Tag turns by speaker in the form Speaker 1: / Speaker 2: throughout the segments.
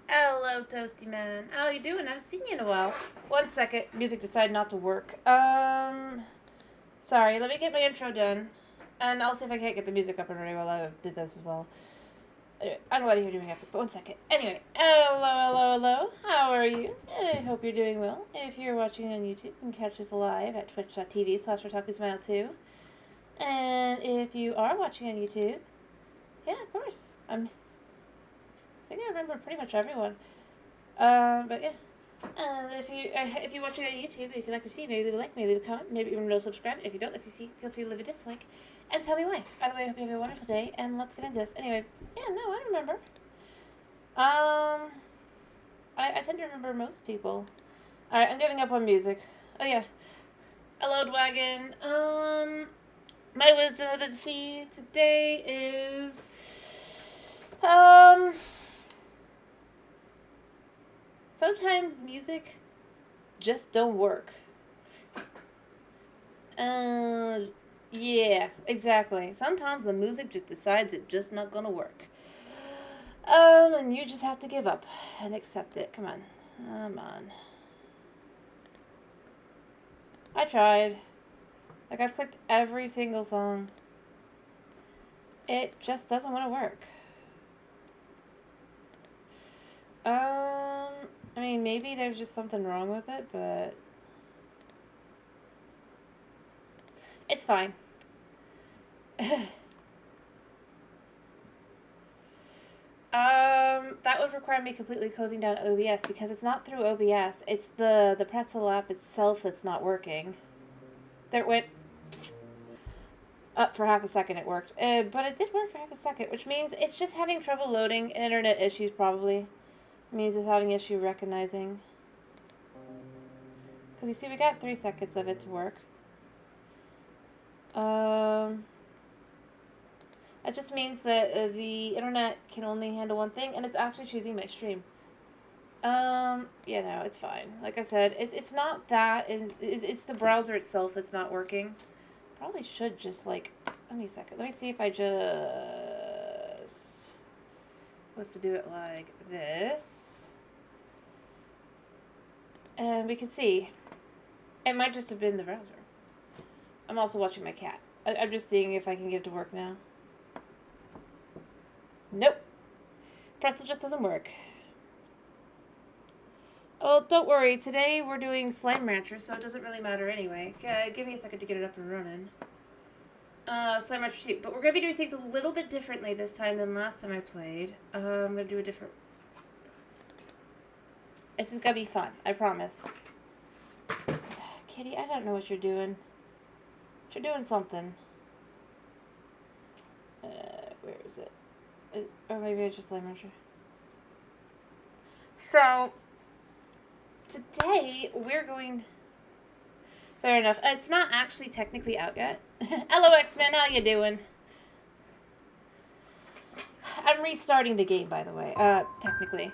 Speaker 1: Hello, Toasty Man. How you doing? I haven't seen you in a while. One second. Music decided not to work. Sorry. Let me get my intro done. And I'll see if I can't get the music up and running while I did this as well. Anyway, I'm glad you're doing it, but one second. Anyway, hello. How are you? I hope you're doing well. If you're watching on YouTube, you can catch us live at twitch.tv/WeTalkIsmail2. And if you are watching on YouTube, yeah, of course. I think I remember pretty much everyone. But yeah. If you're watching on YouTube, if you like to see, maybe leave a like, maybe leave a comment, maybe even no subscribe. If you don't like to see, feel free to leave a dislike, and tell me why. Either way, I hope you have a wonderful day, and let's get into this. Anyway, yeah, no, I remember. I tend to remember most people. All right, I'm giving up on music. Oh yeah, hello, Dwagon. My wisdom of the sea today is sometimes music just don't work. Yeah, exactly. Sometimes the music just decides it's just not gonna work. And you just have to give up and accept it. Come on. Come on. I tried. Like, I've clicked every single song. It just doesn't want to work. I mean, maybe there's just something wrong with it, but it's fine. That would require me completely closing down OBS because it's not through OBS. It's the Pretzel app itself that's not working. There it went up for half a second. It worked, but it did work for half a second, which means it's just having trouble loading. Internet issues probably. It means it's having issue recognizing. Because you see, we got 3 seconds of it to work. That just means that the internet can only handle one thing, and it's actually choosing my stream. Yeah, no, it's fine. Like I said, it's not that, it's the browser itself that's not working. Probably should just, like, let me a second. Let me see if I just was to do it like this. And we can see. It might just have been the browser. I'm also watching my cat. I'm just seeing if I can get it to work now. Nope. Pretzel just doesn't work. Oh, don't worry. Today we're doing Slime Rancher, so it doesn't really matter anyway. Okay, give me a second to get it up and running. Slime Rancher 2. But we're going to be doing things a little bit differently this time than last time I played. I'm going to do a different... This is going to be fun. I promise. Kitty, I don't know what you're doing. But you're doing something. Where is it? Or maybe it's just Slime Rancher. So... today, we're going... Fair enough. It's not actually technically out yet. Hello, X-Men. How you doing? I'm restarting the game, by the way. Technically.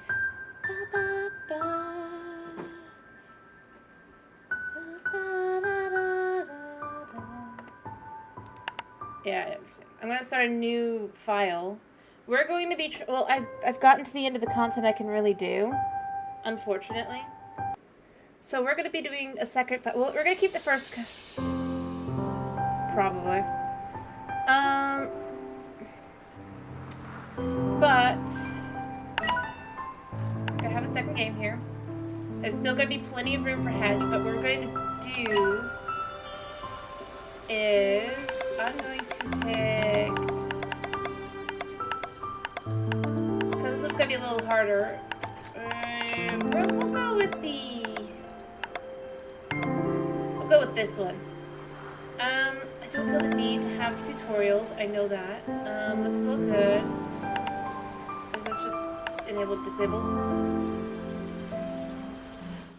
Speaker 1: Yeah, I'm going to start a new file. We're going to be... well, I've gotten to the end of the content I can really do, unfortunately. So we're going to be doing a second... well, we're going to keep the first... probably. But... we're going to have a second game here. There's still going to be plenty of room for hedge, but what we're going to do is... I'm going to pick... because this is going to be a little harder. We'll go with the... we'll go with this one. I don't feel the need to have tutorials. I know that. This is all good. Is that just enabled, disabled?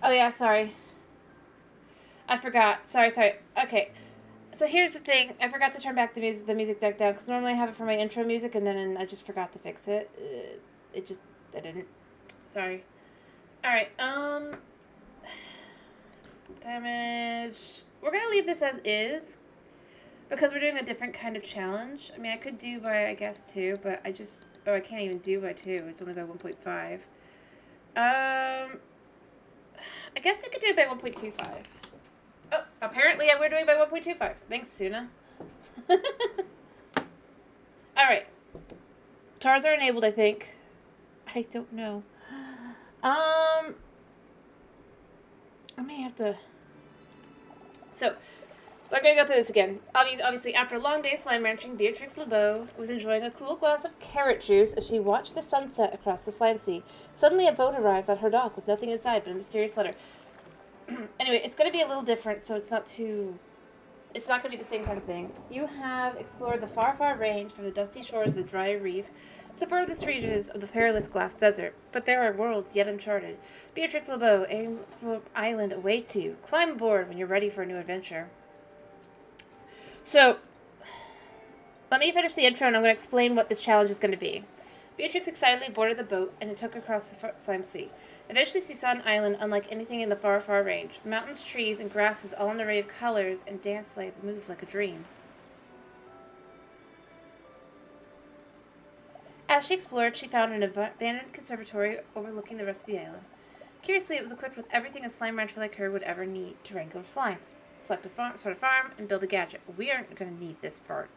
Speaker 1: Oh yeah, sorry. I forgot. Sorry. Okay. So here's the thing. I forgot to turn back the music deck down because normally I have it for my intro music, and then I just forgot to fix it. I didn't. Sorry. All right. Damage. We're gonna leave this as is because we're doing a different kind of challenge. I mean, I could do by, I guess, 2, but I can't even do by 2. It's only by 1.5. I guess we could do it by 1.25. Oh, apparently we're doing it by 1.25. Thanks, Suna. Alright. TARs are enabled, I think. I don't know. I may have to... So, we're going to go through this again. Obviously, after a long day slime ranching, Beatrix LeBeau was enjoying a cool glass of carrot juice as she watched the sunset across the slime sea. Suddenly, a boat arrived at her dock with nothing inside but a mysterious letter. Anyway, it's going to be a little different, so it's not going to be the same kind of thing. You have explored the far, far range from the dusty shores of the dry reef to the furthest reaches of the perilous glass desert. But there are worlds yet uncharted. Beatrix LeBeau, Island awaits you. Climb aboard when you're ready for a new adventure. So, let me finish the intro and I'm going to explain what this challenge is going to be. Beatrix excitedly boarded the boat and it took her across the slime sea. Eventually she saw an island unlike anything in the far, far range. Mountains, trees, and grasses all in an array of colors and danced like moved like a dream. As she explored, she found an abandoned conservatory overlooking the rest of the island. Curiously, it was equipped with everything a slime rancher like her would ever need to wrangle slimes. Select a start a farm, and build a gadget. We aren't going to need this part.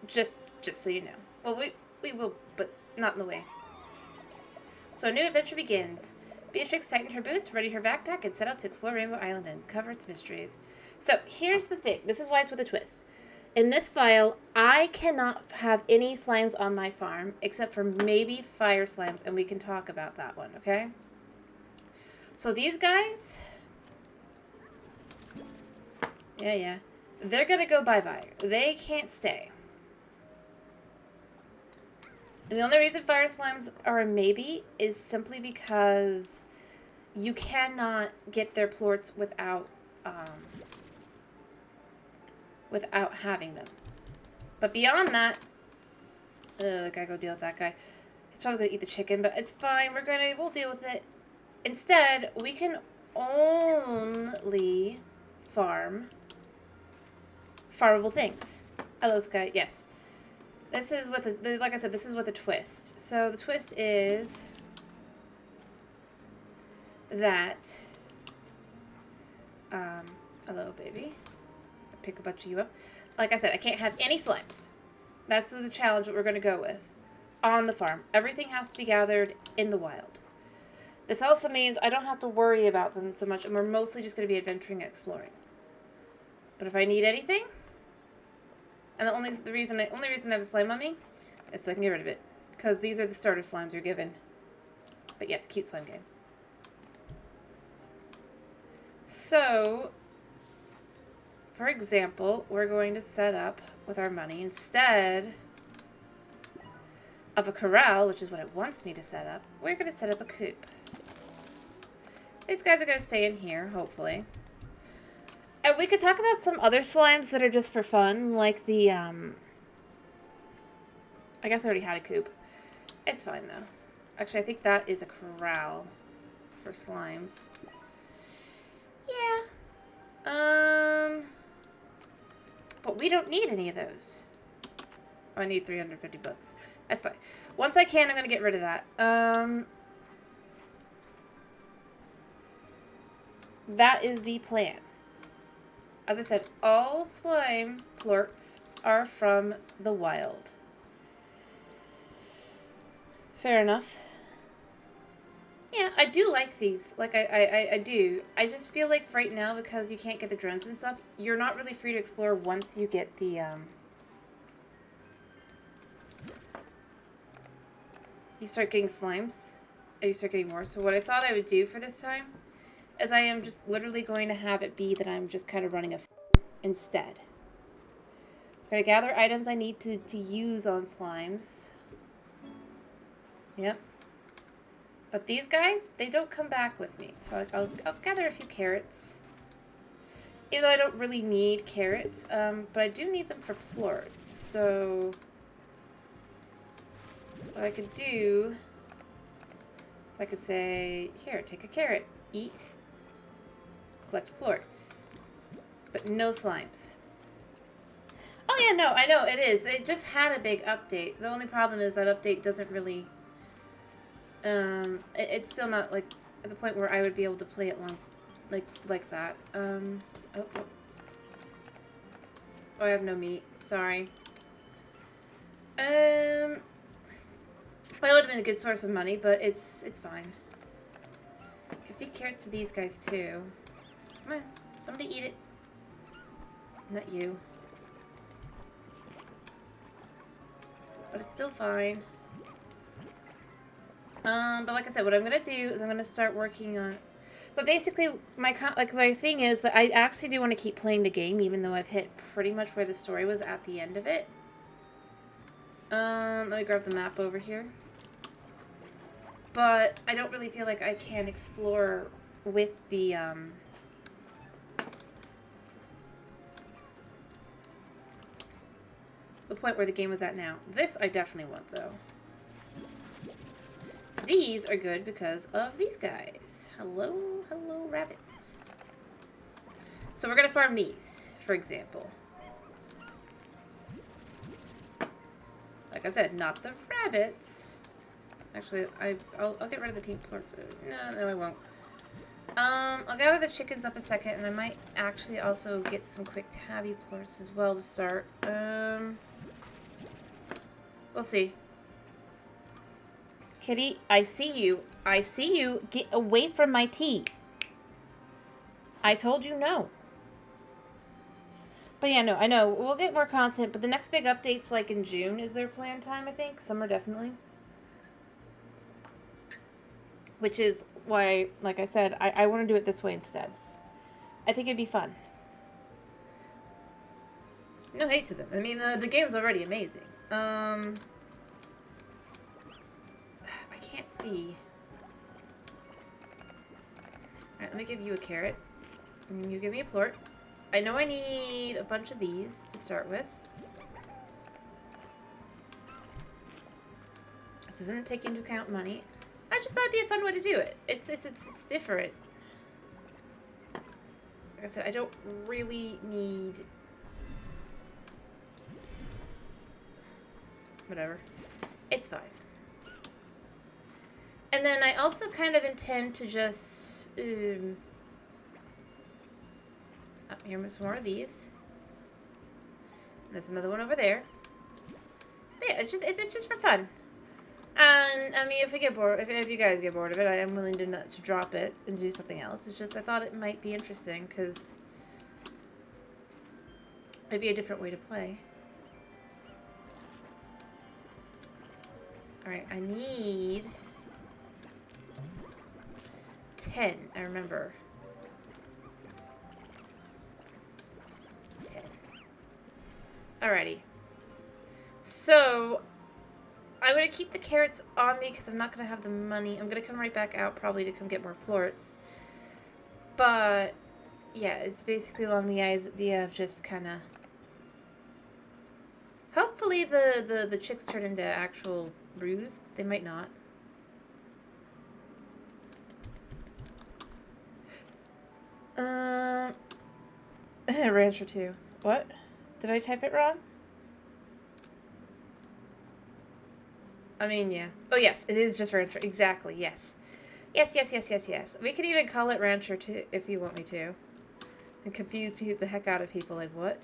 Speaker 1: Just so you know. Well, we will, but not in the way. So a new adventure begins. Beatrix tightened her boots, readied her backpack, and set out to explore Rainbow Island and uncover its mysteries. So here's the thing. This is why it's with a twist. In this file, I cannot have any slimes on my farm, except for maybe fire slimes, and we can talk about that one, okay? So these guys... Yeah. They're gonna go bye-bye. They can't stay. And the only reason fire slimes are a maybe is simply because you cannot get their plorts without having them. But beyond that, I gotta go deal with that guy. He's probably gonna eat the chicken, but it's fine. We'll deal with it. Instead, we can only farm farmable things. Hello, Sky. Yes. This is with a, like I said, this is with a twist. So the twist is that, hello, baby. I'll pick a bunch of you up. Like I said, I can't have any slimes. That's the challenge that we're going to go with on the farm. Everything has to be gathered in the wild. This also means I don't have to worry about them so much, and we're mostly just going to be adventuring and exploring. But if I need anything, and the only reason I have a slime on me is so I can get rid of it. Because these are the starter slimes you're given. But yes, cute slime game. So, for example, we're going to set up with our money, instead of a corral, which is what it wants me to set up, we're going to set up a coop. These guys are going to stay in here, hopefully. And we could talk about some other slimes that are just for fun, like the, I guess I already had a coop. It's fine, though. Actually, I think that is a corral for slimes. Yeah. But we don't need any of those. Oh, I need 350 books. That's fine. Once I can, I'm going to get rid of that. That is the plan. As I said, all slime plorts are from the wild. Fair enough. Yeah, I do like these. Like, I do. I just feel like right now, because you can't get the drones and stuff, you're not really free to explore once you get the, you start getting slimes, and you start getting more. So what I thought I would do for this time is I am just literally going to have it be that I'm just kind of running a instead. I'm going to gather items I need to use on slimes. Yep. But these guys, they don't come back with me. So I'll gather a few carrots. Even though I don't really need carrots, but I do need them for plorts. So what I could do is I could say, here, take a carrot, eat, collect plort. But no slimes. Oh yeah, no, I know, it is. They just had a big update. The only problem is that update doesn't really It's still not, like, at the point where I would be able to play it long, like that. Oh. Oh, I have no meat. Sorry. That would have been a good source of money, but it's fine. I can feed carrots to these guys, too. Come on. Somebody eat it. Not you. But it's still fine. But like I said, what I'm gonna do is I'm gonna start working on... But basically, my thing is that I actually do want to keep playing the game, even though I've hit pretty much where the story was at the end of it. Let me grab the map over here. But I don't really feel like I can explore with the, the point where the game was at now. This I definitely want, though. These are good because of these guys. Hello, hello, rabbits. So we're going to farm these, for example. Like I said, not the rabbits. Actually, I'll get rid of the pink plorts. No, I won't. I'll gather the chickens up a second, and I might actually also get some quick tabby plorts as well to start. We'll see. Kitty, I see you. I see you. Get away from my tea. I told you no. But yeah, no, I know. We'll get more content, but the next big update's like in June is their planned time, I think. Summer, definitely. Which is why, like I said, I want to do it this way instead. I think it'd be fun. No hate to them. I mean, the game's already amazing. I can't see. Alright, let me give you a carrot. And you give me a plort. I know I need a bunch of these to start with. This doesn't take into account money. I just thought it'd be a fun way to do it. It's different. Like I said, I don't really need... Whatever. It's fine. And then I also kind of intend to just... here's some more of these. There's another one over there. But yeah, it's just for fun. And I mean, if we get bored, if you guys get bored of it, I am willing to drop it and do something else. It's just I thought it might be interesting because it'd be a different way to play. All right, I need 10. I remember. 10. Alrighty. So, I'm going to keep the carrots on me because I'm not going to have the money. I'm going to come right back out probably to come get more florets. But, yeah, it's basically along the idea of just kind of... Hopefully the chicks turn into actual brews. They might not. Rancher 2. What? Did I type it wrong? I mean, yeah. Oh, yes. It is just Rancher. Exactly. Yes. Yes. We could even call it Rancher 2 if you want me to. And confuse the heck out of people. Like, what?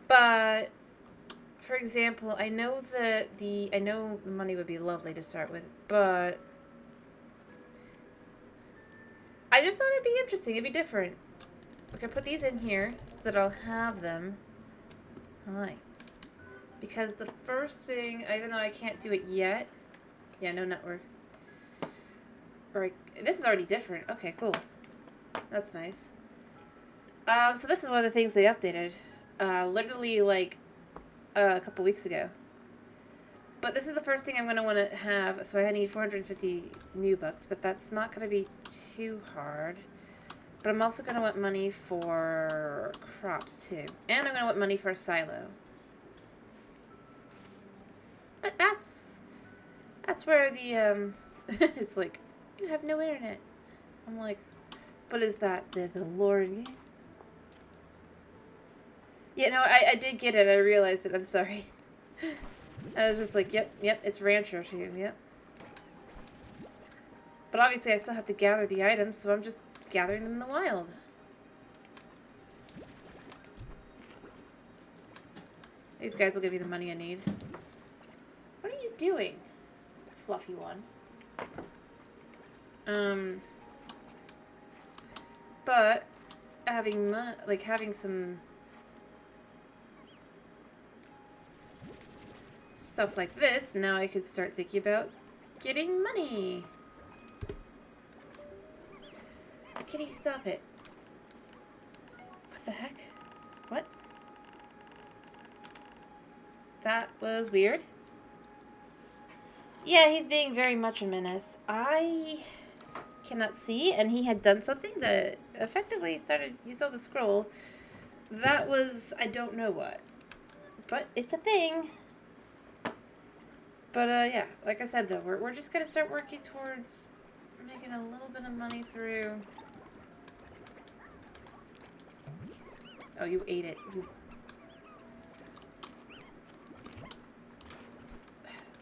Speaker 1: But, for example, I know that I know the money would be lovely to start with, but I just thought it'd be interesting. It'd be different. We can put these in here so that I'll have them. Hi. Because the first thing, even though I can't do it yet, yeah, no network. This is already different. Okay, cool. That's nice. So this is one of the things they updated. Literally like a couple weeks ago. But this is the first thing I'm going to want to have, so I need 450 new bucks, but that's not going to be too hard. But I'm also going to want money for crops too. And I'm going to want money for a silo. But that's where the, it's like, you have no internet. I'm like, but is that the Lord game? Yeah, no, I did get it. I realized it. I'm sorry. I was just like, yep, it's Rancher too. Yep. But obviously I still have to gather the items, so I'm just gathering them in the wild. These guys will give me the money I need. What are you doing, fluffy one? But having some stuff like this, now I could start thinking about getting money. Kitty, stop it. What the heck? What? That was weird. Yeah, he's being very much a menace. I cannot see, and he had done something that effectively started, you saw the scroll. That was, I don't know what. But it's a thing. But, yeah, like I said, though, we're just going to start working towards making a little bit of money through... Oh, you ate it.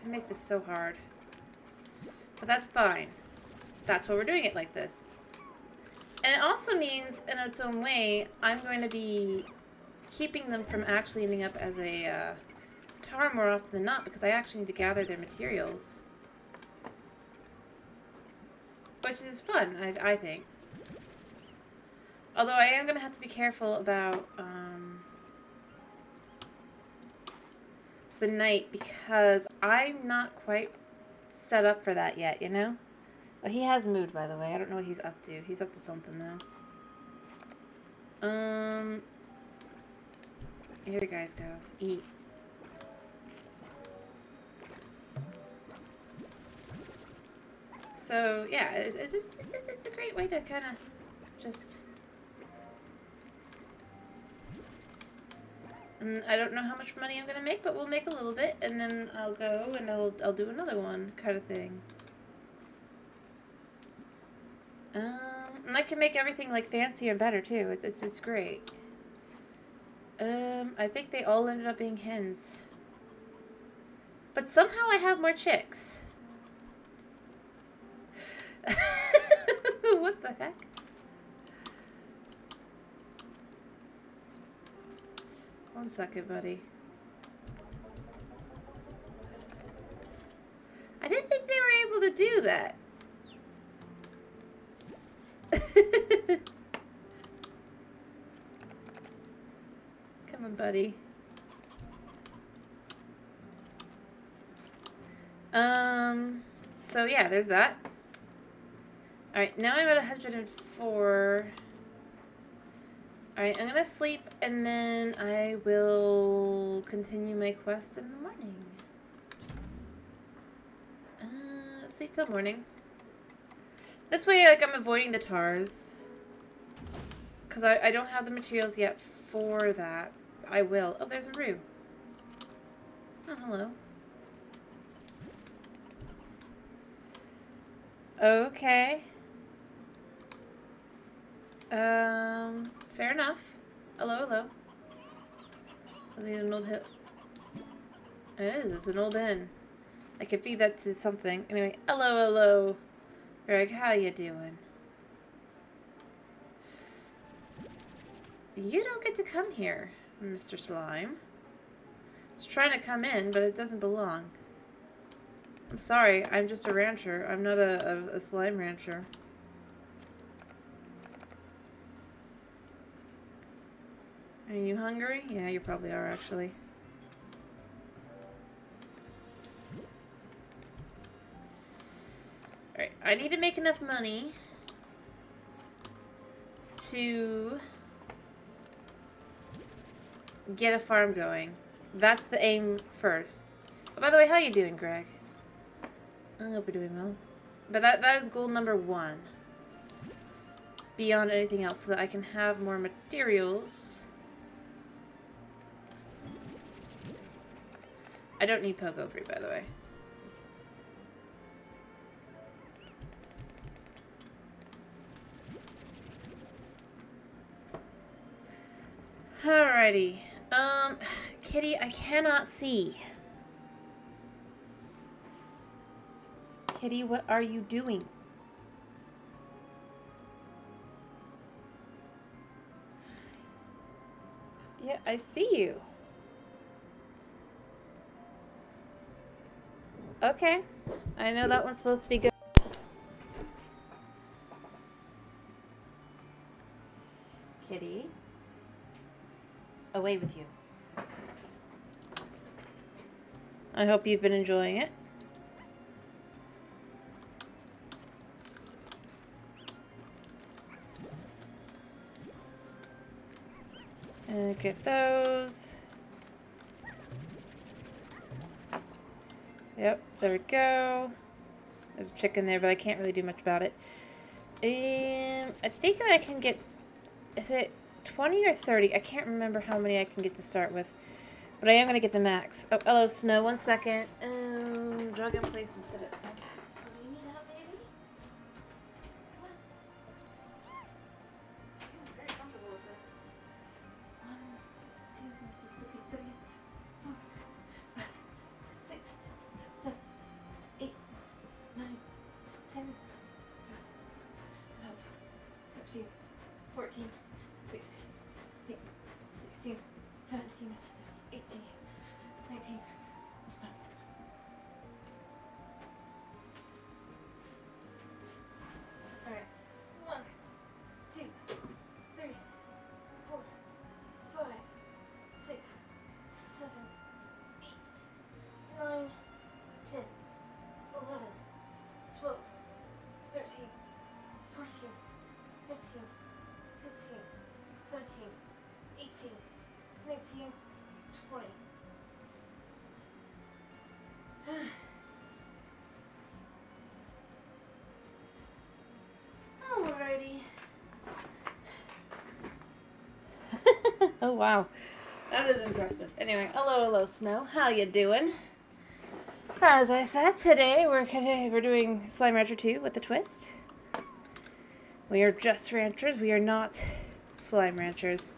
Speaker 1: I make this so hard. But that's fine. That's why we're doing it like this. And it also means, in its own way, I'm going to be keeping them from actually ending up as a tar more often than not, because I actually need to gather their materials. Which is fun, I think. Although I am going to have to be careful about the night, because I'm not quite set up for that yet, you know? Oh, he has moved, by the way. I don't know what he's up to. He's up to something, though. Here you guys go. Eat. So, yeah, it's just, it's a great way to kind of just... And I don't know how much money I'm going to make, but we'll make a little bit, and then I'll go and I'll do another one, kind of thing. And I can make everything, like, fancier and better, too. It's great. I think they all ended up being hens. But somehow I have more chicks. What the heck? One second, buddy. I didn't think they were able to do that. Come on, buddy. So yeah, there's that. Alright, now I'm at 104. Alright, I'm gonna sleep and then I will continue my quest in the morning. Sleep till morning. This way, like, I'm avoiding the tars. Because I don't have the materials yet for that. I will. Oh, there's a Roo. Oh, hello. Okay. Fair enough. Hello, hello. Is it an old hill? It is. It's an old inn. I can feed that to something. Anyway, hello, hello. Greg, how you doing? You don't get to come here, Mr. Slime. It's trying to come in, but it doesn't belong. I'm sorry, I'm just a rancher. I'm not a slime rancher. Are you hungry? Yeah, you probably are, actually. Alright, I need to make enough money to get a farm going. That's the aim first. Oh, by the way, how you doing, Greg? I hope you're doing well. But that is goal number 1. Beyond anything else, so that I can have more materials. I don't need Pogo Free, by the way. Alrighty. Kitty, I cannot see. Kitty, what are you doing? Yeah, I see you. Okay. I know that one's supposed to be good. Kitty. Away with you. I hope you've been enjoying it. And get those. Yep, there we go. There's a chicken there, but I can't really do much about it. I think I can get... Is it 20 or 30? I can't remember how many I can get to start with. But I am going to get the max. Oh, hello, Snow. 1 second. Jog in place and sit up. Do you need help, baby? Come on. I'm very comfortable with this. 1, 2, Mississippi, 3, 4, 5, 6, 7, 8, 9, 10, 12, 13, 14, 16, 16, 17, 18, 19, 20. Alright. 1, 2, 3, 4, 5, 6, 7, 8, 9, 10, 11, 12, 13, 14, 15, 16, 17, 18, 19, 20. Alrighty. Oh wow, that is impressive. Anyway, hello, Snow. How you doing? As I said, today we're doing Slime Rancher 2 with a twist. We are just ranchers. We are not slime ranchers.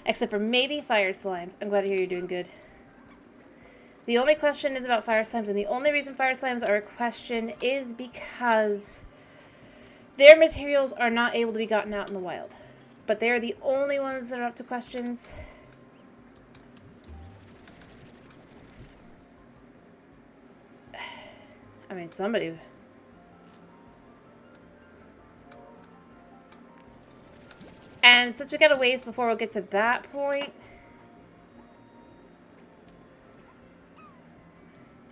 Speaker 1: Except for maybe fire slimes. I'm glad to hear you're doing good. The only question is about fire slimes, and the only reason fire slimes are a question is because their materials are not able to be gotten out in the wild. But they are the only ones that are up to questions. I mean, somebody... And since we got a ways before we'll get to that point,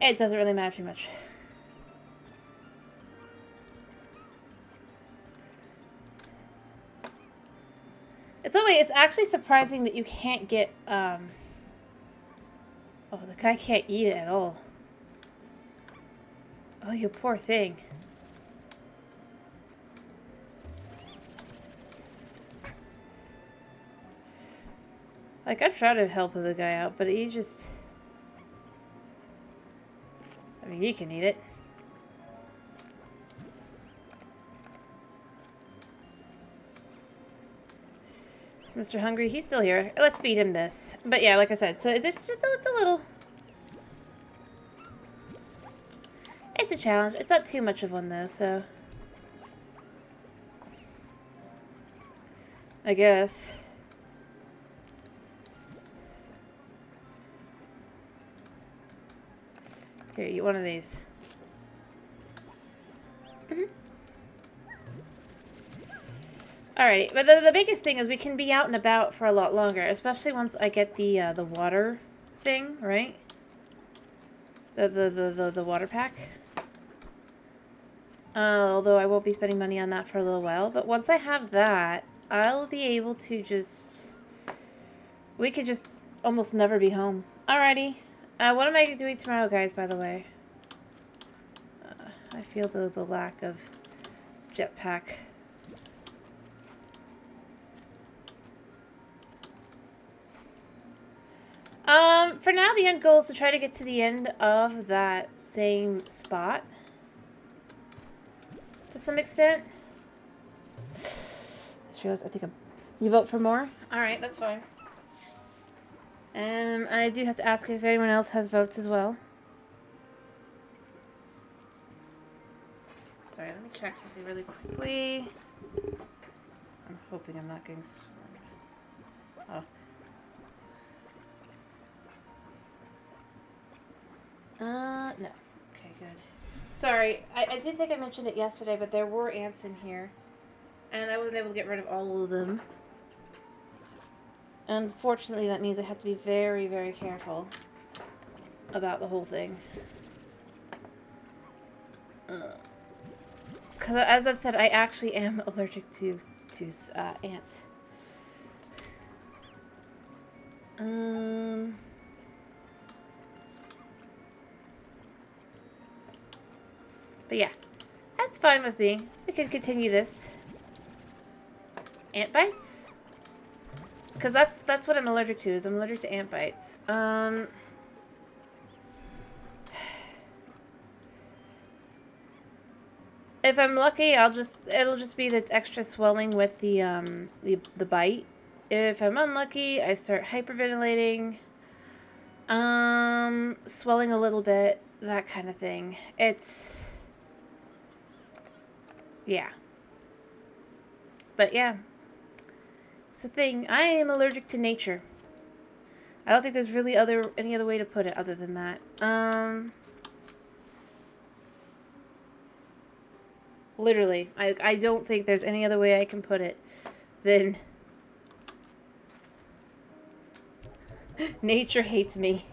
Speaker 1: it doesn't really matter too much. It's actually surprising that you can't get, oh, the guy can't eat it at all. Oh, you poor thing. Like, I've tried to help the guy out, but he just... I mean, he can eat it. Is Mr. Hungry? He's still here. Let's feed him this. But yeah, like I said, so it's a little... It's a challenge. It's not too much of one, though, so... I guess. Here, eat one of these. Alrighty, but the biggest thing is we can be out and about for a lot longer, especially once I get the water thing, right? The water pack. Although I won't be spending money on that for a little while, but once I have that, I'll be able to just... We could just almost never be home. Alrighty. What am I doing tomorrow, guys, by the way? I feel the lack of jetpack. For now, the end goal is to try to get to the end of that same spot. To some extent. I just realized I think you vote for more? Alright, that's fine. I do have to ask if anyone else has votes as well. Sorry, let me check something really quickly. I'm hoping I'm not getting swarmed. Oh. No. Okay, good. Sorry, I did think I mentioned it yesterday, but there were ants in here. And I wasn't able to get rid of all of them. Unfortunately, that means I have to be very, very careful about the whole thing. Because as I've said, I actually am allergic to ants. But yeah, that's fine with me. We can continue this. Ant bites? Because that's what I'm allergic to, is I'm allergic to ant bites. If I'm lucky, it'll just be that extra swelling with the bite. If I'm unlucky, I start hyperventilating, swelling a little bit, that kind of thing. Yeah. But yeah, it's the thing. I am allergic to nature. I don't think there's really any other way to put it other than that. Literally, I don't think there's any other way I can put it than nature hates me.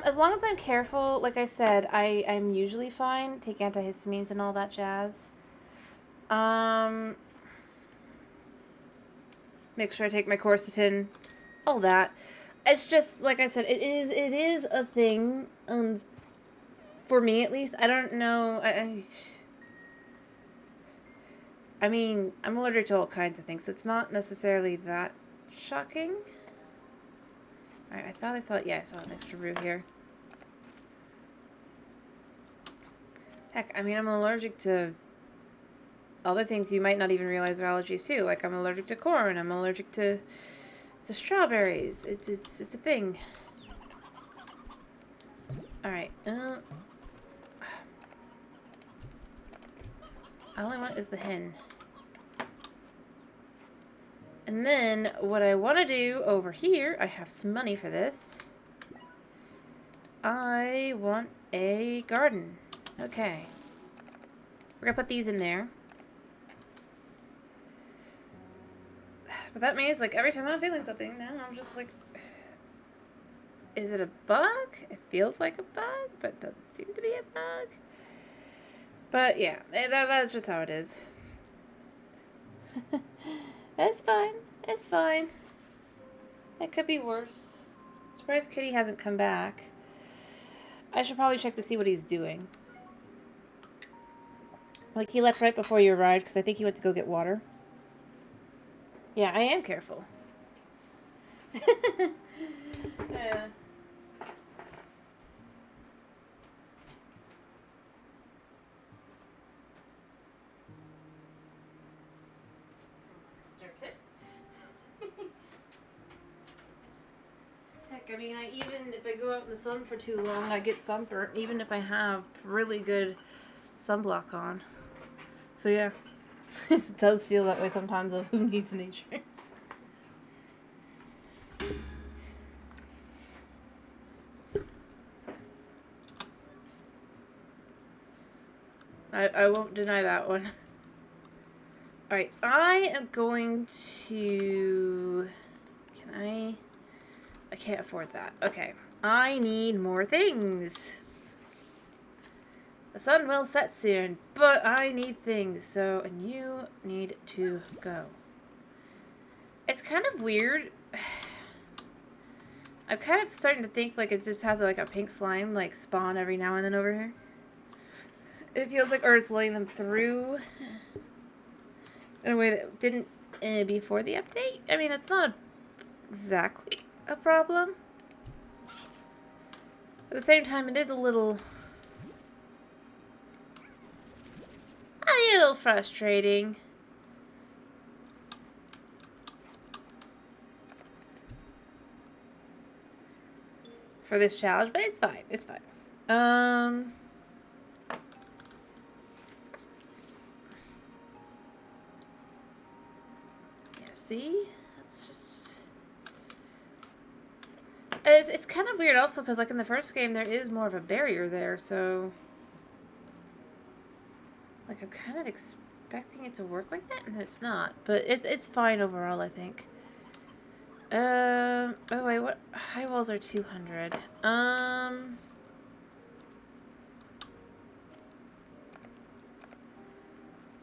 Speaker 1: As long as I'm careful, like I said, I'm usually fine. Take antihistamines and all that jazz. Make sure I take my quercetin, all that. It's just, like I said, it is a thing, for me at least. I don't know, I mean, I'm allergic to all kinds of things, so it's not necessarily that shocking. Alright, I thought I saw it. Yeah, I saw an extra root here. Heck, I mean, I'm allergic to other things you might not even realize are allergies too. Like, I'm allergic to corn. I'm allergic to strawberries. It's a thing. Alright, all I want is the hen. And then, what I want to do over here, I have some money for this. I want a garden. Okay. We're gonna put these in there. But that means, like, every time I'm feeling something, now I'm just like, is it a bug? It feels like a bug, but doesn't seem to be a bug. But yeah, that's just how it is. It's fine. It's fine. It could be worse. Surprised Kitty hasn't come back. I should probably check to see what he's doing. Like, he left right before you arrived because I think he went to go get water. Yeah, I am careful. Yeah. Heck, I mean, even if I go out in the sun for too long, I get sunburnt, even if I have really good sunblock on. So yeah, it does feel that way sometimes of who needs nature. I won't deny that one. Alright, I am going to... I can't afford that. Okay. I need more things. The sun will set soon, but I need things, so... And you need to go. It's kind of weird. I'm kind of starting to think like it just has like a pink slime like spawn every now and then over here. It feels like Earth's letting them through in a way that didn't before the update. I mean, it's not exactly a problem. At the same time, it is a little frustrating. For this challenge, but it's fine. It's fine. Yeah, see? That's It's kind of weird also because, like, in the first game, there is more of a barrier there, so... Like, I'm kind of expecting it to work like that, and it's not. But it's fine overall, I think. By the way, what... High walls are 200.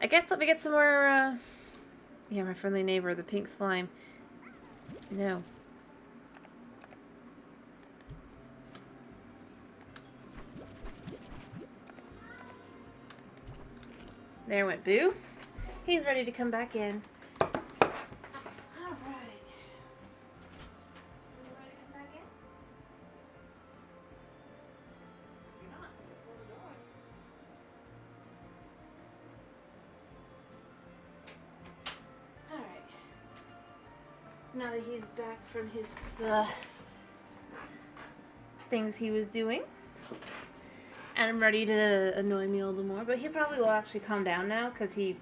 Speaker 1: I guess let me get some more, Yeah, my friendly neighbor, the pink slime. No. There went Boo. He's ready to come back in. Alright. You ready to come back in? You're not. Close the door. Alright. Now that he's back from his things he was doing. And I'm ready to annoy me a little more. But he probably will actually calm down now because he...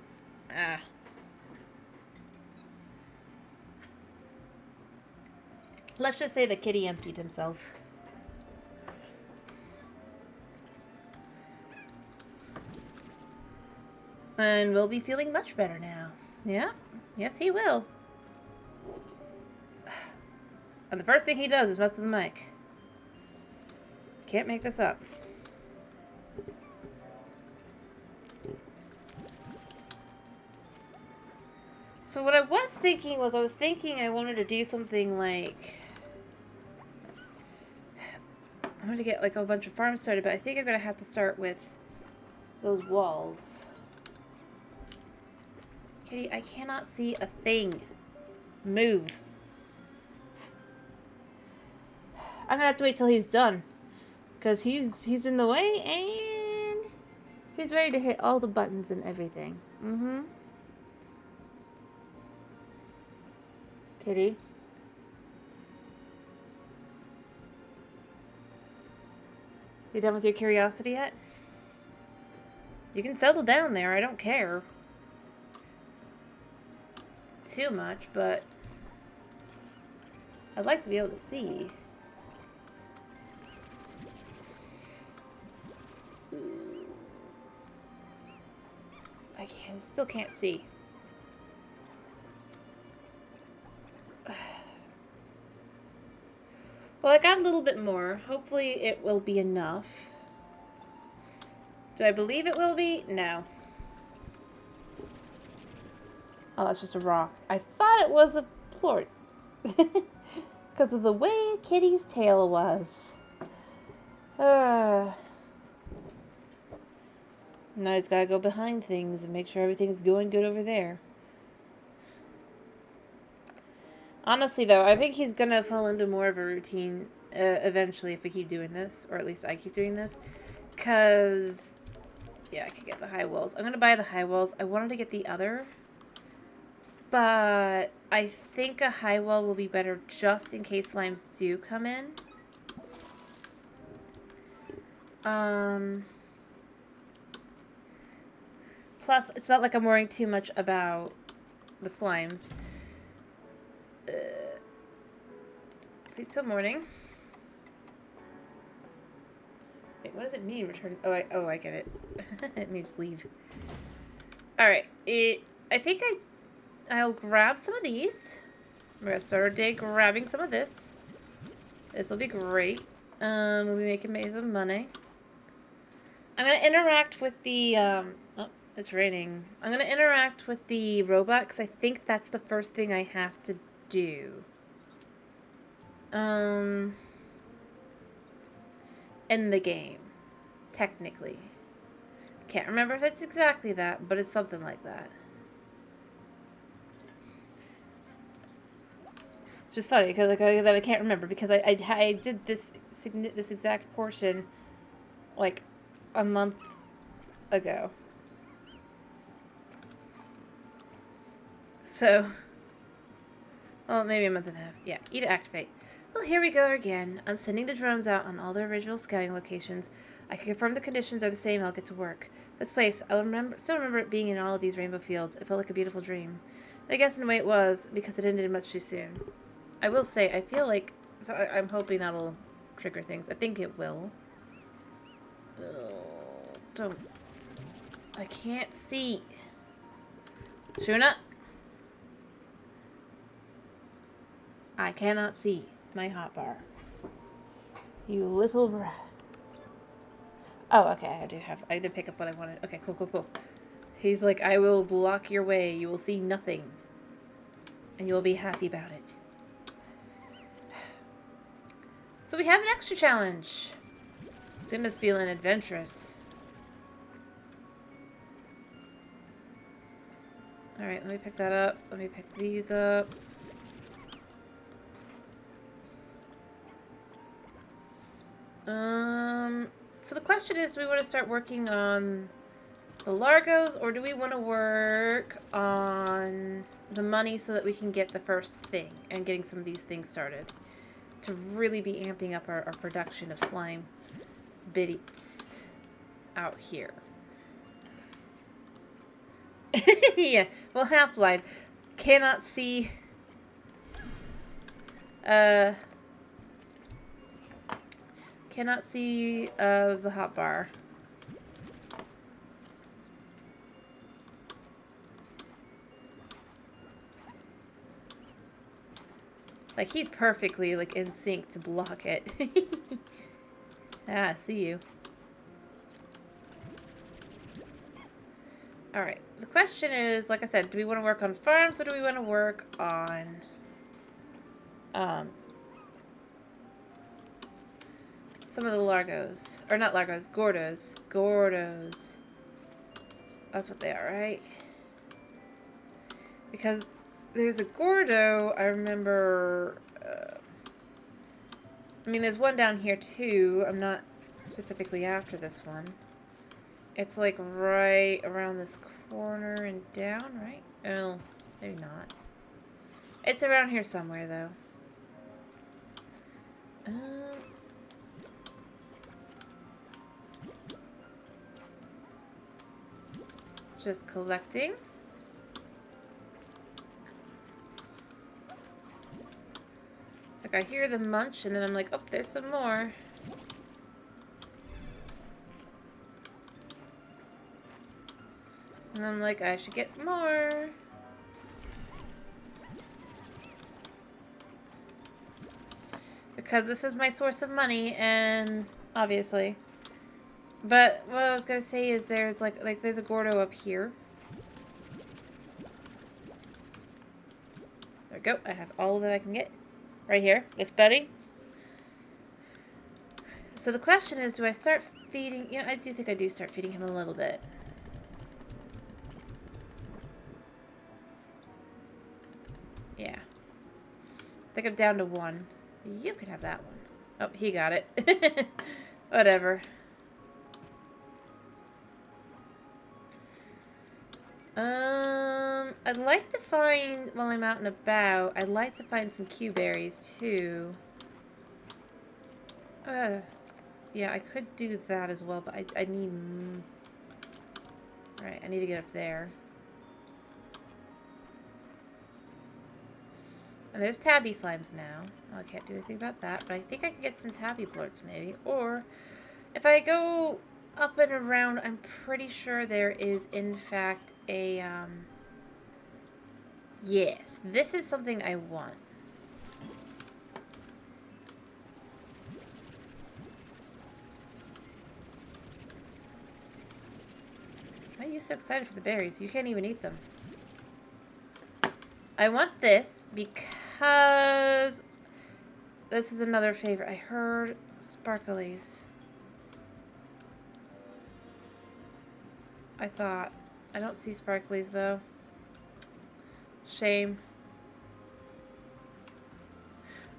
Speaker 1: Let's just say the kitty emptied himself. And we'll be feeling much better now. Yeah. Yes, he will. And the first thing he does is mess with the mic. Can't make this up. So what I was thinking was, I wanted to do something like... I wanted to get like a bunch of farms started, but I think I'm going to have to start with those walls. Kitty, I cannot see a thing. Move. I'm going to have to wait till he's done. Because he's in the way and he's ready to hit all the buttons and everything. Mm-hmm. Kitty. You done with your curiosity yet? You can settle down there, I don't care. Too much, but I'd like to be able to see. I still can't see. Well, I got a little bit more. Hopefully it will be enough. Do I believe it will be? No. Oh, that's just a rock. I thought it was a floor. Because of the way Kitty's tail was. Now he's got to go behind things and make sure everything's going good over there. Honestly, though, I think he's going to fall into more of a routine eventually if we keep doing this. Or at least I keep doing this. Because, yeah, I could get the high walls. I'm going to buy the high walls. I wanted to get the other. But I think a high wall will be better just in case slimes do come in. Plus, it's not like I'm worrying too much about the slimes. Sleep till morning. Wait, what does it mean, return? Oh, I get it. It means leave. Alright, I think I'll grab some of these. We're gonna start our day grabbing some of this. This will be great. We'll be making some money. I'm gonna interact with the, oh, it's raining. I'm gonna interact with the robot, because I think that's the first thing I have to do. In the game. Technically. Can't remember if it's exactly that, but it's something like that. Which is funny, because like, I can't remember, because I did this exact portion, like, a month ago. So, well, maybe a month and a half. Yeah, E to activate. Well, here we go again. I'm sending the drones out on all the original scouting locations. I can confirm the conditions are the same. I'll get to work. This place, still remember it being in all of these rainbow fields. It felt like a beautiful dream. I guess in a way it was, because it ended much too soon. I will say, I feel like So I'm hoping that'll trigger things. I think it will. Oh, don't. I can't see. Shuna? I cannot see my hotbar. You little brat. Oh, okay, I did pick up what I wanted. Okay, cool. He's like, I will block your way. You will see nothing. And you'll be happy about it. So we have an extra challenge. Suna's feeling adventurous. Alright, let me pick that up. Let me pick these up. So the question is, do we want to start working on the Largos, or do we want to work on the money so that we can get the first thing and getting some of these things started to really be amping up our production of slime biddies out here? Yeah, well, half-blind. Cannot see... Cannot see the hotbar. Like, he's perfectly, like, in sync to block it. Ah, see you. Alright, the question is, like I said, do we want to work on farms or do we want to work on... some of the Largos. Or not Largos, Gordos. Gordos. That's what they are, right? Because there's a Gordo, I remember... I mean, there's one down here, too. I'm not specifically after this one. It's, like, right around this corner and down, right? Oh, maybe not. It's around here somewhere, though. Just collecting. Like, I hear the munch, and then I'm like, oh, there's some more. And I'm like, I should get more. Because this is my source of money, and obviously. But what I was gonna say is there's like there's a Gordo up here. There we go. I have all that I can get right here with Buddy. So the question is, do I start feeding? You know, I do think I do start feeding him a little bit. Yeah. I think I'm down to 1. You can have that one. Oh, he got it. Whatever. I'd like to find, while I'm out and about, I'd like to find some Q-berries, too. Yeah, I could do that as well, but I need... Alright, I need to get up there. And there's tabby slimes now. Oh, I can't do anything about that, but I think I could get some tabby plorts, maybe. Or, if I go up and around, I'm pretty sure there is, in fact, a, yes, this is something I want. Why are you so excited for the berries? You can't even eat them. I want this because this is another favorite. I heard sparklies. I thought. I don't see sparklies though. Shame.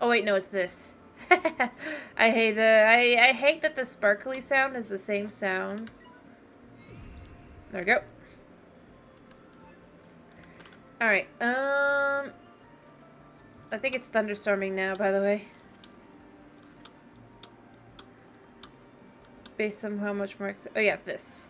Speaker 1: Oh wait, no, it's this. I hate I hate that the sparkly sound is the same sound. There we go. Alright, I think it's thunderstorming now, by the way. Based on how much more... Oh yeah, this.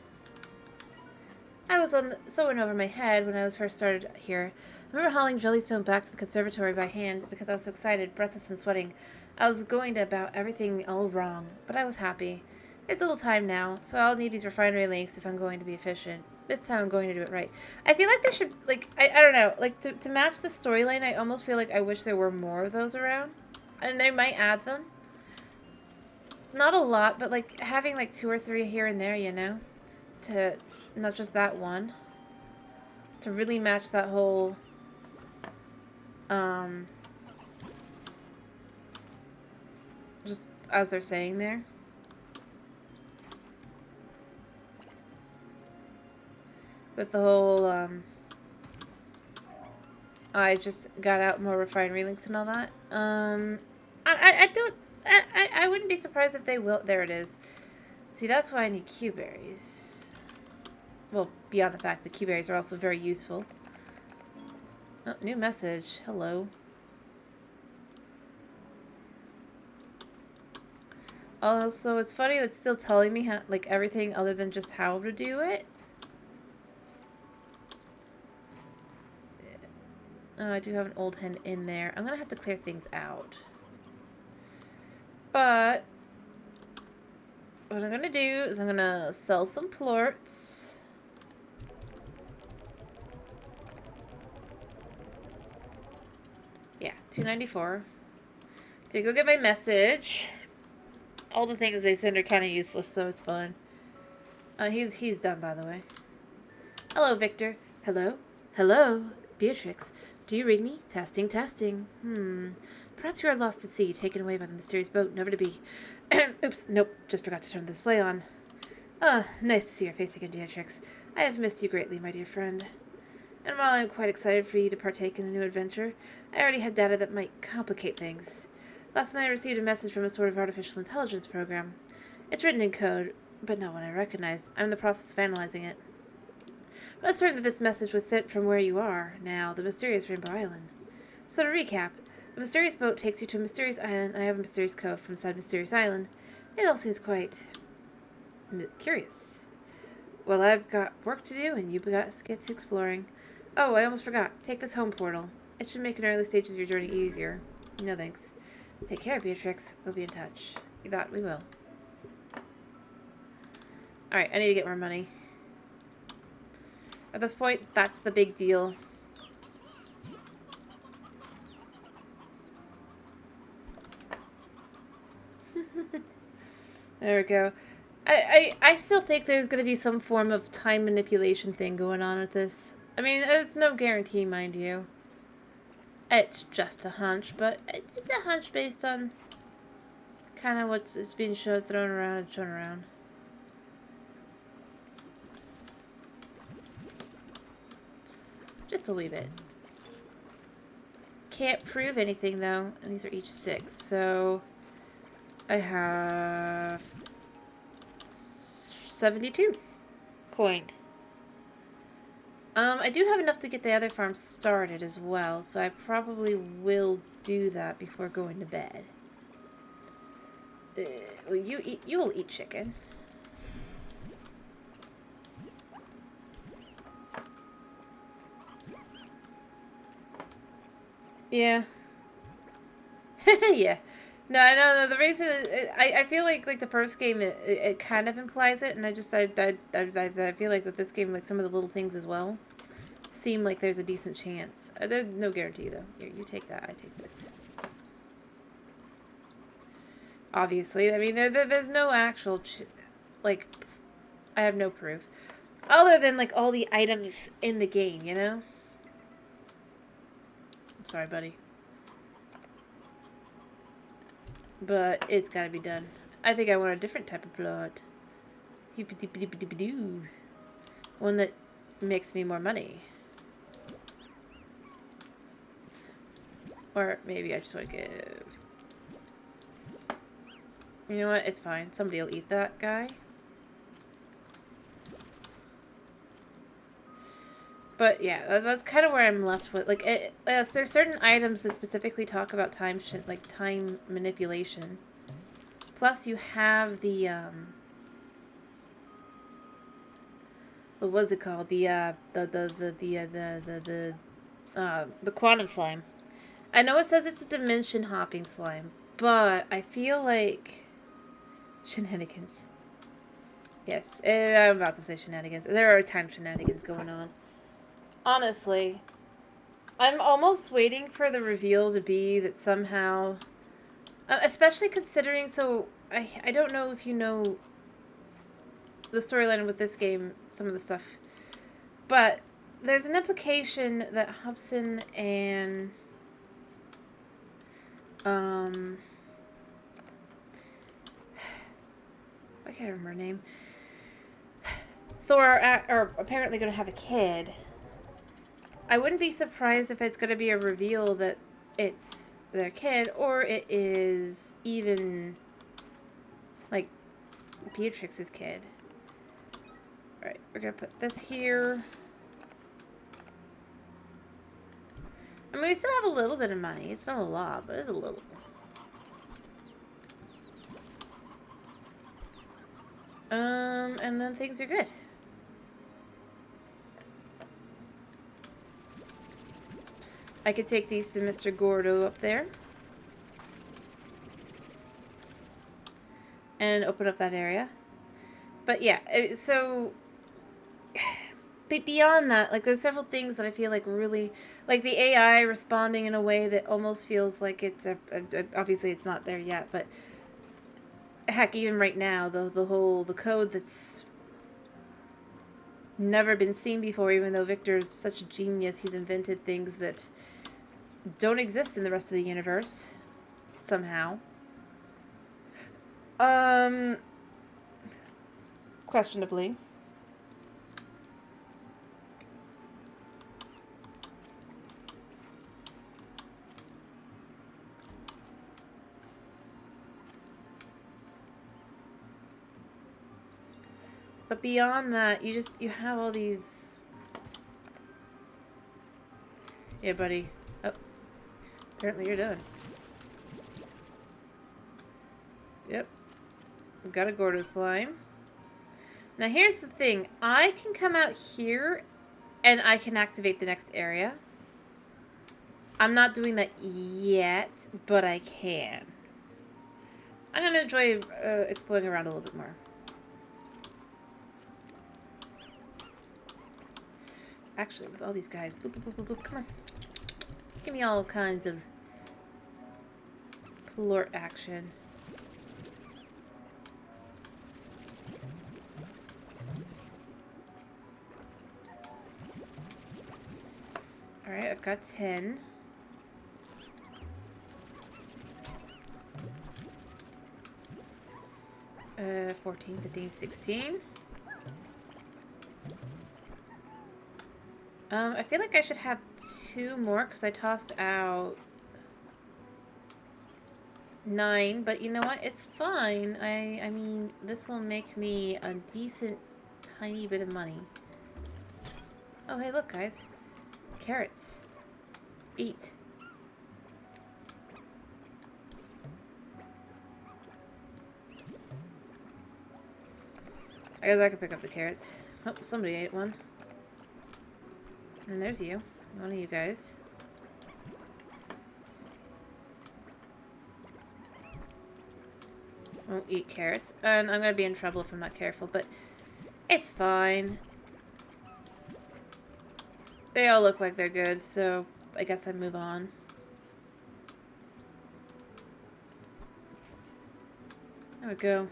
Speaker 1: I was so in over my head when I was first started here. I remember hauling Jellystone back to the conservatory by hand because I was so excited, breathless and sweating. I was going to about everything all wrong, but I was happy. There's little time now, so I'll need these refinery links if I'm going to be efficient. This time I'm going to do it right. I feel like there should, like, I don't know, like, to match the storyline, I almost feel like I wish there were more of those around. And they might add them. Not a lot, but, like, having, like, 2 or 3 here and there, you know? To, not just that one. To really match that whole, just as they're saying there. With the whole, I just got out more refinery links and all that. I wouldn't be surprised if they will. There it is. See, that's why I need Q-berries. Well, beyond the fact that Q-berries are also very useful. Oh, new message. Hello. Also, it's funny that it's still telling me how, like, everything other than just how to do it. Oh, I do have an old hen in there. I'm gonna have to clear things out. But what I'm gonna do is I'm gonna sell some plorts. Yeah, $2.94. Okay, go get my message. All the things they send are kind of useless, so it's fine. He's done, by the way. Hello, Victor. Hello? Hello? Beatrix. Do you read me? Testing, testing. Perhaps you are lost at sea, taken away by the mysterious boat, never to be. Oops, nope, just forgot to turn the display on. Nice to see your face again, Beatrix. I have missed you greatly, my dear friend. And while I am quite excited for you to partake in a new adventure, I already had data that might complicate things. Last night I received a message from a sort of artificial intelligence program. It's written in code, but not one I recognize. I'm in the process of analyzing it. But I'm certain that this message was sent from where you are now, the mysterious Rainbow Island. So to recap, a mysterious boat takes you to a mysterious island, and I have a mysterious code from inside Mysterious Island. It all seems quite curious. Well, I've got work to do, and you got to get to exploring. Oh, I almost forgot. Take this home portal. It should make an early stages of your journey easier. No thanks. Take care, Beatrix. We'll be in touch. That we will. Alright, I need to get more money. At this point, that's the big deal. There we go. I still think there's going to be some form of time manipulation thing going on with this. I mean, there's no guarantee, mind you. It's just a hunch, but it's a hunch based on kind of what's being thrown around and shown around. Just a wee bit. Can't prove anything, though. And these are each 6, so I have 72 coin. I do have enough to get the other farm started as well, so I probably will do that before going to bed. Well, you will eat chicken. Yeah. Yeah. No, I know. The reason I feel like the first game it kind of implies it, and I feel like with this game, like some of the little things as well seem like there's a decent chance. There's no guarantee though. Here, you take that. I take this. Obviously, I mean there's no actual like I have no proof other than like all the items in the game, you know. I'm sorry, buddy. But it's gotta be done. I think I want a different type of plot. One that makes me more money. Or maybe I just want to give... You know what? It's fine. Somebody will eat that guy. But yeah, that's kind of where I'm left with. Like, there's certain items that specifically talk about time manipulation. Plus, you have the what's it called? The quantum slime. I know it says it's a dimension hopping slime, but I feel like shenanigans. Yes, I'm about to say shenanigans. There are time shenanigans going on. Honestly, I'm almost waiting for the reveal to be that somehow, especially considering, so I don't know if you know the storyline with this game, some of the stuff, but there's an implication that Hobson and I can't remember her name. Thor are apparently going to have a kid. I wouldn't be surprised if it's going to be a reveal that it's their kid, or it is even like Beatrix's kid. Alright, we're going to put this here. I mean, we still have a little bit of money. It's not a lot, but it's a little. And then things are good. I could take these to Mr. Gordo up there. And open up that area. But yeah, so... But beyond that, like, there's several things that I feel like really... Like, the AI responding in a way that almost feels like it's obviously, it's not there yet, but... Heck, even right now, the code that's... never been seen before, even though Victor's such a genius, he's invented things that don't exist in the rest of the universe. Somehow. Questionably. But beyond that, you have all these... Yeah, buddy. Oh. Apparently you're done. Yep. Got a Gordo slime. Now here's the thing. I can come out here and I can activate the next area. I'm not doing that yet, but I can. I'm going to enjoy exploring around a little bit more. Actually, with all these guys, boop, boop, boop, boop, boop, come on. Give me all kinds of plort action. Alright, I've got 10. Uh, 14, 15, 16. I feel like I should have 2 more because I tossed out 9, but you know what? It's fine. I mean, this will make me a decent tiny bit of money. Oh, hey, look, guys. Carrots. Eat. I guess I could pick up the carrots. Oh, somebody ate one. And there's you. One of you guys. Won't eat carrots. And I'm gonna be in trouble if I'm not careful, but it's fine. They all look like they're good, so I guess I move on. There we go.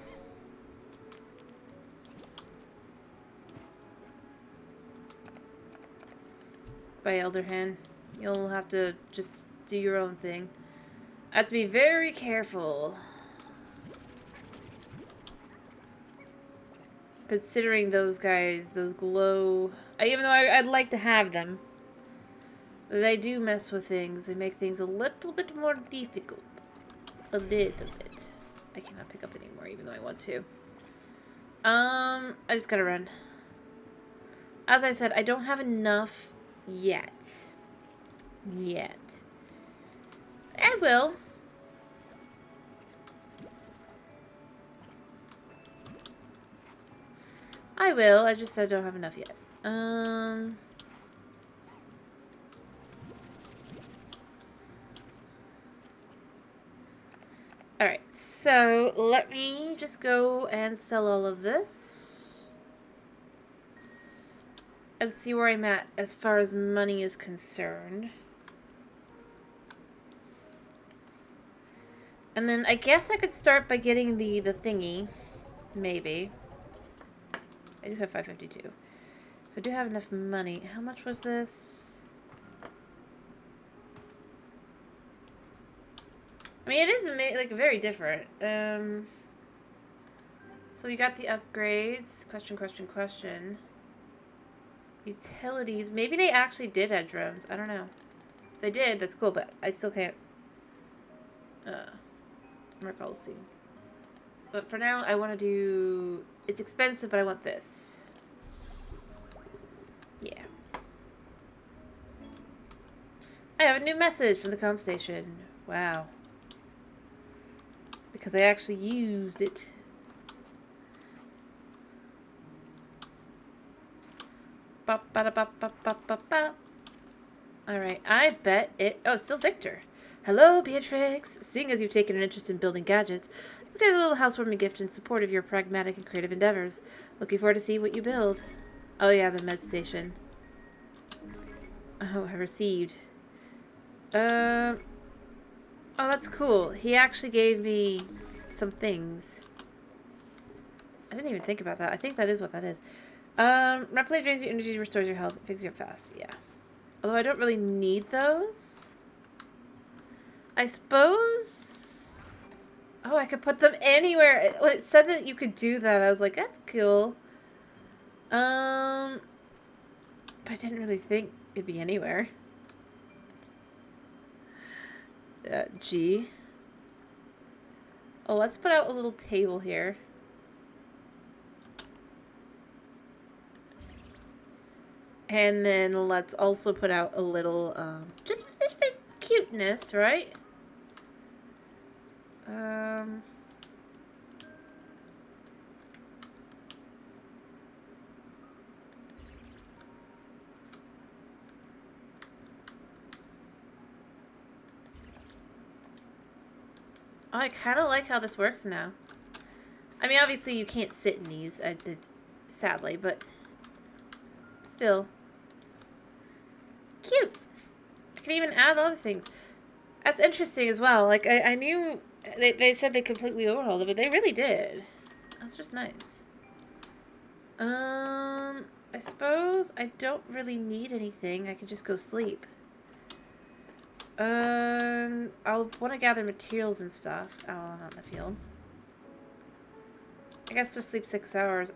Speaker 1: By Elder Hen. You'll have to just do your own thing. I have to be very careful. Considering those guys, those glow... Even though I'd like to have them, they do mess with things. They make things a little bit more difficult. A little bit. I cannot pick up anymore, even though I want to. I just gotta run. As I said, I don't have enough yet. I will. I will. I just don't have enough yet. Alright, so let me just go and sell all of this. And see where I'm at as far as money is concerned. And then I guess I could start by getting the thingy. Maybe. I do have 552. So I do have enough money. How much was this? I mean, it is like very different. So you got the upgrades. Question. Utilities. Maybe they actually did add drones. I don't know. If they did, that's cool, but I still can't recall seeing. But for now, I want to do... It's expensive, but I want this. Yeah. I have a new message from the comm station. Wow. Because I actually used it. Alright, I bet it... Oh, still Victor. Hello, Beatrix. Seeing as you've taken an interest in building gadgets, I've got a little housewarming gift in support of your pragmatic and creative endeavors. Looking forward to see what you build. Oh yeah, the med station. Oh, I received. Oh, that's cool. He actually gave me some things. I didn't even think about that. I think that is what that is. Rapidly drains your energy, restores your health, fixes you up fast. Yeah. Although I don't really need those. I suppose... Oh, I could put them anywhere. When it said that you could do that, I was like, that's cool. But I didn't really think it'd be anywhere. G. Oh, let's put out a little table here. And then let's also put out a little, just for cuteness, right? Oh, I kind of like how this works now. I mean, obviously you can't sit in these, sadly, but still. Cute! I can even add other things. That's interesting as well. Like, I knew they said they completely overhauled it, but they really did. That's just nice. I suppose I don't really need anything. I can just go sleep. I'll want to gather materials and stuff out in the field. I guess just sleep 6 hours.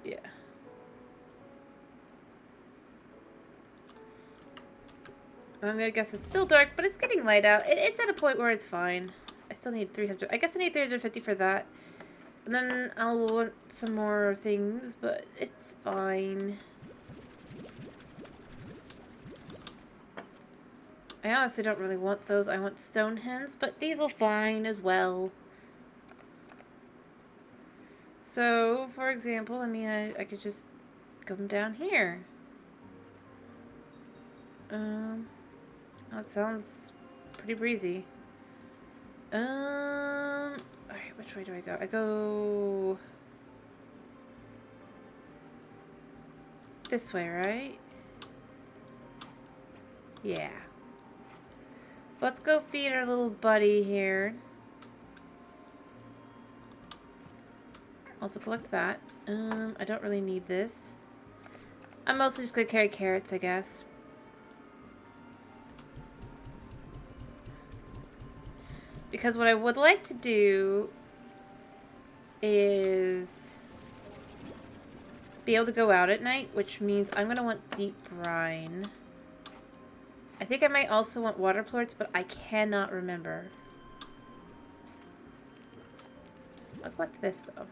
Speaker 1: Yeah. I'm gonna guess it's still dark, but it's getting light out. It's at a point where it's fine. I still need 300. I guess I need 350 for that. And then I'll want some more things, but it's fine. I honestly don't really want those. I want stone hens, but these will fine as well. So, for example, I mean, I could just come down here. That sounds pretty breezy. Alright, which way do I go? I go this way, right? Yeah. Let's go feed our little buddy here. Also collect that. I don't really need this. I'm mostly just gonna carry carrots, I guess. Because what I would like to do is be able to go out at night, which means I'm going to want deep brine. I think I might also want water plorts, but I cannot remember. I'll collect this, though.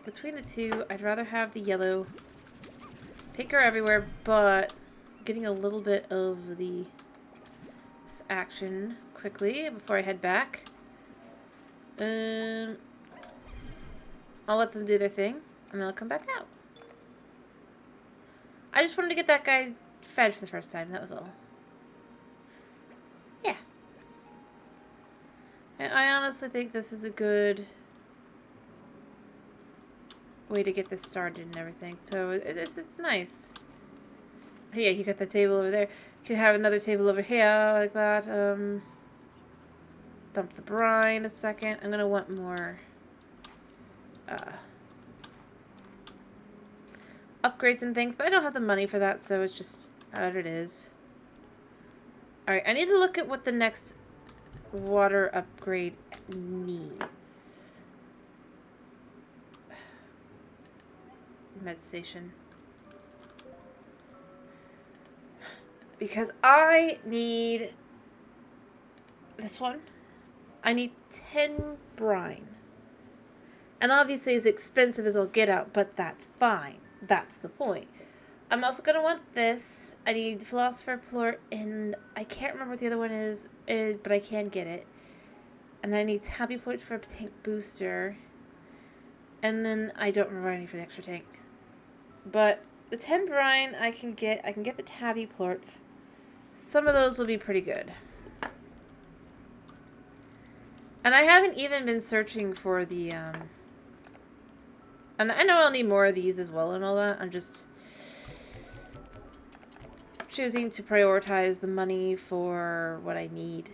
Speaker 1: Between the two, I'd rather have the yellow. Pink are everywhere, but getting a little bit of the action quickly before I head back. I'll let them do their thing, and then I'll come back out. I just wanted to get that guy fed for the first time, that was all. Yeah. And I honestly think this is a good way to get this started and everything, so it's nice. Yeah, you got the table over there. You can have another table over here, like that. Dump the brine a second. I'm gonna want more upgrades and things, but I don't have the money for that, so it's just what it is. Alright, I need to look at what the next water upgrade needs. Med station. Because I need this one. I need 10 brine. And obviously as expensive as I'll get out, but that's fine. That's the point. I'm also going to want this. I need Philosopher Plort, and I can't remember what the other one is, but I can get it. And then I need Tabby Plorts for a tank booster. And then I don't remember any for the extra tank. But the 10 brine I can get the Tabby Plorts. Some of those will be pretty good. And I haven't even been searching for the, and I know I'll need more of these as well and all that. I'm just choosing to prioritize the money for what I need.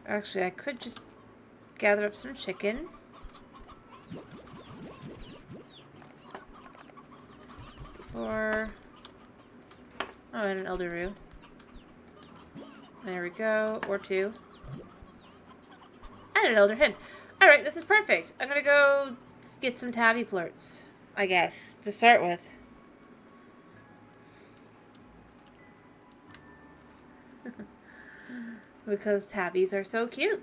Speaker 1: Actually, I could just gather up some chicken. Oh, and an Elderoo. There we go. Or 2. And an Elder Hen. Alright, this is perfect. I'm gonna go get some Tabby Plorts, I guess, to start with. Because tabbies are so cute.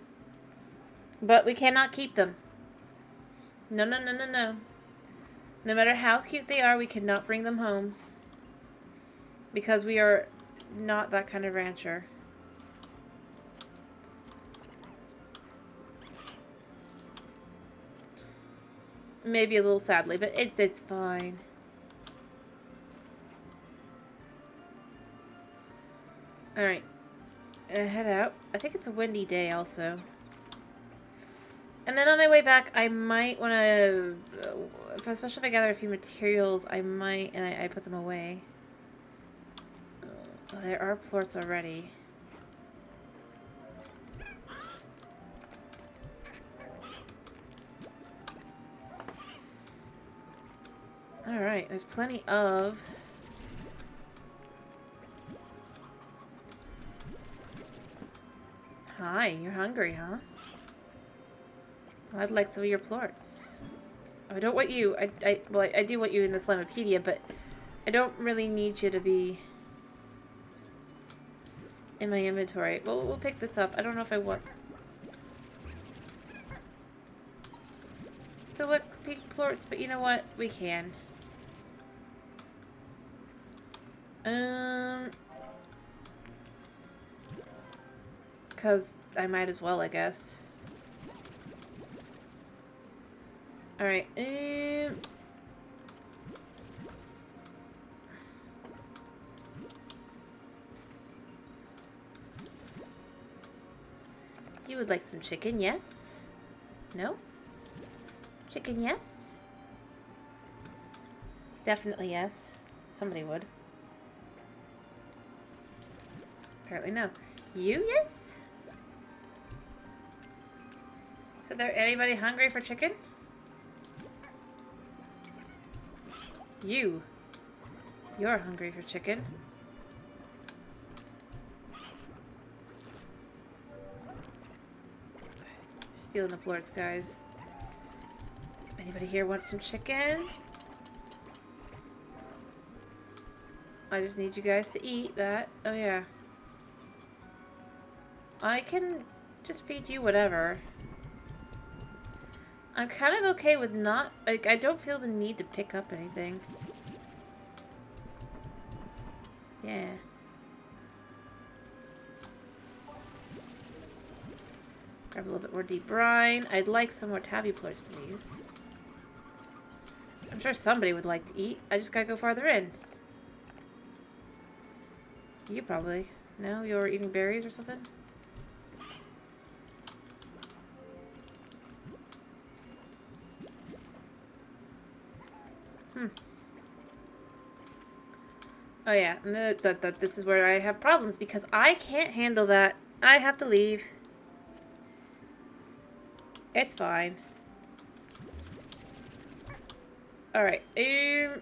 Speaker 1: But we cannot keep them. No, no, no, no, no. No matter how cute they are, we cannot bring them home. Because we are not that kind of rancher. Maybe a little sadly, but it's fine. Alright. Head out. I think it's a windy day also. And then on my way back, I might want to, especially if I gather a few materials, I might, and I put them away. Oh, there are plorts already. Alright, there's plenty of... Hi, you're hungry, huh? Well, I'd like some of your plorts. I don't want you... Well, I do want you in the Slimepedia, but I don't really need you to be in my inventory. Well, we'll pick this up. I don't know if I want to look pink plorts, but you know what? We can. Because I might as well, I guess. Alright, you would like some chicken, yes? No? Chicken, yes? Definitely yes. Somebody would. Apparently no. You, yes? Is there anybody hungry for chicken? You. You're hungry for chicken. Stealing the plorts, guys. Anybody here want some chicken? I just need you guys to eat that. Oh, yeah. I can just feed you whatever. I'm kind of okay with not... Like, I don't feel the need to pick up anything. Yeah. Grab a little bit more deep brine. I'd like some more tabby plorts, please. I'm sure somebody would like to eat. I just gotta go farther in. You probably. No? You're eating berries or something? Oh yeah, and this is where I have problems because I can't handle that. I have to leave. It's fine. Alright, let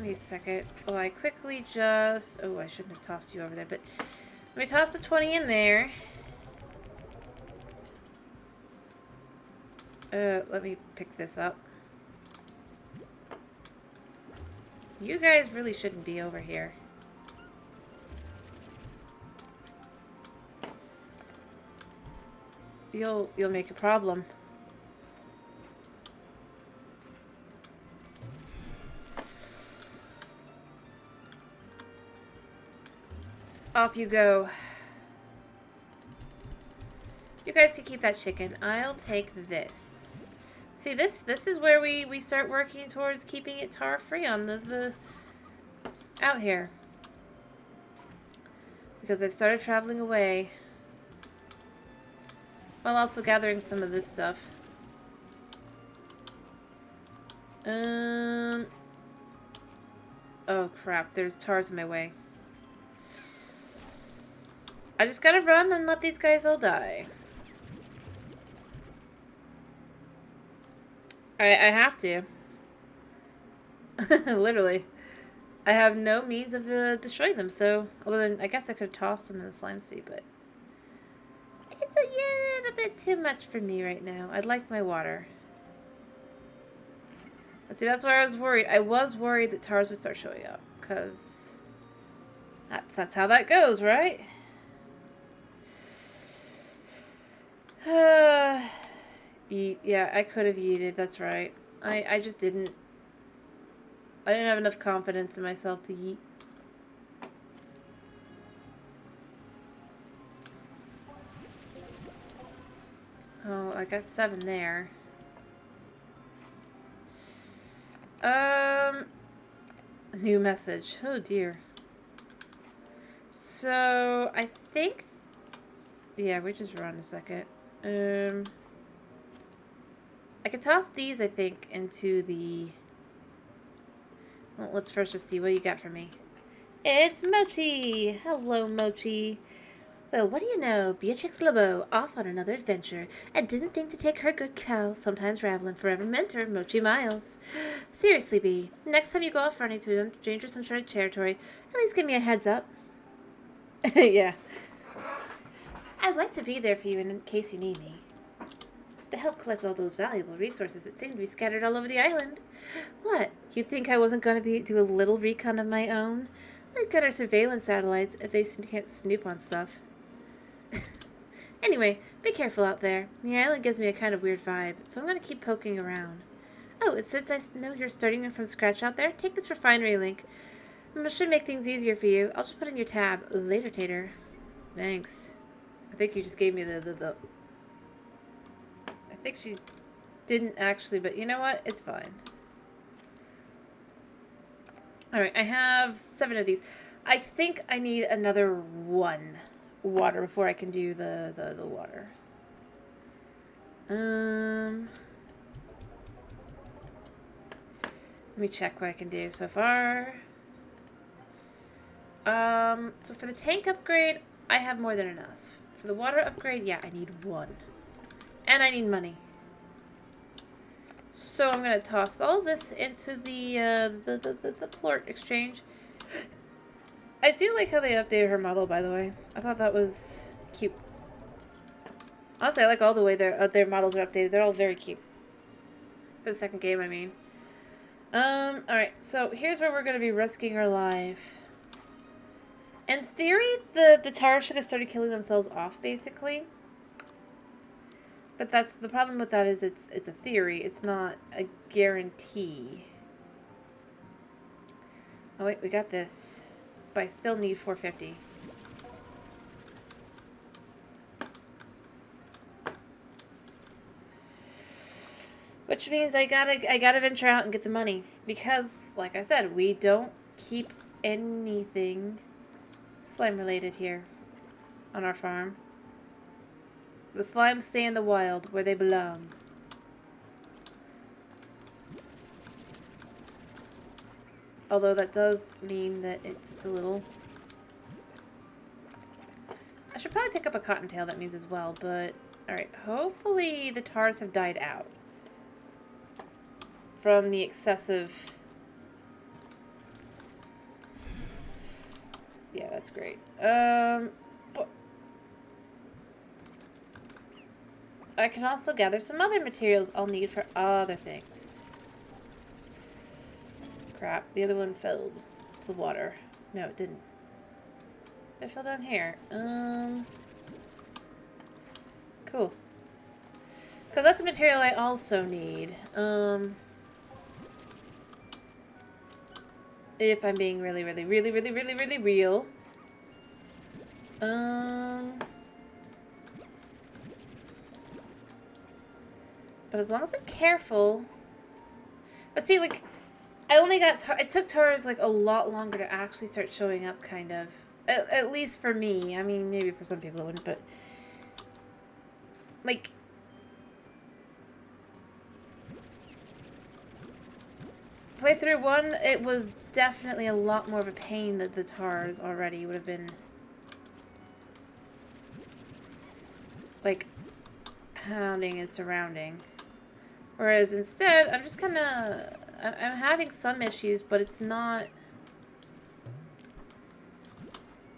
Speaker 1: me a second. Oh, I quickly just... Oh, I shouldn't have tossed you over there, but... Let me toss the 20 in there. Let me pick this up. You guys really shouldn't be over here. You'll make a problem. Off you go. You guys can keep that chicken. I'll take this. See, this is where we start working towards keeping it tar-free on the out here. Because I've started traveling away. While also gathering some of this stuff. Oh crap, there's tars in my way. I just gotta run and let these guys all die. I have to. Literally. I have no means of destroying them, so... Other than, I guess I could toss them in the slime sea, but... It's a little bit too much for me right now. I'd like my water. See, that's where I was worried. I was worried that tars would start showing up, because... That's how that goes, right? Eat. Yeah, I could have yeeted, that's right. I just didn't. I didn't have enough confidence in myself to yeet. Oh, I got 7 there. New message. Oh dear. So, I think... Yeah, we just run a second. I could toss these, I think, into the... Well, let's first just see what you got for me. It's Mochi! Hello, Mochi. Well, what do you know? Beatrix LeBeau off on another adventure, and didn't think to take her good Cal, sometimes Ravelin, forever mentor, Mochi Miles. Seriously, Bea, next time you go off running to dangerous uncharted territory, at least give me a heads up. Yeah. I'd like to be there for you in case you need me. To help collect all those valuable resources that seem to be scattered all over the island. What? You think I wasn't going to do a little recon of my own? We've got our surveillance satellites if they can't snoop on stuff. Anyway, be careful out there. The island gives me a kind of weird vibe, so I'm going to keep poking around. Oh, and since I know you're starting from scratch out there, take this refinery link. It should make things easier for you. I'll just put in your tab. Later, Tater. Thanks. I think you just gave me the... I think she didn't actually, but you know what? It's fine. Alright, I have 7 of these. I think I need another 1 water before I can do the water. Let me check what I can do so far. So for the tank upgrade, I have more than enough. For the water upgrade, yeah, I need 1. And I need money. So I'm gonna toss all this into the plort exchange. I do like how they updated her model, by the way. I thought that was cute. Honestly, I like all the way their models are updated. They're all very cute. For the second game, I mean. Alright, so here's where we're gonna be risking our life. In theory, the tars should have started killing themselves off, basically. But that's the problem with that is it's a theory. It's not a guarantee. Oh wait, we got this. but I still need 450. Which means I gotta venture out and get the money. Because, like I said, we don't keep anything slime related here on our farm. The slimes stay in the wild where they belong. Although that does mean that it's a little... I should probably pick up a cottontail, that means as well, but... Alright, hopefully the tars have died out from the excessive... Yeah, that's great. But I can also gather some other materials I'll need for other things. Crap, the other one fell to the water. No, it didn't. It fell down here. Cool. Because that's a material I also need. If I'm being really real. But as long as I'm careful. But see, like, I only got, it took tars like a lot longer to actually start showing up, kind of. At least for me. I mean, maybe for some people it wouldn't, but like, playthrough 1, it was definitely a lot more of a pain that the tars already would have been, like, hounding and surrounding. Whereas instead, I'm just kind of, I'm having some issues, but it's not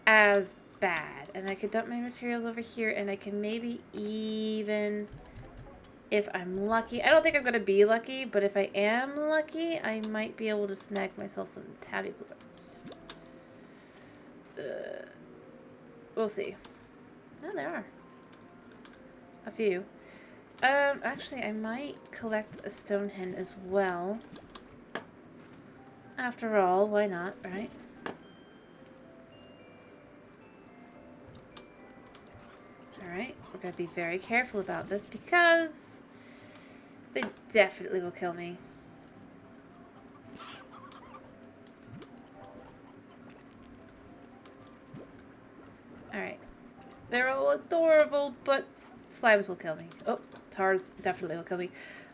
Speaker 1: as bad. And I could dump my materials over here, and I can maybe even, if I'm lucky, I don't think I'm going to be lucky, but if I am lucky, I might be able to snag myself some tabby plants. We'll see. No, there are a few. Actually, I might collect a stone hen as well. After all, why not, right? Alright, we're gonna be very careful about this because they definitely will kill me. Alright. They're all adorable, but slimes will kill me. Oh, tars definitely will kill me.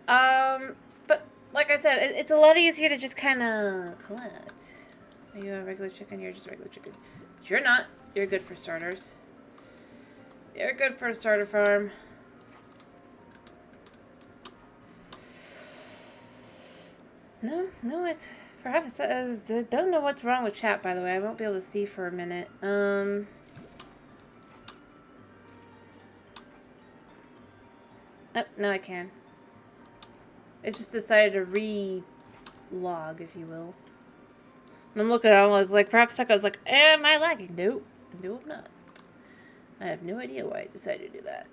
Speaker 1: But like I said, it's a lot easier to just kind of collect. Are you a regular chicken? You're just a regular chicken. But you're not. You're good for starters. You're good for a starter farm. No, it's for half a second. Don't know what's wrong with chat, by the way. I won't be able to see for a minute. Oh, no, I can. It just decided to re-log, if you will. And I'm looking at it, I was like, perhaps I was like, am I lagging? Nope. No, I'm not. I have no idea why it decided to do that.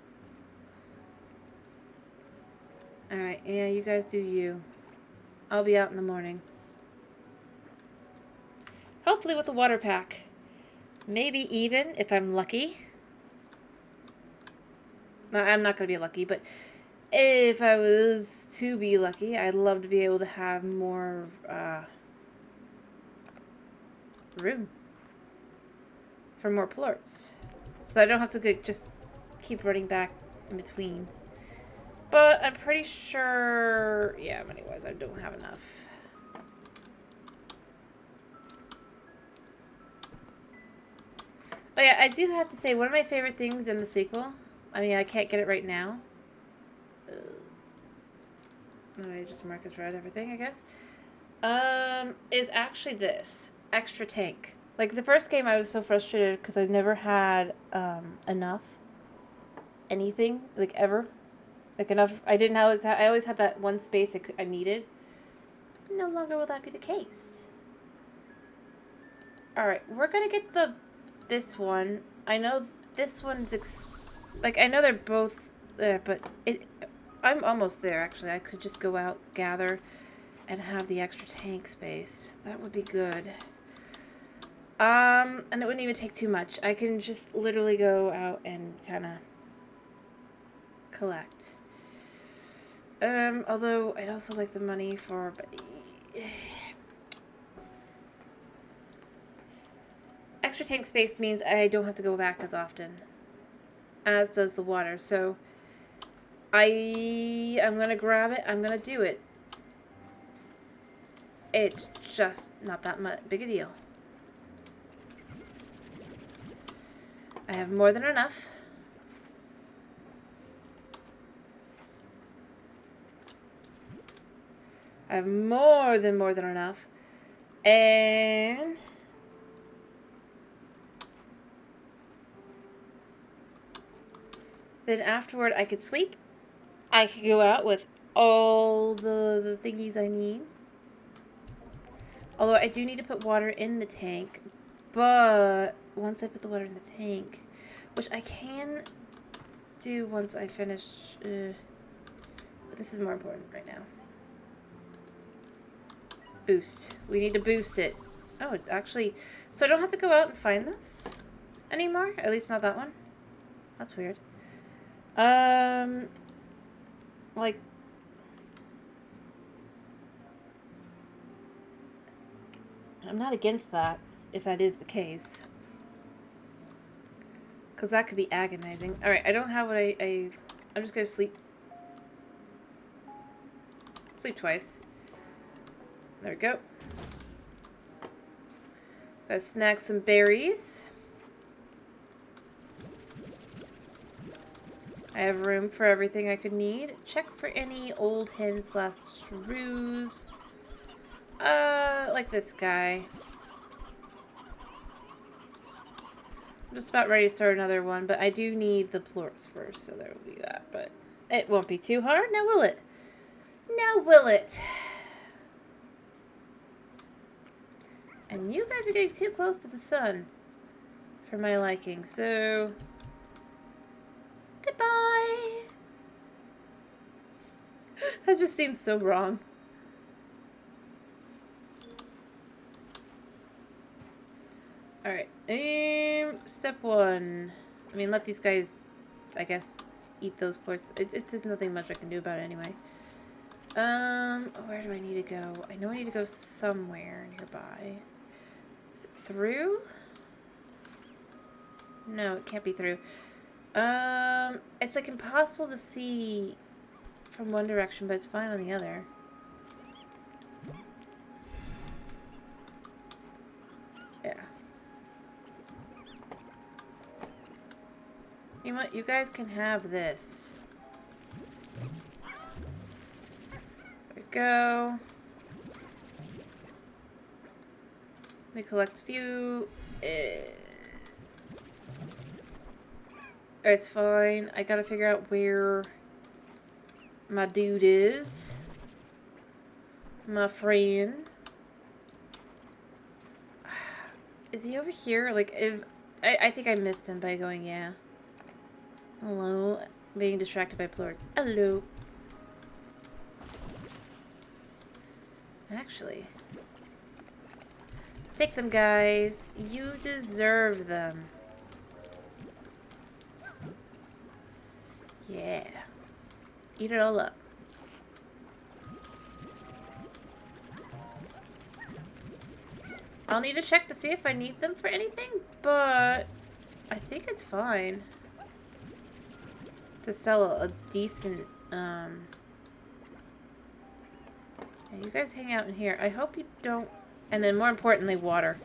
Speaker 1: Alright, yeah, you guys do you. I'll be out in the morning. Hopefully with a water pack. Maybe even, if I'm lucky. No, I'm not going to be lucky, but if I was to be lucky, I'd love to be able to have more room for more plorts. So that I don't have to just keep running back in between. But I'm pretty sure, yeah, money-wise, I don't have enough. Oh yeah, I do have to say, one of my favorite things in the sequel, I mean, I can't get it right now. I just mark as red everything, I guess. Is actually this. Extra tank. Like, the first game I was so frustrated because I never had enough. Anything. Like, ever. Like, enough. I didn't have, I always had that one space I needed. No longer will that be the case. Alright, we're gonna get this one. I know this one's, like, I know they're both there, but I'm almost there, actually. I could just go out, gather, and have the extra tank space. That would be good. And it wouldn't even take too much. I can just literally go out and kind of collect. Although I'd also like the money for... Extra tank space means I don't have to go back as often, as does the water, so I'm gonna grab it, I'm gonna do it. It's just not that much big a deal. I have more than enough. I have more than enough. And then afterward I could sleep. I could go out with all the thingies I need. Although I do need to put water in the tank. But once I put the water in the tank, which I can do once I finish, but this is more important right now. Boost. We need to boost it. Oh, actually, so I don't have to go out and find this anymore? At least not that one. That's weird. Like, I'm not against that, if that is the case. Because that could be agonizing. Alright, I don't have what I'm just gonna sleep. Sleep twice. There we go. Gotta snack some berries. I have room for everything I could need. Check for any old hens / shrews. Like this guy. I'm just about ready to start another one, but I do need the plorts first, so there will be that. But it won't be too hard, now will it? Now will it? And you guys are getting too close to the sun for my liking, so goodbye. That just seems so wrong. Alright, step one. I mean, let these guys, I guess, eat those plorts. There's nothing much I can do about it anyway. Where do I need to go? I know I need to go somewhere nearby. Is it through? No, it can't be through. It's like impossible to see from one direction, but it's fine on the other. Yeah. You know what? You guys can have this. There we go. Let me collect a few. It's fine. I gotta figure out where my dude is. My friend. Is he over here? Like, if... I think I missed him by going, yeah. Hello. Being distracted by plorts. Hello. Actually. Take them, guys. You deserve them. Yeah. Eat it all up. I'll need to check to see if I need them for anything, but I think it's fine to sell a decent, yeah, you guys hang out in here. I hope you don't, and then more importantly, water.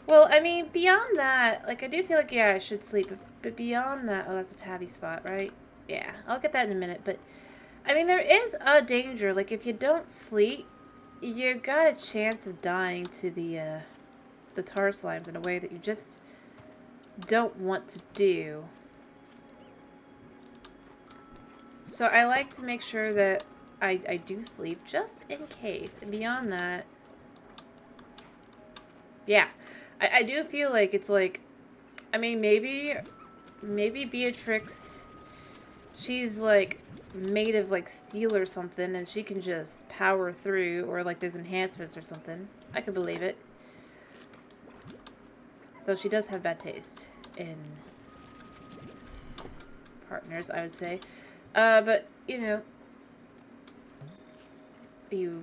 Speaker 1: Well, I mean, beyond that, like, I do feel like, yeah, I should sleep, but beyond that, oh, that's a tabby spot, right? Yeah, I'll get that in a minute, but, I mean, there is a danger, like, if you don't sleep, you got a chance of dying to the tar slimes in a way that you just don't want to do. So I like to make sure that I do sleep, just in case, and beyond that, yeah. I do feel like it's like, I mean, maybe Beatrix, she's like made of like steel or something and she can just power through, or like there's enhancements or something. I could believe it. Though she does have bad taste in partners, I would say. But, you know, you...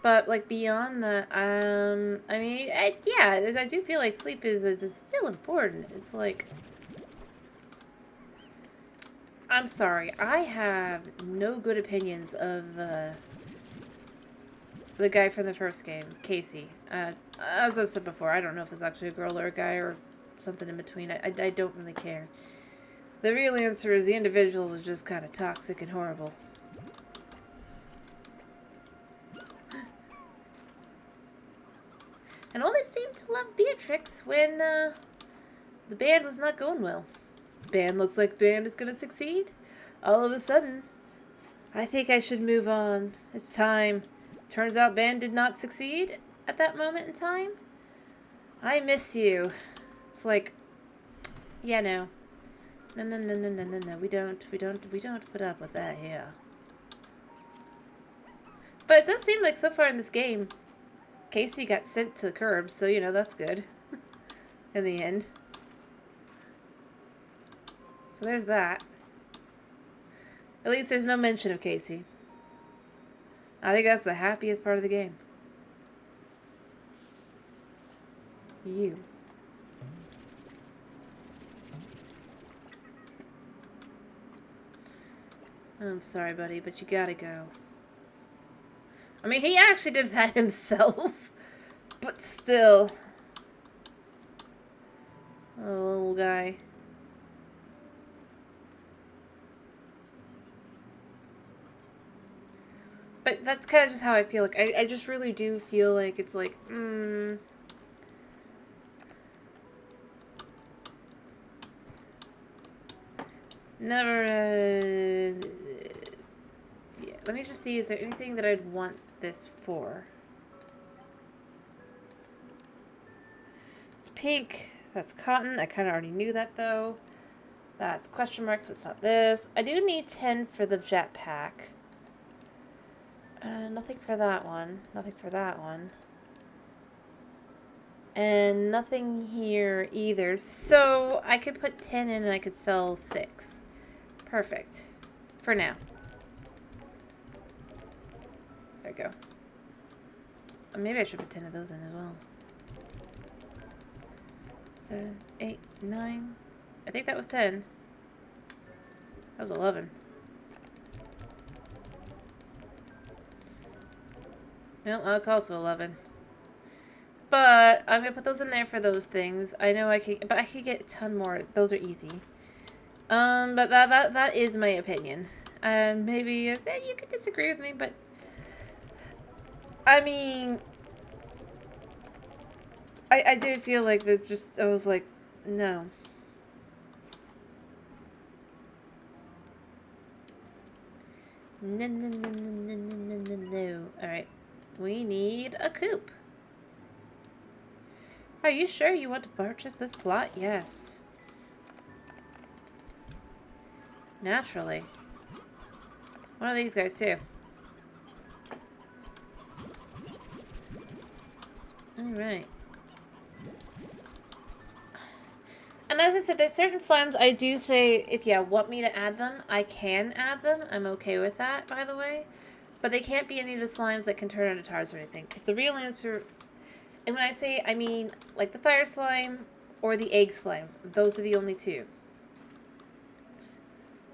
Speaker 1: But, like, beyond that, I mean, yeah, I do feel like sleep is still important. It's like... I'm sorry, I have no good opinions of, the guy from the first game, Casey. As I've said before, I don't know if it's actually a girl or a guy or something in between. I don't really care. The real answer is the individual was just kind of toxic and horrible. And only seemed to love Beatrix when, the band was not going well. Band looks like band is gonna succeed. All of a sudden, I think I should move on. It's time. Turns out band did not succeed at that moment in time. I miss you. It's like, yeah, no. No. We don't put up with that here. But it does seem like so far in this game, Casey got sent to the curb, so, you know, that's good. In the end. So there's that. At least there's no mention of Casey. I think that's the happiest part of the game. You. I'm sorry, buddy, but you gotta go. I mean, he actually did that himself. But still. Oh, little guy. But that's kind of just how I feel. Like, I just really do feel like it's like, never, yeah, let me just see, is there anything that I'd want this for? It's pink. That's cotton. I kind of already knew that, though. That's question mark, so it's not this. I do need 10 for the jetpack. Nothing for that one. Nothing for that one. And nothing here either. So I could put 10 in and I could sell 6. Perfect. For now. There we go. Maybe I should put 10 of those in as well. 7, 8, 9. I think that was 10. That was 11. No, that's also 11. But I'm going to put those in there for those things. I know I could, but I could get a ton more. Those are easy. But that is my opinion. Maybe you could disagree with me, but I mean, I did feel like that. Just I was like, no. No. All right, we need a coupe. Are you sure you want to purchase this plot? Yes. Naturally. One of these guys too. Alright. And as I said, there's certain slimes I do say, if you want me to add them, I can add them. I'm okay with that, by the way. But they can't be any of the slimes that can turn into tars or anything. The real answer, and when I say, I mean, like the fire slime or the egg slime. Those are the only two.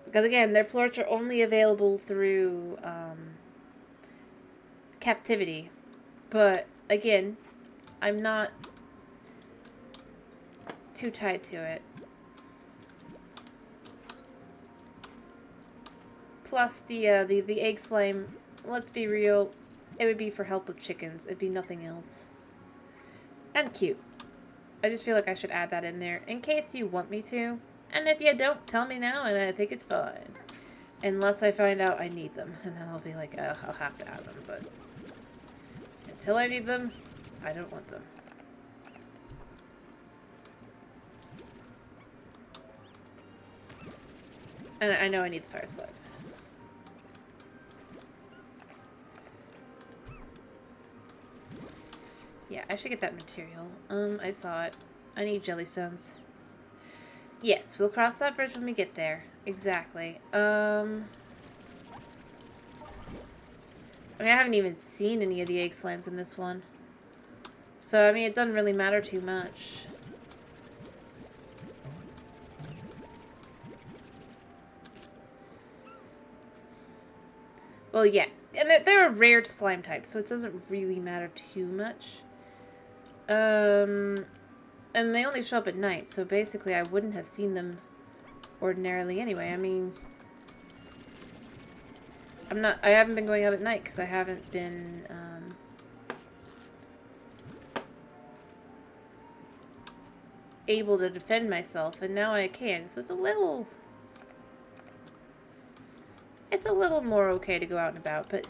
Speaker 1: Because again, their plorts are only available through captivity. But again, I'm not too tied to it. Plus the egg slime, let's be real, it would be for help with chickens. It'd be nothing else. And cute. I just feel like I should add that in there in case you want me to. And if you don't, tell me now and I think it's fine. Unless I find out I need them. And then I'll be like, oh, I'll have to add them. But until I need them, I don't want them. And I know I need the fire slimes. Yeah, I should get that material. I saw it. I need jellystones. Yes, we'll cross that bridge when we get there. Exactly. I mean, I haven't even seen any of the egg slimes in this one. So, I mean, it doesn't really matter too much. Well, yeah. And they're a rare slime type, so it doesn't really matter too much. And they only show up at night, so basically I wouldn't have seen them ordinarily anyway. I mean, I haven't been going out at night because I haven't been, able to defend myself, and now I can, so it's a little more okay to go out and about, but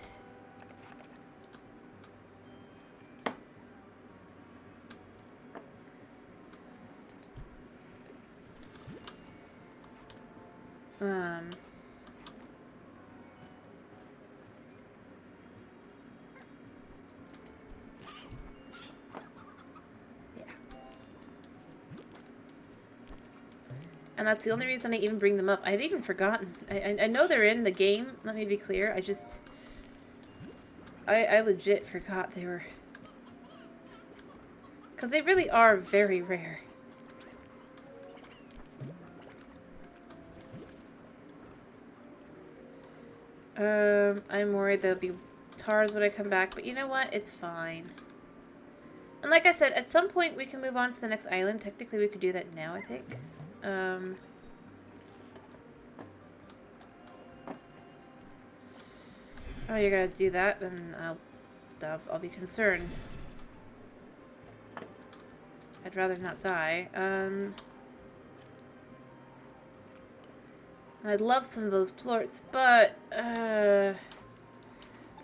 Speaker 1: yeah. And that's the only reason I even bring them up. I had even forgotten. I know they're in the game, let me be clear. I legit forgot they were... Because they really are very rare. I'm worried there'll be tars when I come back, but you know what? It's fine. And like I said, at some point we can move on to the next island. Technically we could do that now, I think. Oh, you're gonna do that? Then I'll be concerned. I'd rather not die. I'd love some of those plorts, but they're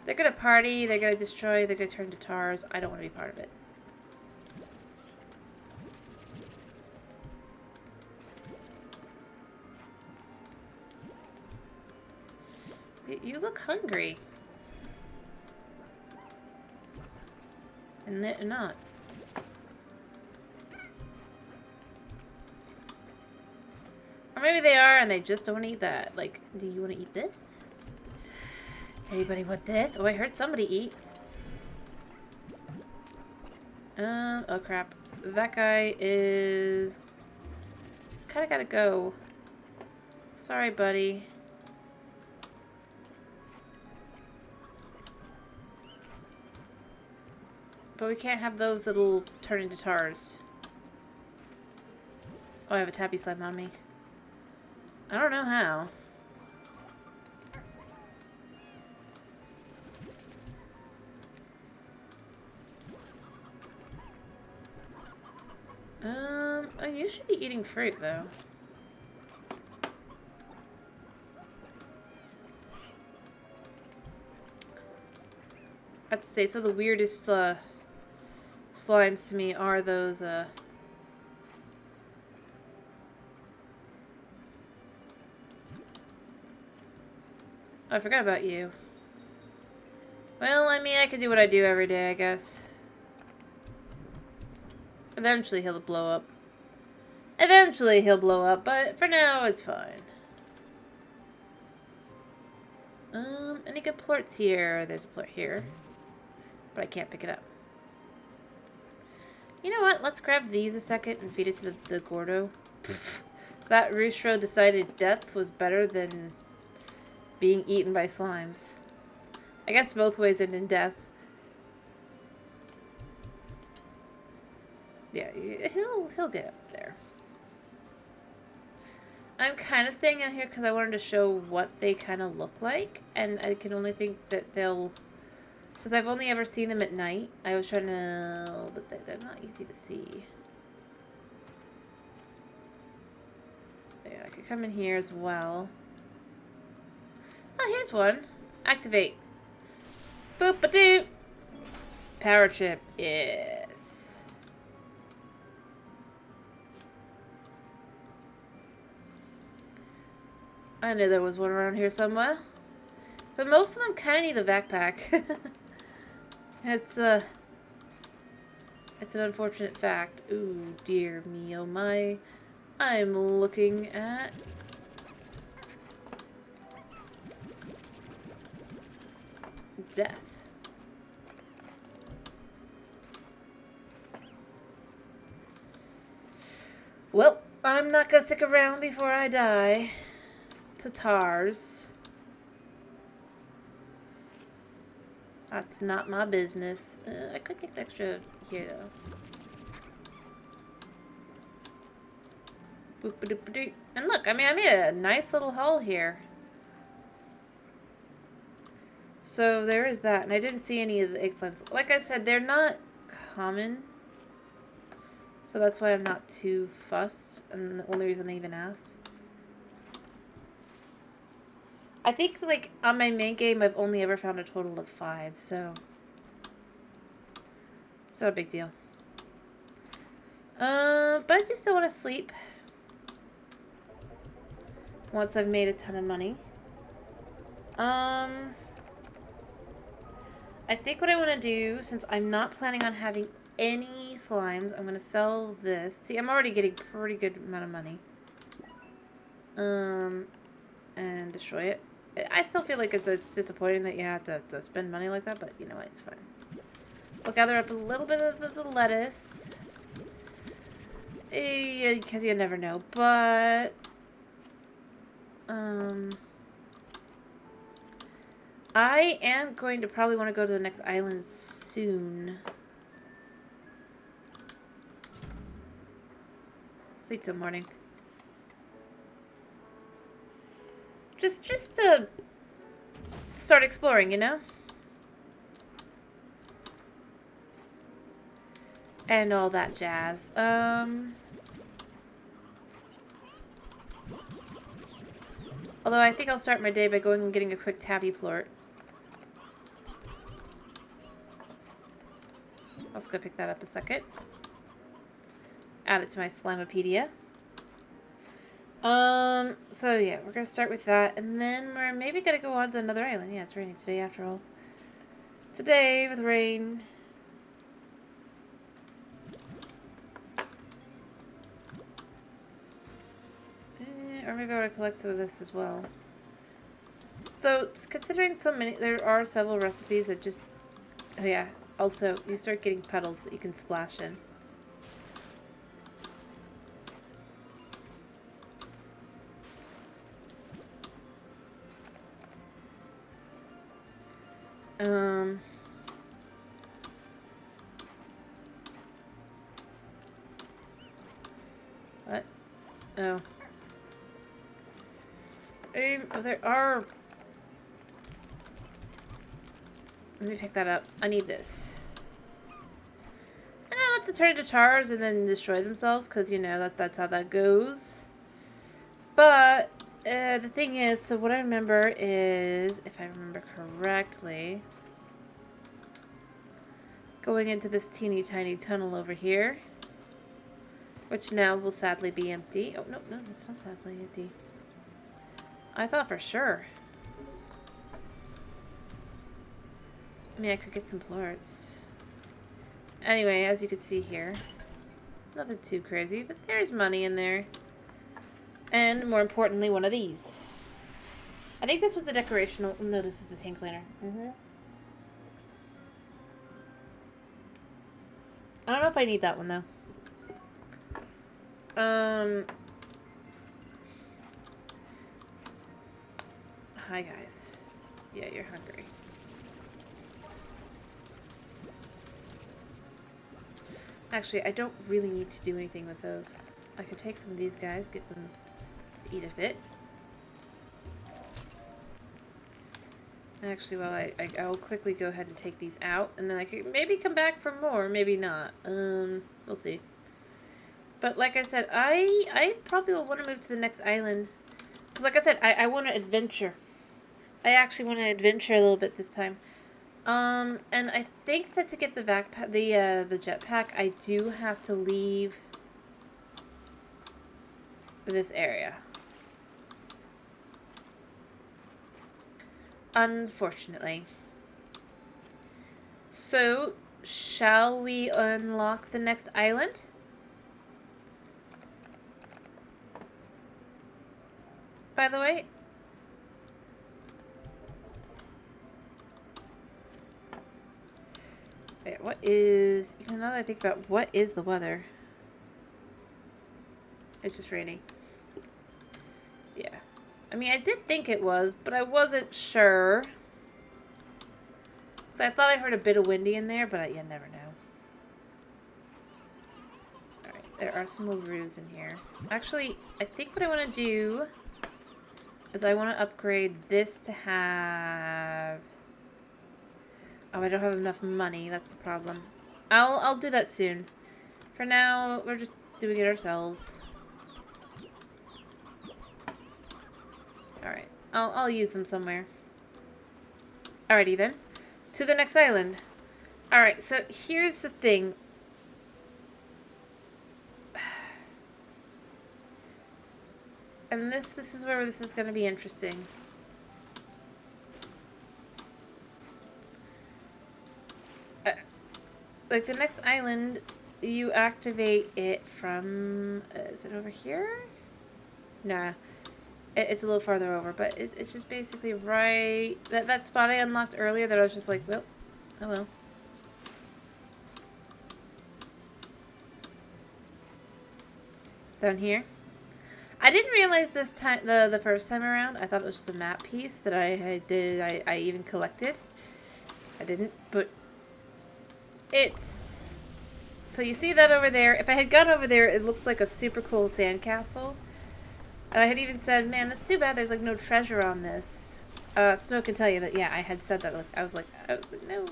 Speaker 1: gonna party, they're gonna destroy, they're gonna turn to tars. I don't want to be part of it. You look hungry. And they're not. Or maybe they are and they just don't eat that. Like, do you want to eat this? Anybody want this? Oh, I heard somebody eat. Oh crap. That guy is... Kinda gotta go. Sorry, buddy. But we can't have those that'll turn into tars. Oh, I have a tappy slime on me. I don't know how. Oh, you should be eating fruit, though. I have to say, some of the weirdest, slimes to me are those, Oh, I forgot about you. Well, I mean, I could do what I do every day, I guess. Eventually he'll blow up. Eventually he'll blow up, but for now, it's fine. Any good plorts here? There's a plort here. But I can't pick it up. You know what? Let's grab these a second and feed it to the Gordo. That Roostro decided death was better than being eaten by slimes. I guess both ways end in death. Yeah, he'll get up there. I'm kind of staying out here because I wanted to show what they kind of look like, and I can only think that they'll... Since I've only ever seen them at night, I was trying to... But they're not easy to see. Yeah, I could come in here as well. Oh, here's one. Activate. Boop-a-doop. Power chip. Yes. I knew there was one around here somewhere. But most of them kind of need the backpack. It's an unfortunate fact. Ooh, dear me, oh my. I'm looking at... death. Well, I'm not gonna stick around before I die. To Tars. That's not my business. I could take the extra here, though. Boop-a-doop-a-doop. And look, I mean, I made a nice little hole here. So there is that. And I didn't see any of the egg slimes. Like I said, they're not common. So that's why I'm not too fussed. And the only reason I even asked. I think, like, on my main game, I've only ever found a total of 5, so... it's not a big deal. But I do still want to sleep. Once I've made a ton of money. I think what I want to do, since I'm not planning on having any slimes, I'm going to sell this. See, I'm already getting a pretty good amount of money. And destroy it. I still feel like it's disappointing that you have to spend money like that, but you know what, it's fine. We'll gather up a little bit of the lettuce. Because you never know, but... I am going to probably want to go to the next island soon. Sleep till morning. Just to start exploring, you know? And all that jazz. Although I think I'll start my day by going and getting a quick tabby plort. I'll just go pick that up a second. Add it to my Slimepedia. So yeah, we're gonna start with that, and then we're maybe gonna go on to another island. Yeah, it's raining today after all. Today, with rain. Or maybe I want to collect some of this as well. So, considering so many, there are several recipes that just... oh yeah, also, you start getting petals that you can splash in. What? Oh. There are... let me pick that up. I need this. And I let them turn into tars and then destroy themselves, because, you know, that's how that goes. But, the thing is, so what I remember is, if I remember correctly, going into this teeny tiny tunnel over here, which now will sadly be empty. Oh, no, it's not sadly empty. I thought for sure. I mean, I could get some plorts. Anyway, as you can see here, nothing too crazy, but there's money in there. And, more importantly, one of these. I think this was a decorational... no, this is the tank cleaner. I don't know if I need that one, though. Hi, guys. Yeah, you're hungry. Actually, I don't really need to do anything with those. I could take some of these guys, get them to eat a bit. Actually, well, I'll quickly go ahead and take these out, and then I could maybe come back for more, maybe not. We'll see. But like I said, I probably will want to move to the next island. Because like I said, I want to adventure. I actually want to adventure a little bit this time. And I think that to get the backpack, the jetpack, I do have to leave this area. Unfortunately. So, shall we unlock the next island? By the way. Wait, what is... Even now that I think about what is the weather? It's just raining. Yeah. I mean, I did think it was, but I wasn't sure. So I thought I heard a bit of windy in there, but you never know. Alright, there are some roofs in here. Actually, I think what I want to do is I want to upgrade this to have... Oh, I don't have enough money. That's the problem. I'll do that soon. For now, we're just doing it ourselves. Alright. I'll use them somewhere. Alrighty then. To the next island. Alright, so here's the thing. And this is where this is going to be interesting. Like the next island, you activate it from... is it over here? Nah. It's a little farther over, but it's just basically right... That spot I unlocked earlier that I was just like, well, oh well. Down here. I didn't realize this time, the first time around. I thought it was just a map piece that I even collected. I didn't, but it's... So you see that over there? If I had gone over there, it looked like a super cool sandcastle. And I had even said, man, that's too bad there's like no treasure on this. Snow can tell you that, yeah, I had said that. Like, I was like, no.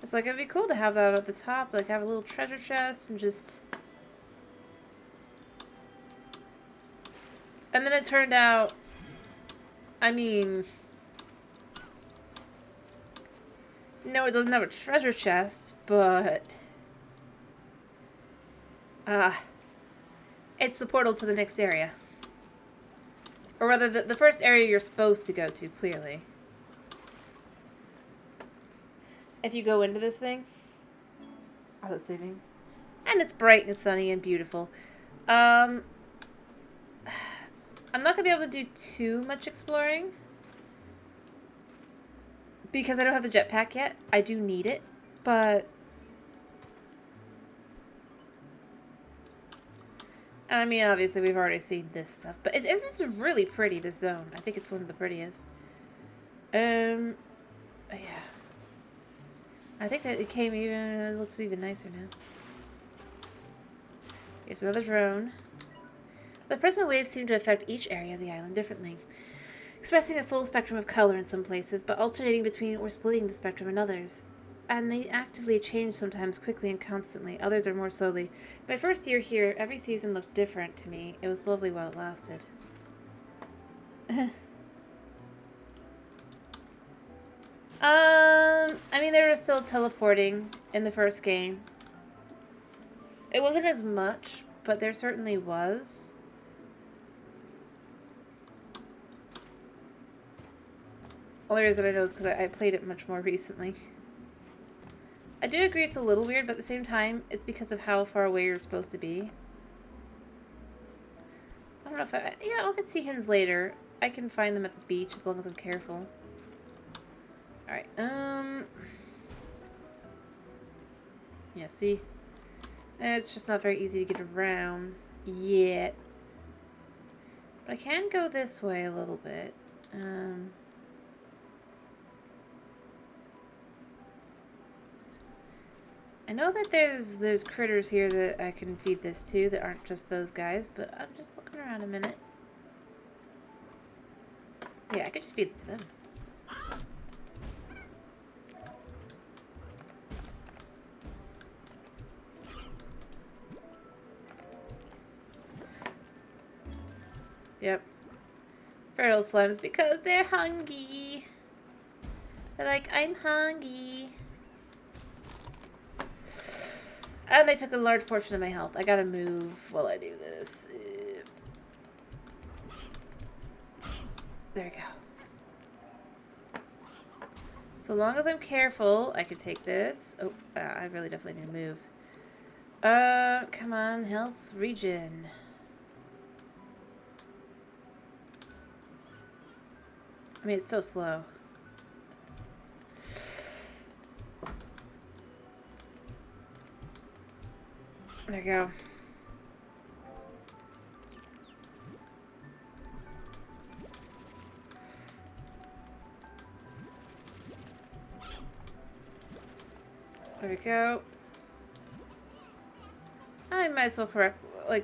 Speaker 1: It's like, it'd be cool to have that at the top. Like, have a little treasure chest and just... And then it turned out, I mean... No, it doesn't have a treasure chest, but... it's the portal to the next area. Or rather, the first area you're supposed to go to, clearly. If you go into this thing... Oh, it's leaving. And it's bright and sunny and beautiful. I'm not going to be able to do too much exploring. Because I don't have the jetpack yet. I do need it, but... And I mean, obviously, we've already seen this stuff. But it's really pretty, this zone. I think it's one of the prettiest. Yeah. I think that it looks even nicer now. Here's another drone. The prisma waves seem to affect each area of the island differently, expressing a full spectrum of color in some places, but alternating between or splitting the spectrum in others. And they actively change sometimes quickly and constantly. Others are more slowly. My first year here, every season looked different to me. It was lovely while it lasted. I mean, they were still teleporting in the first game. It wasn't as much, but there certainly was. Only reason I know is because I played it much more recently. I do agree it's a little weird, but at the same time, it's because of how far away you're supposed to be. I don't know if yeah, I'll get sea hens later. I can find them at the beach as long as I'm careful. Alright, yeah, see? It's just not very easy to get around yet. But I can go this way a little bit. I know that there's critters here that I can feed this to that aren't just those guys, but I'm just looking around a minute. Yeah, I could just feed it to them. Yep. Feral slimes because they're hungry. They're like, I'm hungry. And they took a large portion of my health. I gotta move while I do this. There we go. So long as I'm careful, I can take this. Oh, I really definitely need to move. Come on, health regen. I mean, it's so slow. There we go. There we go. I might as well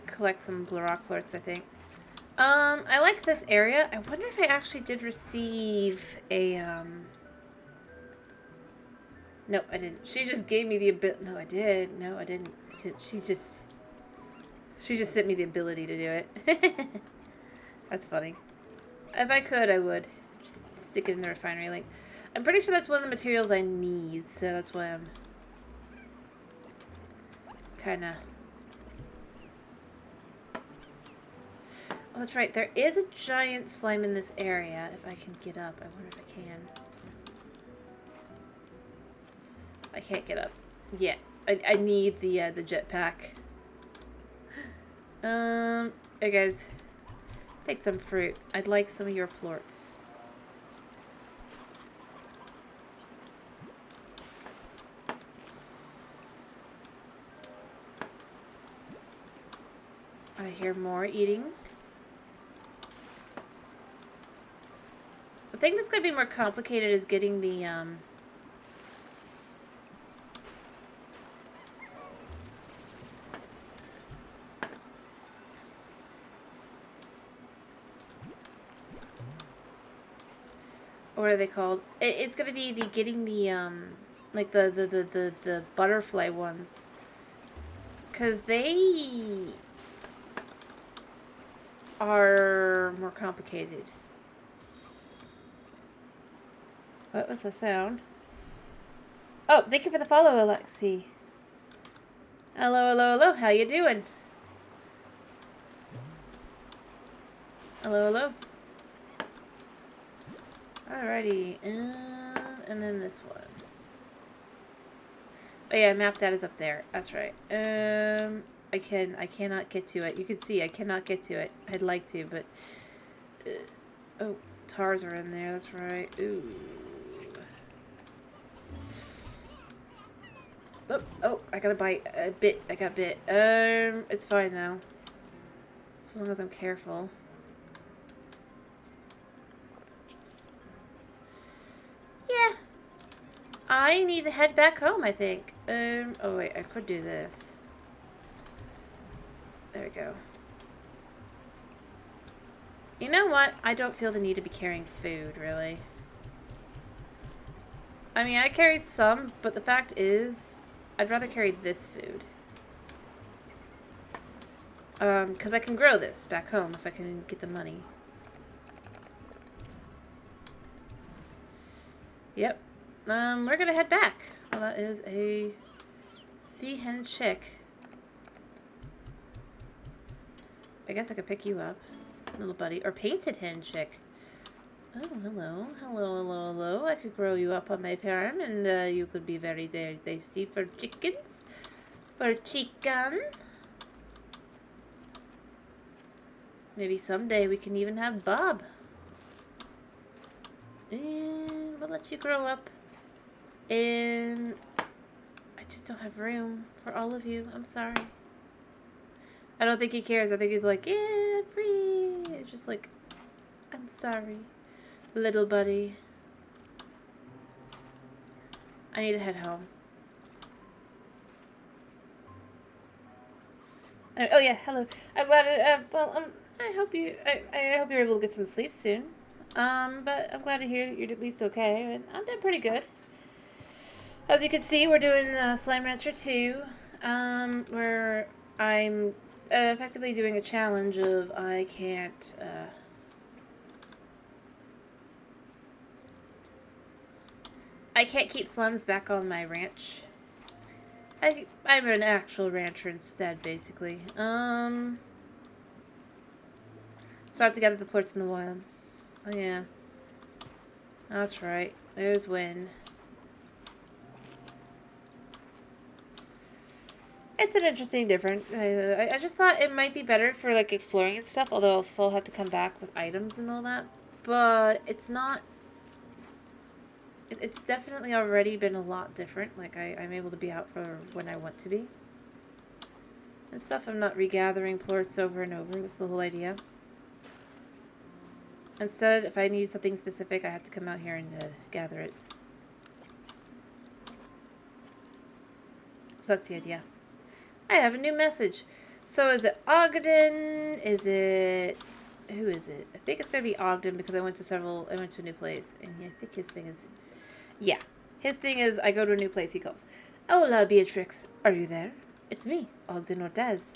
Speaker 1: collect some Blarock Florts, I think. I like this area. I wonder if I actually did receive a, No, I didn't. She just gave me the ability. No, I did. No, I didn't. She just sent me the ability to do it. That's funny. If I could, I would. Just stick it in the refinery link. I'm pretty sure that's one of the materials I need, so that's why I'm kind of... Oh, that's right. There is a giant slime in this area. If I can get up. I wonder if I can. I can't get up. Yeah. I need the jetpack. Hey guys. Take some fruit. I'd like some of your plorts. I hear more eating. The thing that's going to be more complicated is getting the, what are they called? It's going to be getting the, like the butterfly ones. Because they are more complicated. What was the sound? Oh, thank you for the follow, Alexi. Hello, hello, hello. How you doing? Hello, hello. Alrighty. And then this one. Oh yeah, map data's up there. That's right. I cannot get to it. You can see I cannot get to it. I'd like to, but... oh, tars are in there. That's right. Ooh. Oh, I got a bite. A bit. I got bit. It's fine though. As long as I'm careful. Yeah. I need to head back home, I think. Oh wait, I could do this. There we go. You know what? I don't feel the need to be carrying food, really. I mean, I carried some, but the fact is, I'd rather carry this food. Because I can grow this back home if I can get the money. Yep. We're gonna head back. Well, that is a sea hen chick. I guess I could pick you up, little buddy. Or painted hen chick. Oh, hello. Hello, hello, hello. I could grow you up on my farm, and you could be very, very tasty for chickens. For chicken. Maybe someday we can even have Bob. And we'll let you grow up. And I just don't have room for all of you. I'm sorry. I don't think he cares. I think he's like, yeah, free. It's just like, I'm sorry, little buddy. I need to head home. Oh yeah, hello. I'm glad. I hope I hope you're able to get some sleep soon. But I'm glad to hear that you're at least okay. And I'm doing pretty good. As you can see, we're doing Slime Rancher 2, where I'm effectively doing a challenge of I can't keep slimes back on my ranch. I'm an actual rancher instead, basically. So I have to gather the plorts in the wild. Oh yeah. That's right. There's Win. It's an interesting different. I just thought it might be better for like exploring and stuff, although I'll still have to come back with items and all that. But it's not. It's definitely already been a lot different. Like I'm able to be out for when I want to be. And stuff I'm not regathering plorts over and over. That's the whole idea. Instead, if I need something specific, I have to come out here and gather it. So that's the idea. I have a new message. So is it Ogden? Is it... Who is it? I think it's going to be Ogden because I went to a new place. And I think his thing is... Yeah. His thing is I go to a new place, he calls. Hola, Beatrix. Are you there? It's me, Ogden Ortez.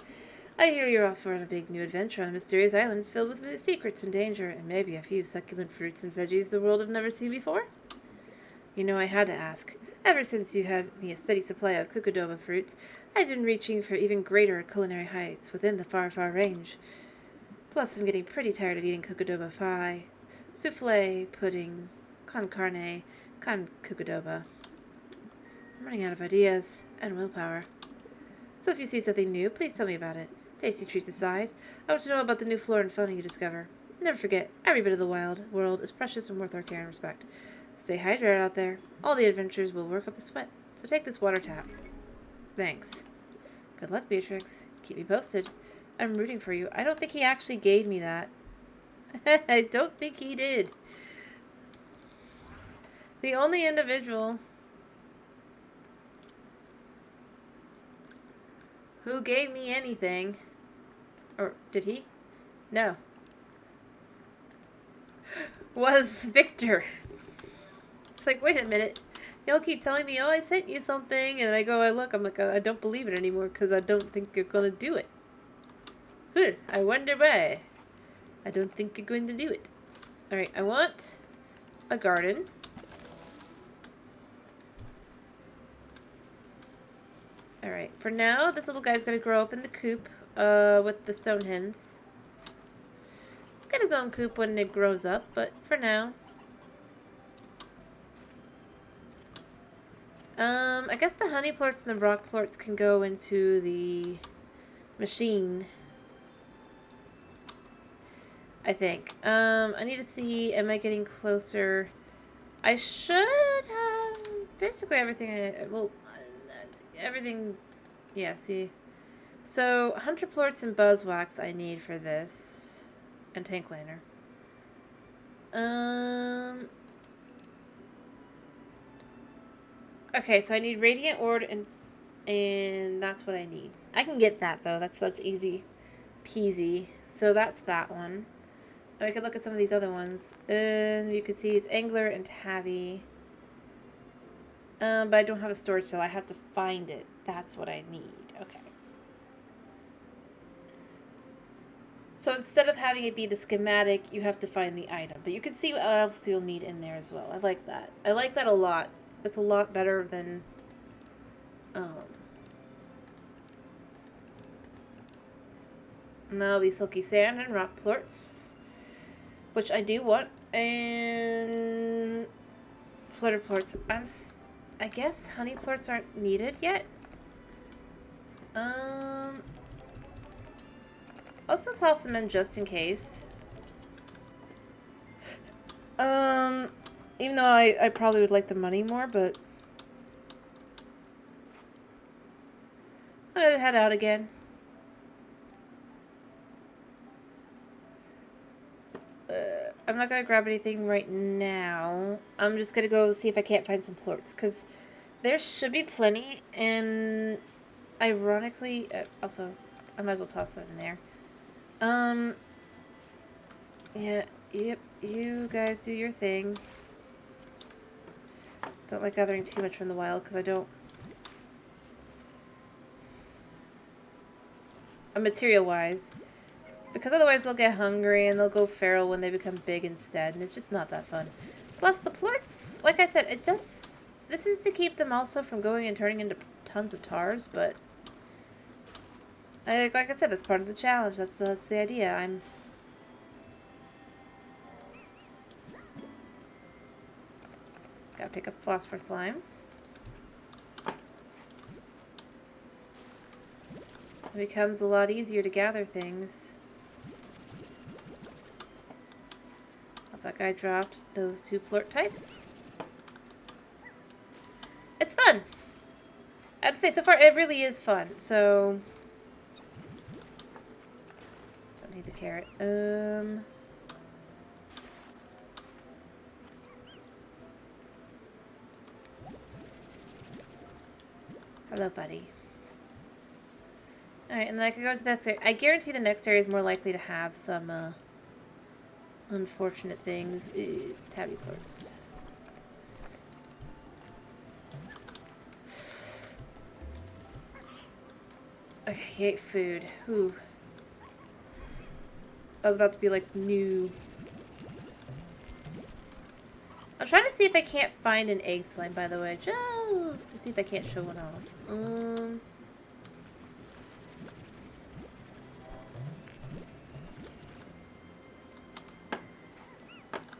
Speaker 1: I hear you're off for a big new adventure on a mysterious island filled with secrets and danger, and maybe a few succulent fruits and veggies the world have never seen before. You know, I had to ask. Ever since you had me a steady supply of cucadoba fruits, I've been reaching for even greater culinary heights within the far, far range. Plus, I'm getting pretty tired of eating cucadoba pie, souffle, pudding, con carne, con cucadoba. I'm running out of ideas and willpower. So if you see something new, please tell me about it. Tasty treats aside, I want to know about the new flora and fauna you discover. Never forget, every bit of the wild world is precious and worth our care and respect. Stay hydrated out there. All the adventures will work up a sweat. So take this water tap. Thanks. Good luck, Beatrix. Keep me posted. I'm rooting for you. I don't think he actually gave me that. I don't think he did. The only individual who gave me anything... Or did he? No. Was Victor. It's like, wait a minute. Y'all keep telling me, oh, I sent you something. And I go, I look, I'm like, I don't believe it anymore because I don't think you're going to do it. I wonder why. I don't think you're going to do it. Alright, I want a garden. Alright, for now, this little guy's going to grow up in the coop with the stone hens. Get his own coop when it grows up, but for now. I guess the honey plorts and the rock plorts can go into the machine. I think. I need to see, am I getting closer? I should have basically everything, everything, yeah, see. So, hunter plorts and buzzwax I need for this. And tank liner. Okay, so I need radiant ore and that's what I need. I can get that though. That's easy peasy. So that's that one. And we could look at some of these other ones. You can see it's angler and tabby. But I don't have a storage, so I have to find it. That's what I need. Okay. So instead of having it be the schematic, you have to find the item. But you can see what else you'll need in there as well. I like that. I like that a lot. It's a lot better than... And that'll be silky sand and rock plorts, which I do want. And... flutter plorts. I guess honey plorts aren't needed yet. Also toss them in just in case. Even though I probably would like the money more, but... I'm gonna head out again. I'm not gonna grab anything right now. I'm just gonna go see if I can't find some plorts, because there should be plenty, and ironically, also, I might as well toss that in there. Yeah, yep, you guys do your thing. Don't like gathering too much from the wild, because I don't... material-wise. Because otherwise they'll get hungry and they'll go feral when they become big instead, and it's just not that fun. Plus, the plorts, like I said, it does... This is to keep them also from going and turning into tons of tars, but... like I said, that's part of the challenge. That's the idea. I'm... Gotta pick up phosphor slimes. It becomes a lot easier to gather things. That guy dropped those 2 plort types. It's fun. I'd say so far it really is fun. So don't need the carrot. Hello, buddy. Alright, and then I can go to this area. I guarantee the next area is more likely to have some unfortunate things. Tabby plorts. Okay, he ate food. Ooh. I was about to be like new. I'm trying to see if I can't find an egg slime, by the way, just to see if I can't show one off.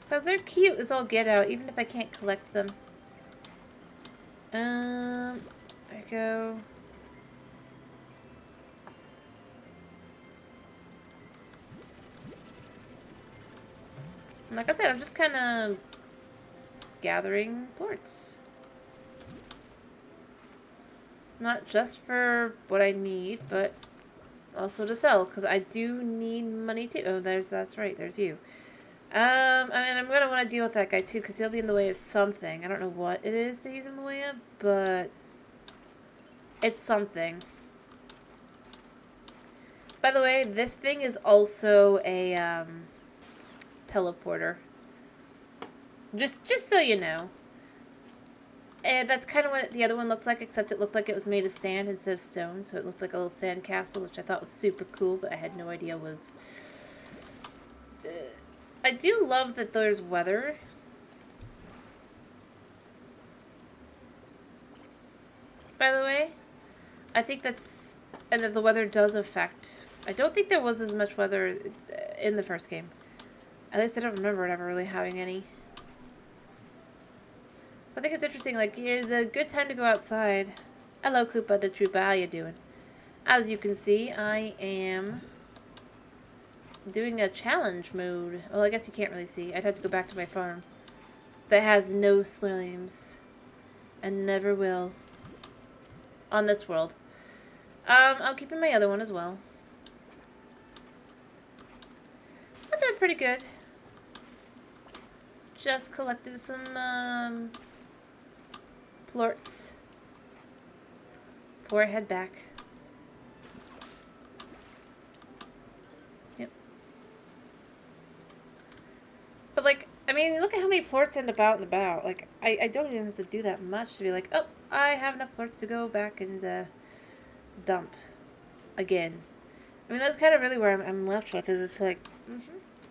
Speaker 1: Because they're cute as all get out, even if I can't collect them. There we go. And like I said, I'm just kind of gathering plorts. Not just for what I need, but also to sell, because I do need money too. Oh, that's right, there's you. I mean, I'm gonna want to deal with that guy too, because he'll be in the way of something. I don't know what it is that he's in the way of, but it's something. By the way, this thing is also a teleporter. Just so you know. And that's kind of what the other one looked like, except it looked like it was made of sand instead of stone, so it looked like a little sand castle, which I thought was super cool, but I had no idea was... I do love that there's weather. By the way, I think that's... And that the weather does affect... I don't think there was as much weather in the first game. At least I don't remember it ever really having any. So I think it's interesting, like, it's a good time to go outside. Hello, Koopa the Troopa, how you doing? As you can see, I am doing a challenge mode. Well, I guess you can't really see. I'd have to go back to my farm. That has no slimes. And never will. On this world. I'm keeping my other one as well. I'm doing pretty good. Just collected some, plorts. Before I head back. Yep. But, like, I mean, look at how many plorts end about and about. Like, I don't even have to do that much to be like, oh, I have enough plorts to go back and, dump. Again. I mean, that's kind of really where I'm left with, is it's like,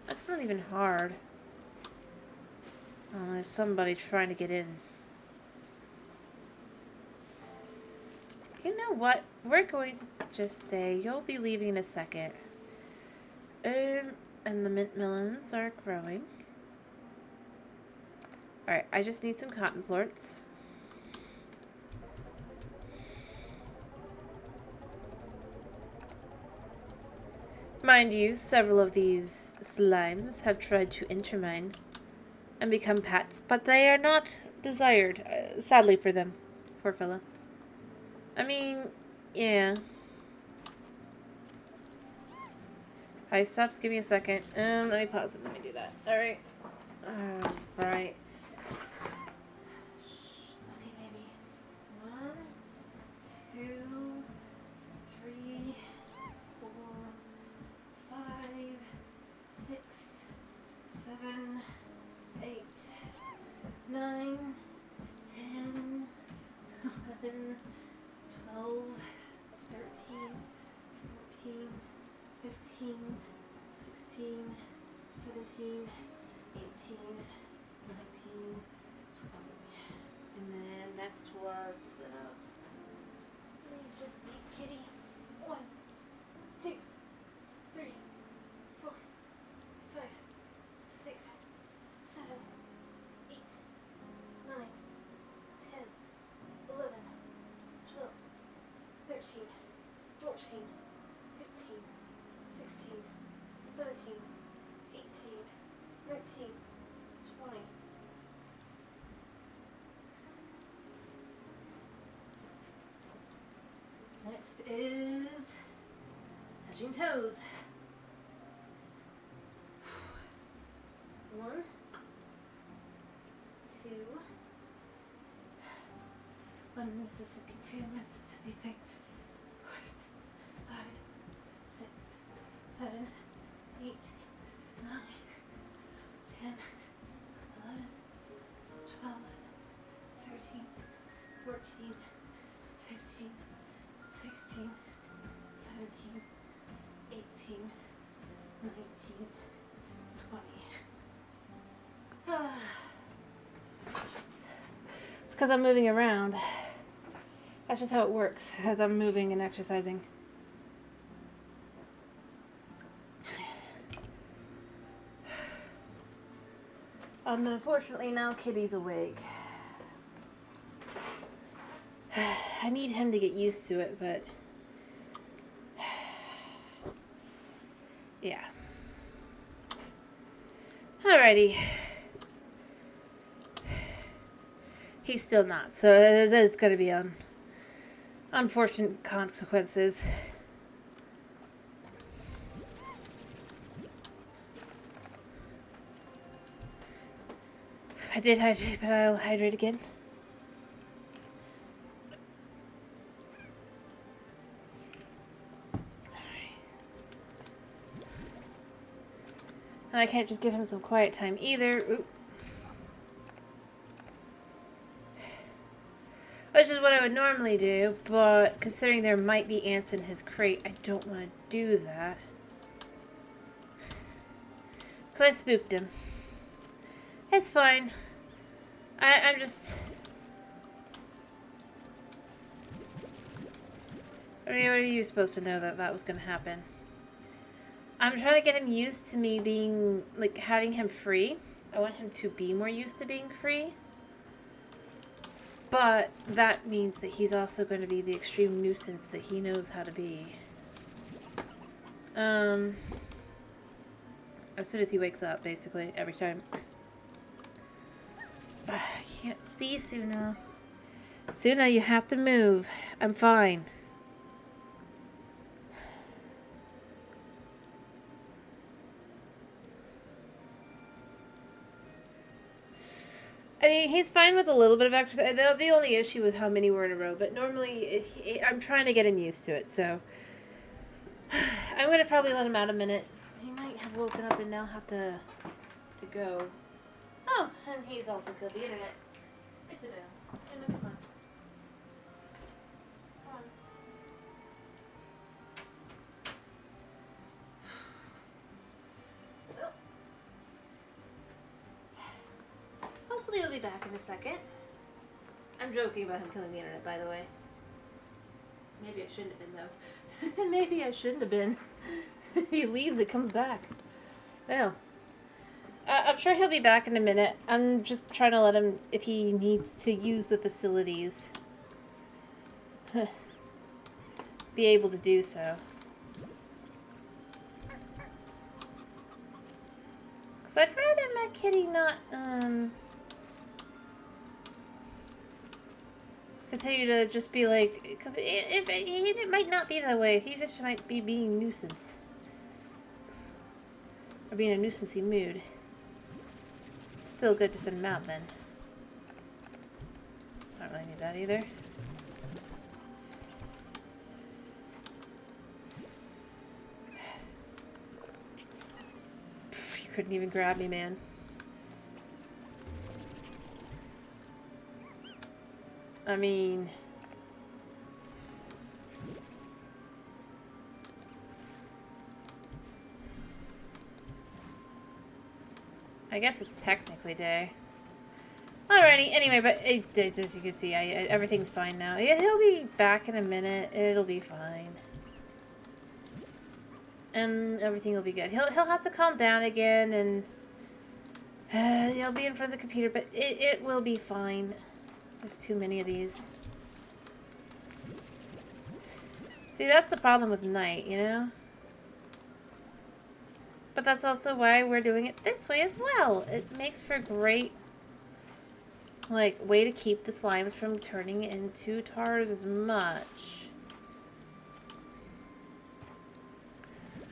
Speaker 1: that's not even hard. Oh, there's somebody trying to get in. You know what? We're going to just say you'll be leaving in a second. And the mint melons are growing. Alright, I just need some cotton plorts. Mind you, several of these slimes have tried to enter mine and become pets, but they are not desired, sadly for them. Poor fella. I mean, yeah. Hi, stops. Give me a second. Let me pause it. Let me do that. Alright. Alright. Okay, baby. 1, 2, 3, 4, 5, 6, 7, 8, 9, 10, 11, 12, 13, 14, 15, 16, 17, 18, 19, 20. And then next was, please just be kitty. 1, 2, 3, 4, 5, 6, 7, 8, 9, 10, 11, 12, 13, 14, Next is touching toes. 1, 2, 1 Mississippi, 2 Mississippi, 3, 4, 5, 6, 7, 8, 9, 10, 11, 12, 13, 14, 15, 16, 17, 18, 19, 20. It's because I'm moving around. That's just how it works as I'm moving and exercising. And unfortunately now Kitty's awake. I need him to get used to it, but yeah. Alrighty. He's still not, so there's going to be unfortunate consequences. I did hydrate, but I'll hydrate again. And I can't just give him some quiet time either. Oop. Which is what I would normally do, but considering there might be ants in his crate, I don't want to do that. Because I spooked him. It's fine. I'm just... I mean, what are you supposed to know that was going to happen? I'm trying to get him used to me being, like, having him free. I want him to be more used to being free. But that means that he's also going to be the extreme nuisance that he knows how to be. As soon as he wakes up, basically, every time. I can't see Suna. Suna, you have to move. I'm fine. I mean, he's fine with a little bit of exercise. The only issue was how many were in a row, but normally I'm trying to get him used to it, so I'm going to probably let him out a minute. He might have woken up and now have to go. Oh, and he's also killed the internet. It's a no. And it's fun. Come on. Well. Hopefully he'll be back in a second. I'm joking about him killing the internet, by the way. Maybe I shouldn't have been, though. Maybe I shouldn't have been. He leaves, it comes back. Well. I'm sure he'll be back in a minute. I'm just trying to let him, if he needs to use the facilities, be able to do so. Because I'd rather my kitty not, continue to just be like, because it might not be that way. He just might be being a nuisance. Or being a nuisancey mood. Still good to send him out then. I don't really need that either. Pff, you couldn't even grab me, man. I mean... I guess it's technically day. Alrighty, anyway, but as you can see, everything's fine now. Yeah, he'll be back in a minute. It'll be fine. And everything will be good. He'll have to calm down again, and he'll be in front of the computer, but it will be fine. There's too many of these. See, that's the problem with night, you know? But that's also why we're doing it this way as well. It makes for a great, like, way to keep the slimes from turning into tars as much.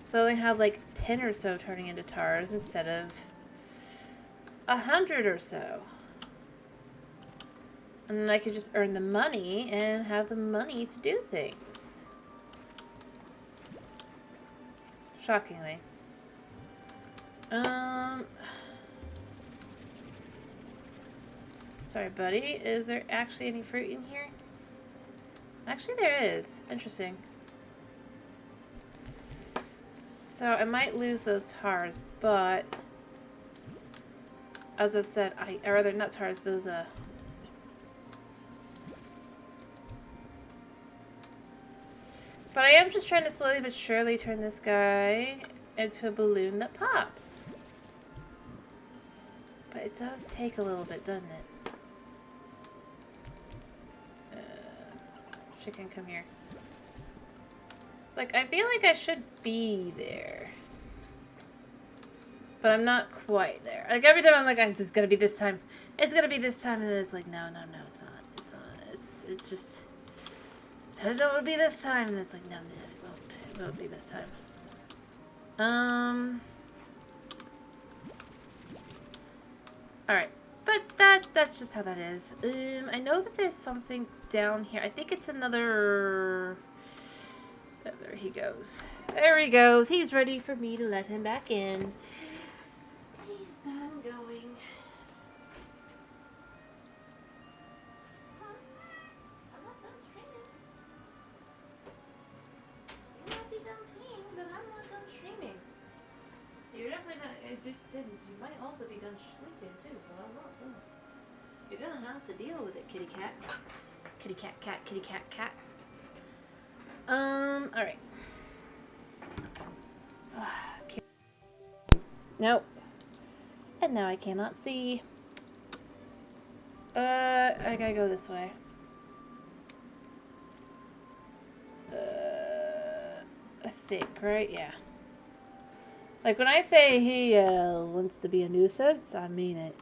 Speaker 1: So I only have like 10 or so turning into tars instead of 100 or so. And then I could just earn the money and have the money to do things. Shockingly. Sorry, buddy. Is there actually any fruit in here? Actually, there is. Interesting. So I might lose those tars, but as I've said, or rather not tars, those but I am just trying to slowly but surely turn this guy into a balloon that pops. But it does take a little bit, doesn't it? Chicken, come here. Like, I feel like I should be there. But I'm not quite there. Like, every time I'm like, it's gonna be this time. It's gonna be this time. And then it's like, no, it's not. It's not. It's just... I don't know it'll be this time. And it's like, no, it won't. It won't be this time. Alright. But that's just how that is. I know that there's something down here. I think it's another... Oh, there he goes. There he goes. He's ready for me to let him back in. He's done going. I'm not done streaming. You might be done teaming, but I'm not done streaming. You're definitely not. You might also be done sleeping too, but I'm not done. You're gonna have to deal with it, kitty cat. Kitty cat, cat, kitty cat, cat. Alright. Nope. And now I cannot see. I gotta go this way. I think, right? Yeah. Like, when I say he, wants to be a nuisance, I mean it.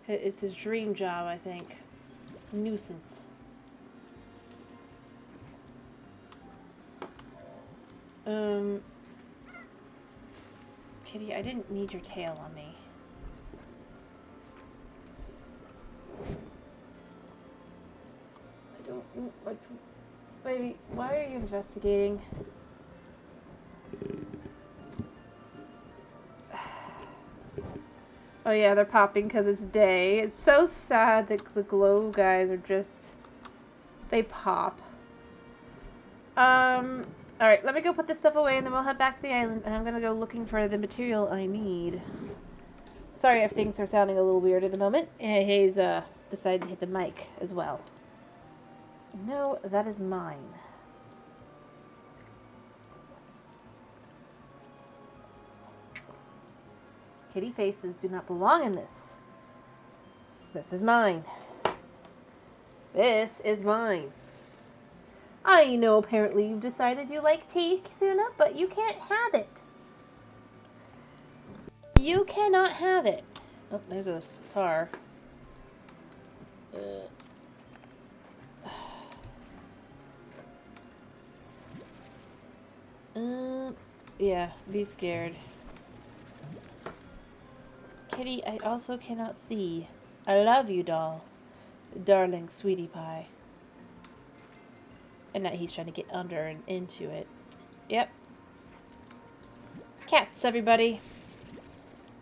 Speaker 1: It's his dream job, I think. Nuisance. Kitty, I didn't need your tail on me. I don't, like, baby, why are you investigating? Oh yeah, they're popping because it's day. It's so sad that the glow guys are just... They pop. Alright, let me go put this stuff away and then we'll head back to the island and I'm gonna go looking for the material I need. Sorry if things are sounding a little weird at the moment. Hayes, decided to hit the mic as well. No, that is mine. Kitty faces do not belong in this. This is mine. This is mine. I know apparently you've decided you like tea, Kisuna, but you can't have it. You cannot have it. Oh, there's a tar. Yeah, be scared. Kitty, I also cannot see. I love you, doll. Darling sweetie pie. And now he's trying to get under and into it. Yep. Cats, everybody.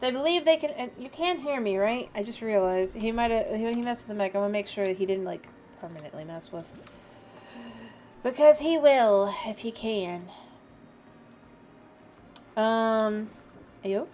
Speaker 1: They believe they can... And you can't hear me, right? I just realized. He might have... He messed with the mic. I want to make sure that he didn't, like, permanently mess with... Because he will, if he can. Ayo?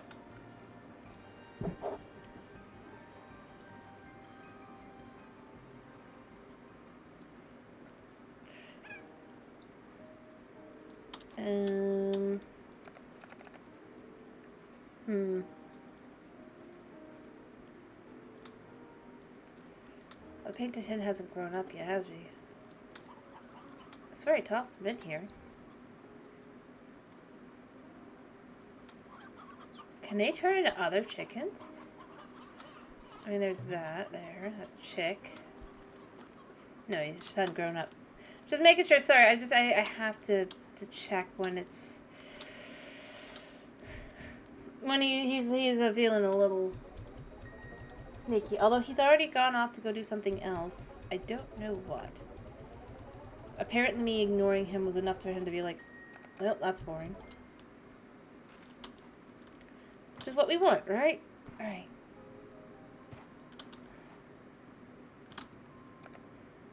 Speaker 1: Well, Painted hasn't grown up yet, has he? I swear I tossed him in here. Can they turn into other chickens? I mean, there's that there. That's a chick. No, he just hadn't grown up. Just making sure. Sorry, I have to to check when it's... When he's feeling a little sneaky. Although he's already gone off to go do something else. I don't know what. Apparently me ignoring him was enough for him to be like, well, that's boring. Which is what we want, right? Alright.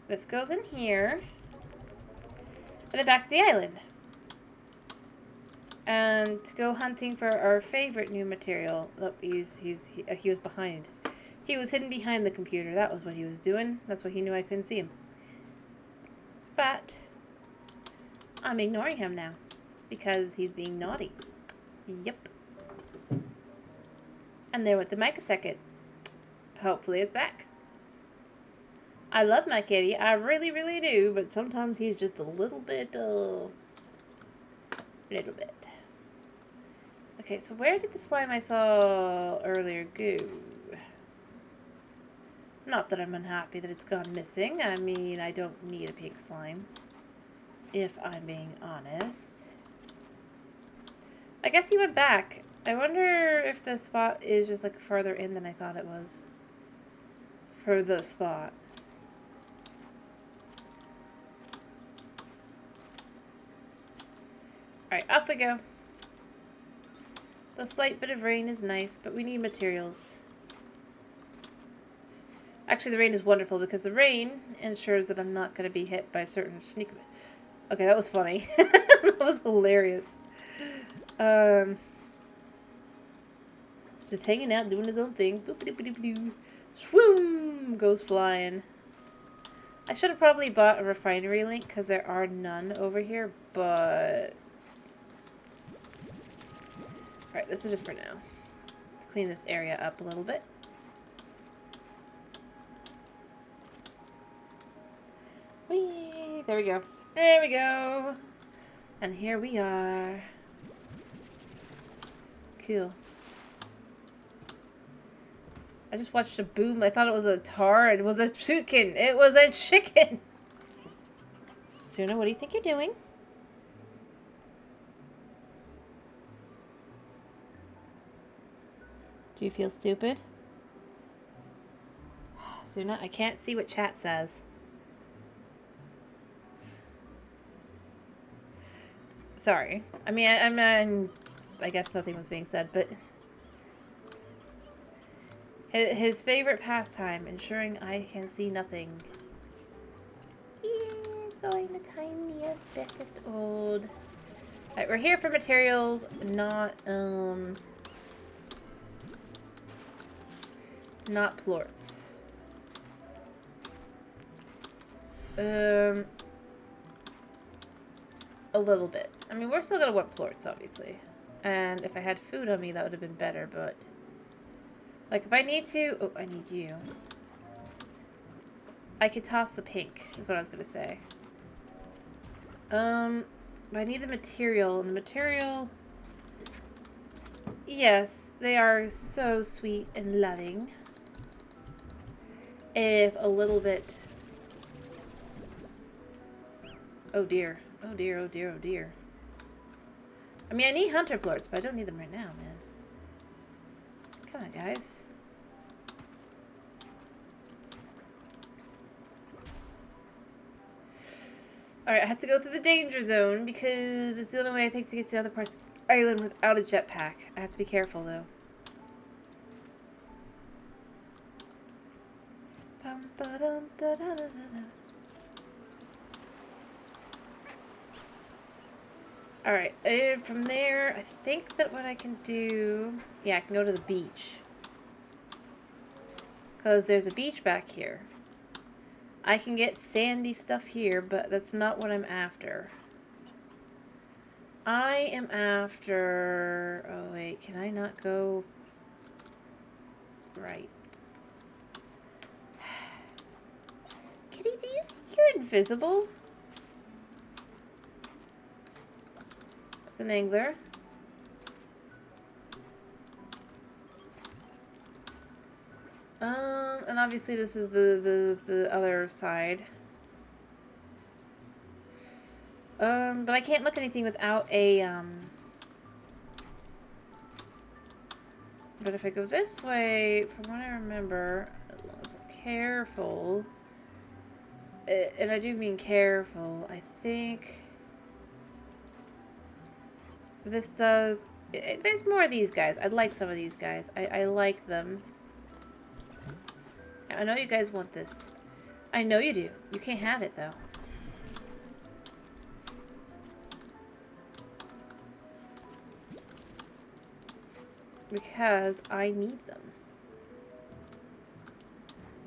Speaker 1: This goes in here. And then back to the island. And to go hunting for our favorite new material. Oh, he was behind. He was hidden behind the computer. That was what he was doing. That's why he knew I couldn't see him. But I'm ignoring him now because he's being naughty. Yep. And there went the mic a second. Hopefully it's back. I love my kitty. I really, really do. But sometimes he's just a little bit. Okay, so where did the slime I saw earlier go? Not that I'm unhappy that it's gone missing. I mean, I don't need a pink slime. If I'm being honest. I guess he went back. I wonder if the spot is just like farther in than I thought it was. For the spot. Alright, off we go. The slight bit of rain is nice, but we need materials. Actually, the rain is wonderful because the rain ensures that I'm not going to be hit by a certain sneak. Okay, that was funny. That was hilarious. Just hanging out, doing his own thing. Boop-a-doop-a-doop-a-doo. Swoom! Goes flying. I should have probably bought a refinery link because there are none over here, but... Alright, this is just for now. Clean this area up a little bit. Whee! There we go. There we go. And here we are. Cool. I just watched a boom. I thought it was a tar. It was a chicken. It was a chicken. Suna, what do you think you're doing? Do you feel stupid? Suna, I can't see what chat says. Sorry. I mean, I guess nothing was being said, but... His favorite pastime, ensuring I can see nothing. He's going the tiniest, bittest old. Alright, we're here for materials, not plorts. A little bit. I mean, we're still gonna want plorts, obviously. And if I had food on me, that would have been better, but... Like, if I need to... Oh, I need you. I could toss the pink, is what I was gonna say. But I need the material, and the material... Yes, they are so sweet and loving. If a little bit... Oh dear. Oh dear, oh dear, oh dear. I mean, I need hunter plorts, but I don't need them right now, man. Come on, guys. Alright, I have to go through the danger zone because it's the only way I think to get to the other parts of the island without a jetpack. I have to be careful, though. Alright, and from there, I think that what I can do... Yeah, I can go to the beach. Because there's a beach back here. I can get sandy stuff here, but that's not what I'm after. I am after... Oh, wait, can I not go... Right. Kitty, do you think you're invisible? It's an angler. And obviously this is the other side. But I can't look anything without a, But if I go this way, from what I remember, as I'm careful, and I do mean careful, I think this does... there's more of these guys. I like some of these guys. I like them. I know you guys want this. I know you do. You can't have it, though. Because I need them.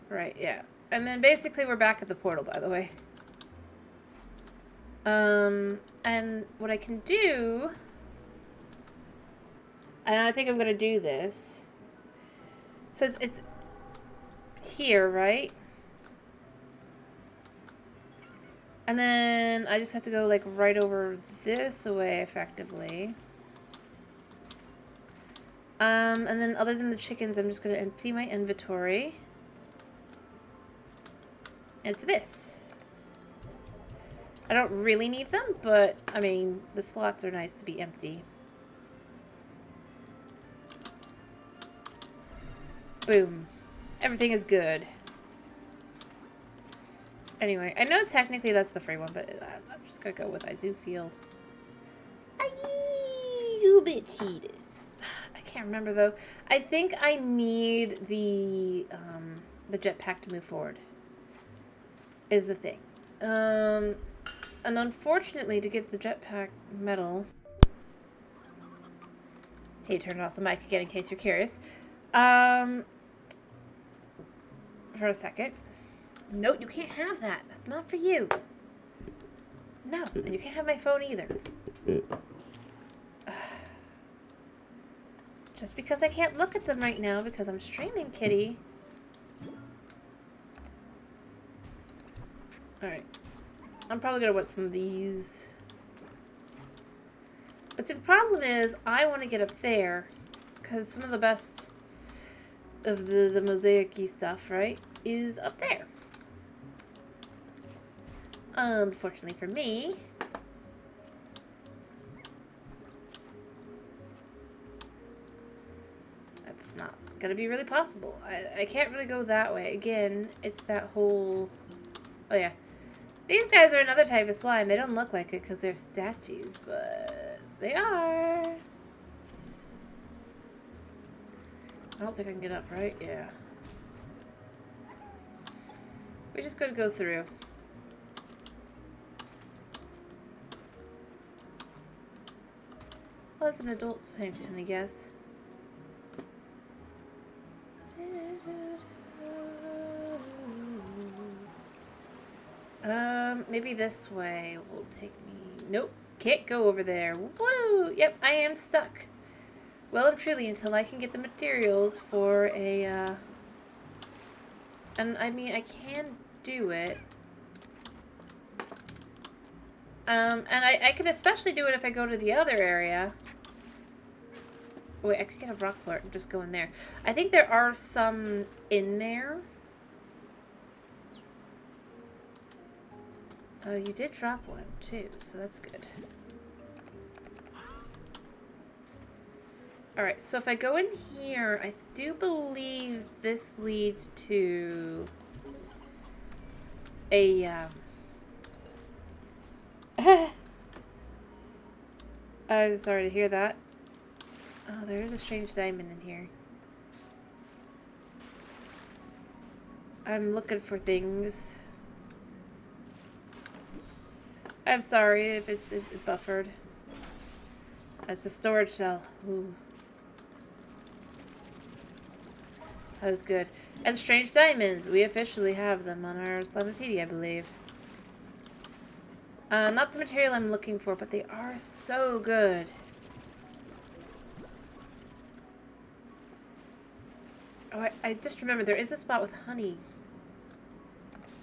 Speaker 1: Right, yeah. And then basically we're back at the portal, by the way. And what I can do... And I think I'm going to do this. So it's here, right? And then I just have to go, like, right over this way, effectively. And then other than the chickens, I'm just going to empty my inventory. And it's this. I don't really need them, but, I mean, the slots are nice to be empty. Boom. Everything is good. Anyway, I know technically that's the free one, but I'm just gonna go with I do feel a little bit heated. I can't remember though. I think I need the jetpack to move forward. Is the thing. And unfortunately, to get the jetpack medal. Hey, turn off the mic again in case you're curious. For a second. No, you can't have that. That's not for you. No, and you can't have my phone either. Just because I can't look at them right now because I'm streaming, kitty. Alright. I'm probably going to want some of these. But see, the problem is I want to get up there because some of the best of the mosaic-y stuff, right, is up there. Unfortunately for me, that's not gonna be really possible. I can't really go that way. Again, it's that whole... Oh yeah. These guys are another type of slime. They don't look like it because they're statues, but they are. I don't think I can get up, right? Yeah. We're just gonna go through. Well, it's an adult painting, I guess. Maybe this way will take me... Nope, can't go over there. Woo! Yep, I am stuck. Well and truly until I can get the materials for a, And, I mean, I can do it. And I could especially do it if I go to the other area. Wait, I could get a rock flirt and just go in there. I think there are some in there. You did drop one, too, so that's good. Alright, so if I go in here, I do believe this leads to a, I'm sorry to hear that. Oh, there is a strange diamond in here. I'm looking for things. I'm sorry if it buffered. It's a storage cell. Ooh. That was good. And strange diamonds. We officially have them on our Slimepedia, I believe. Not the material I'm looking for, but they are so good. Oh, I just remembered there is a spot with honey.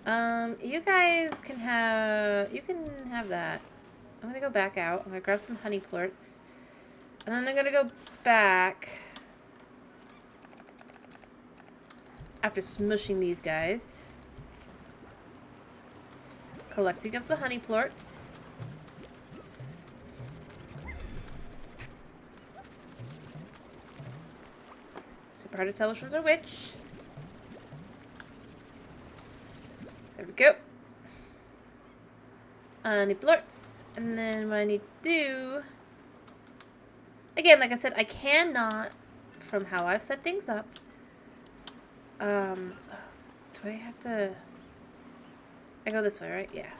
Speaker 1: You guys can have... You can have that. I'm gonna go back out. I'm gonna grab some honey plorts. And then I'm gonna go back... After smushing these guys. Collecting up the honey plorts. super hard to tell which ones are which. There we go. I need blorts. And then what I need to do... Again, like I said, I cannot, from how I've set things up... do I have to... I go this way, right? Yeah.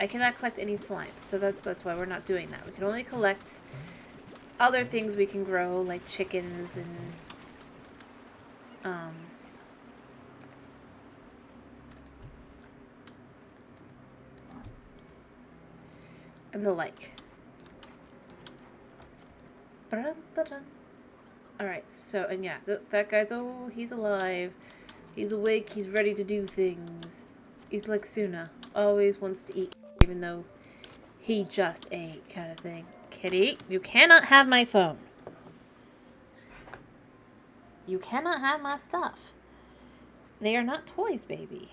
Speaker 1: I cannot collect any slimes, so that's why we're not doing that. We can only collect other things we can grow, like chickens and the like. Alright, so, and yeah, that guy's, oh, he's alive. He's awake, he's ready to do things. He's like Suna, always wants to eat, even though he just ate, kind of thing. Kitty, you cannot have my phone. You cannot have my stuff. They are not toys, baby.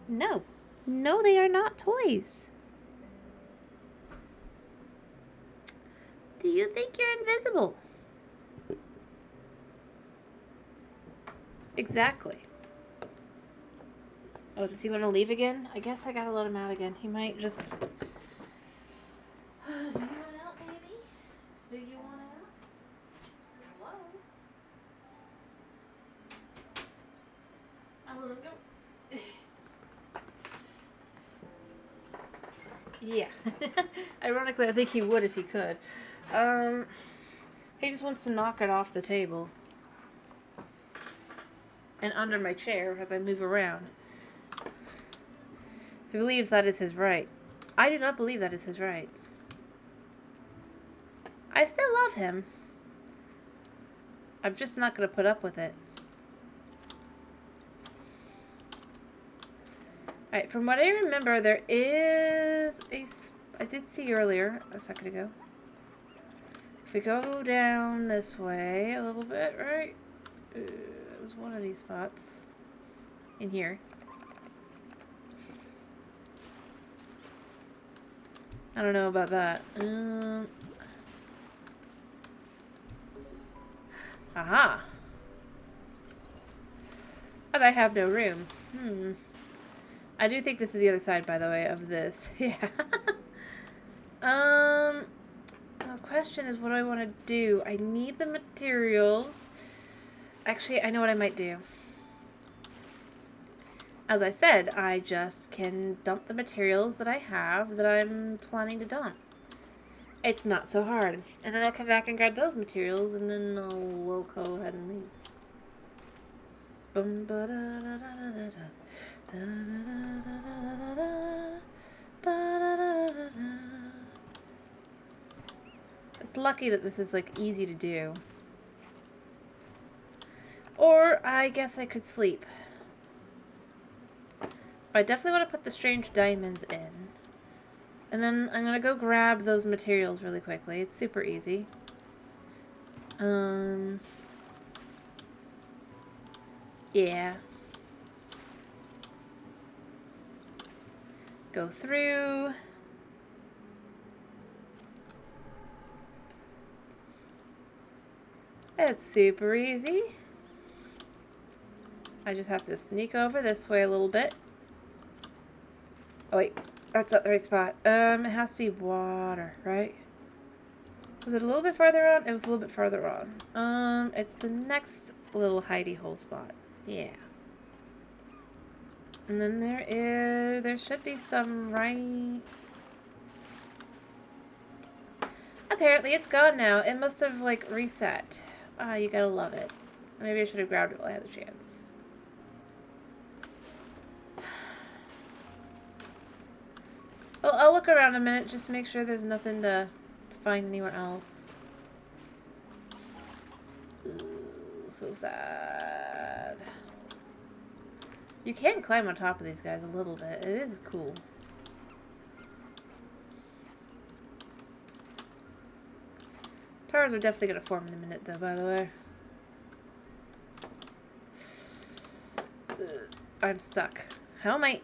Speaker 1: No. No, they are not toys. Do you think you're invisible? Exactly. Oh, does he want to leave again? I guess I gotta let him out again. He might just... Do you want out, baby? Do you want out? Hello? I'll let him go. Yeah. Ironically, I think he would if he could. He just wants to knock it off the table. And under my chair as I move around. He believes that is his right. I do not believe that is his right. I still love him. I'm just not going to put up with it. Alright, from what I remember, there is a... I did see earlier, a second ago. If we go down this way a little bit, right? It was one of these spots. In here. I don't know about that. Aha! But I have no room. I do think this is the other side, by the way, of this. Yeah. The question is, what do I want to do? I need the materials. Actually, I know what I might do. As I said, I just can dump the materials that I have that I'm planning to dump. It's not so hard. And then I'll come back and grab those materials, and then we'll go ahead and leave. Bum ba da da da da da da da da da da. It's lucky that this is like easy to do. Or I guess I could sleep. But I definitely want to put the strange diamonds in. And then I'm gonna go grab those materials really quickly. It's super easy. Yeah. Go through. It's super easy. I just have to sneak over this way a little bit. Oh wait, that's not the right spot. It has to be water, right? Was it a little bit farther on? It was a little bit farther on. It's the next little hidey hole spot. Yeah. And then there should be some right... Apparently it's gone now. It must have, like, reset. Ah, you gotta love it. Maybe I should have grabbed it while I had the chance. Well, I'll look around a minute, just make sure there's nothing to find anywhere else. Ooh, so sad. You can climb on top of these guys a little bit. It is cool. Towers are definitely going to form in a minute, though, by the way. I'm stuck. How am I...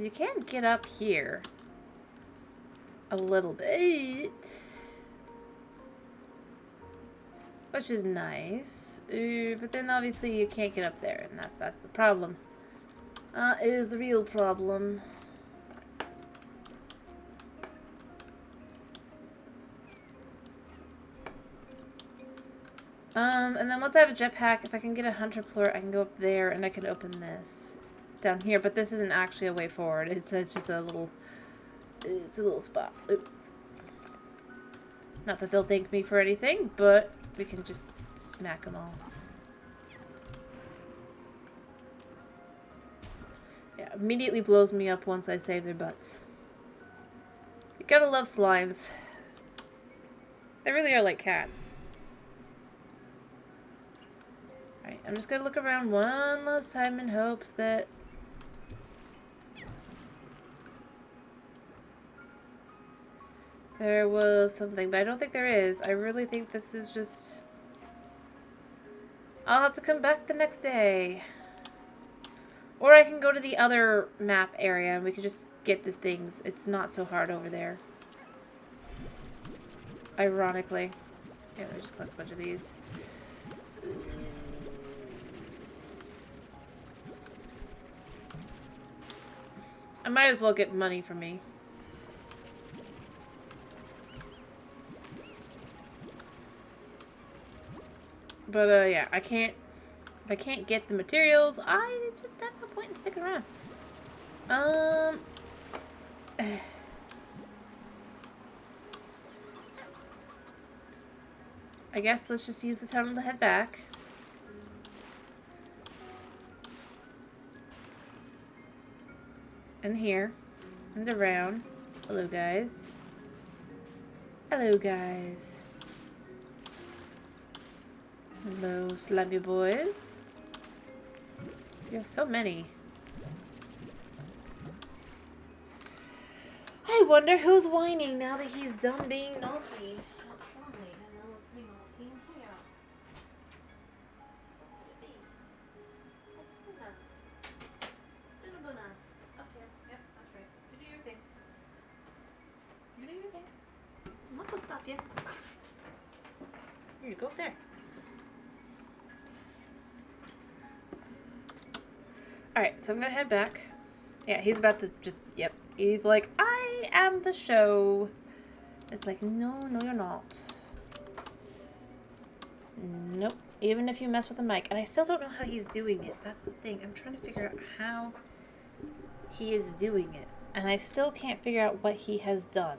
Speaker 1: So you can get up here a little bit, which is nice. But then obviously you can't get up there, and that's the problem. Is the real problem. And then once I have a jetpack, if I can get a hunter plort, I can go up there and I can open this down here. But this isn't actually a way forward. It's just a little, it's a little spot. Oop. Not that they'll thank me for anything, but we can just smack them all. Yeah, immediately blows me up once I save their butts. You gotta love slimes. They really are like cats. Alright, I'm just gonna look around one last time in hopes that... there was something, but I don't think there is. I really think this is just... I'll have to come back the next day. Or I can go to the other map area and we can just get these things. It's not so hard over there. Ironically. Yeah, let me just collect a bunch of these. I might as well get money from me. But, yeah, I can't... If I can't get the materials, I just have no point in sticking around. I guess let's just use the tunnel to head back. And here. And around. Hello, guys. Hello, guys. Hello, slimy boys. You have so many. I wonder who's whining now that he's done being naughty. I'm not gonna stop you. Here you go up there. Alright, so I'm gonna head back. Yeah, he's about to just, yep. He's like, I am the show. It's like, no, no, you're not. Nope. Even if you mess with the mic. And I still don't know how he's doing it. That's the thing. I'm trying to figure out how he is doing it. And I still can't figure out what he has done.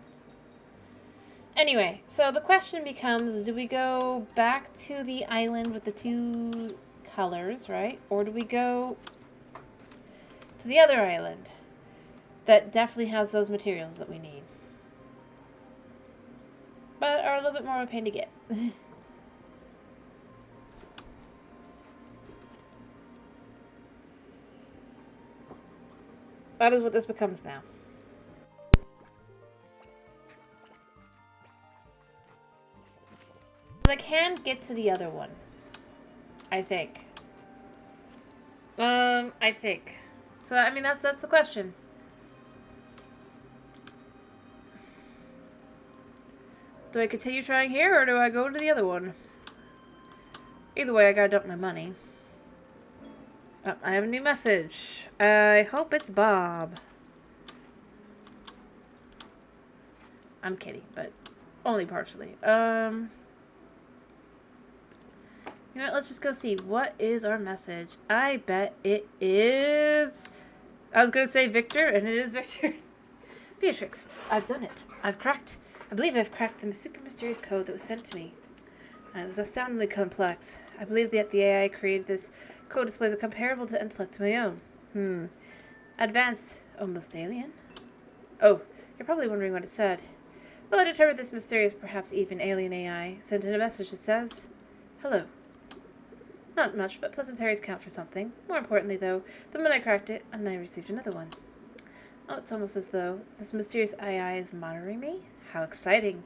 Speaker 1: Anyway, so the question becomes, do we go back to the island with the two colors, right? Or do we go to the other island that definitely has those materials that we need, but are a little bit more of a pain to get? That is what this becomes now. I can get to the other one, I think. I think. So, I mean, that's the question. Do I continue trying here, or do I go to the other one? Either way, I gotta dump my money. Oh, I have a new message. I hope it's Bob. I'm kidding, but only partially. You know what, let's just go see. What is our message? I bet it is... I was going to say Victor, and it is Victor. Beatrix, I've done it. I believe I've cracked the super mysterious code that was sent to me. It was astoundingly complex. I believe that the AI created this code displays a comparable to intellect to my own. Advanced, almost alien. Oh, you're probably wondering what it said. Well, I determined this mysterious, perhaps even alien AI sent in a message that says, hello. Not much, but pleasantries count for something. More importantly, though, the moment I cracked it, and I received another one. Oh, it's almost as though this mysterious AI is monitoring me. How exciting.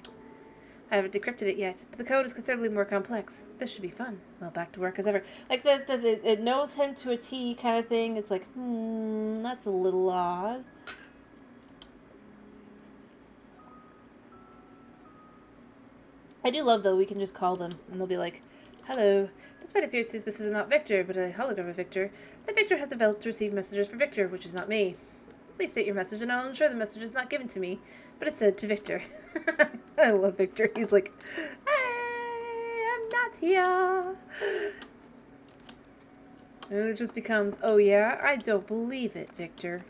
Speaker 1: I haven't decrypted it yet, but the code is considerably more complex. This should be fun. Well, back to work as ever. Like, it knows him to a T kind of thing. It's like, that's a little odd. I do love, though, we can just call them, and they'll be like, hello. Despite it appears this is not Victor, but a hologram of Victor, that Victor has availed to receive messages for Victor, which is not me. Please state your message, and I'll ensure the message is not given to me, but it's said to Victor. I love Victor. He's like, I am not here. And it just becomes, oh yeah? I don't believe it, Victor.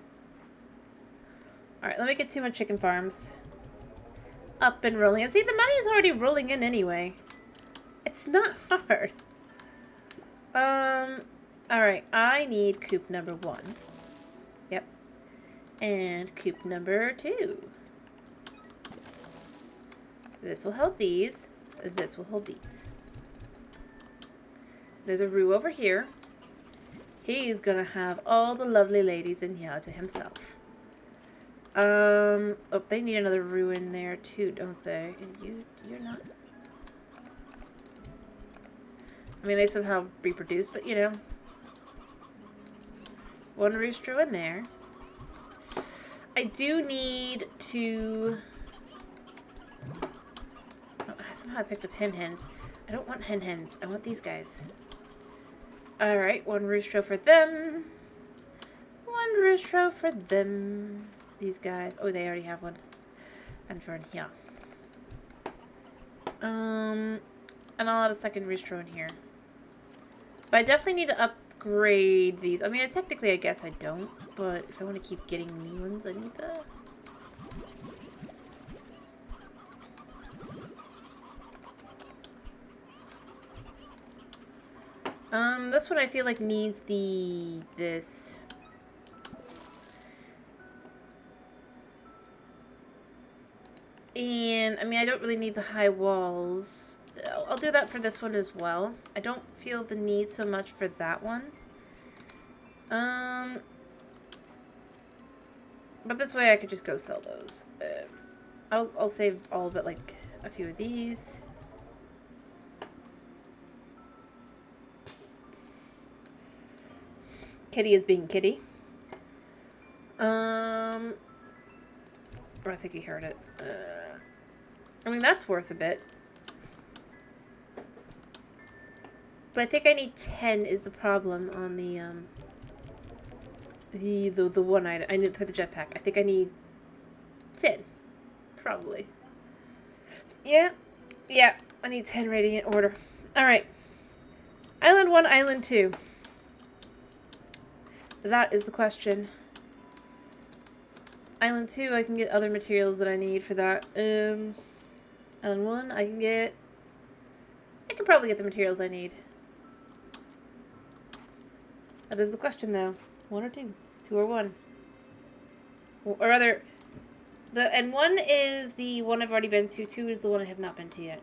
Speaker 1: Alright, let me get 2 more chicken farms up and rolling. And see, the money is already rolling in anyway. It's not hard. Alright, I need coop number 1. Yep. And coop number 2. This will hold these. This will hold these. There's a roux over here. He's gonna have all the lovely ladies in here to himself. Oh, they need another roux in there too, don't they? And you're not. I mean, they somehow reproduce, but you know. 1 roustro in there. I do need to. Oh, somehow I picked up hen hens. I don't want hen hens. I want these guys. Alright, 1 roustro for them. 1 roustro for them. These guys. Oh, they already have one. And for in here. And I'll add a 2nd roustro in here. But I definitely need to upgrade these. I mean, technically, I guess I don't. But if I want to keep getting new ones, I need the... This one I feel like needs this. And, I mean, I don't really need the high walls. I'll do that for this one as well. I don't feel the need so much for that one. But this way I could just go sell those. I'll save all but like a few of these. Kitty is being kitty. Or I think he heard it. I mean, that's worth a bit. But I think I need 10 is the problem on the one item. I need for the jetpack. I think I need 10. Probably. Yeah. Yeah. I need 10 radiant order. Alright. Island 1, Island 2. That is the question. Island 2, I can get other materials that I need for that. Island 1, I can probably get the materials I need. That is the question, though. 1 or 2? 2 or 1? Or rather, and 1 is the one I've already been to. 2 is the one I have not been to yet.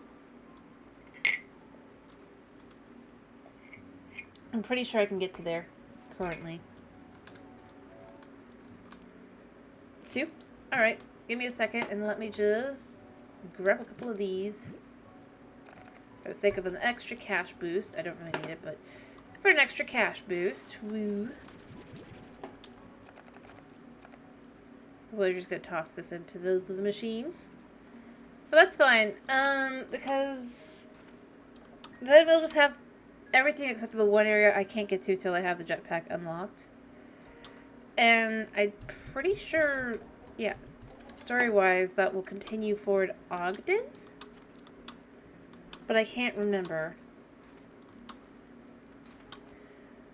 Speaker 1: I'm pretty sure I can get to there currently. 2? Alright, give me a second and let me just grab a couple of these. For the sake of an extra cash boost. I don't really need it, but for an extra cash boost. Woo. We're just going to toss this into the machine. But that's fine, because then we'll just have everything except for the one area I can't get to till I have the jetpack unlocked. And I'm pretty sure, yeah, story-wise, that will continue forward Ogden? But I can't remember.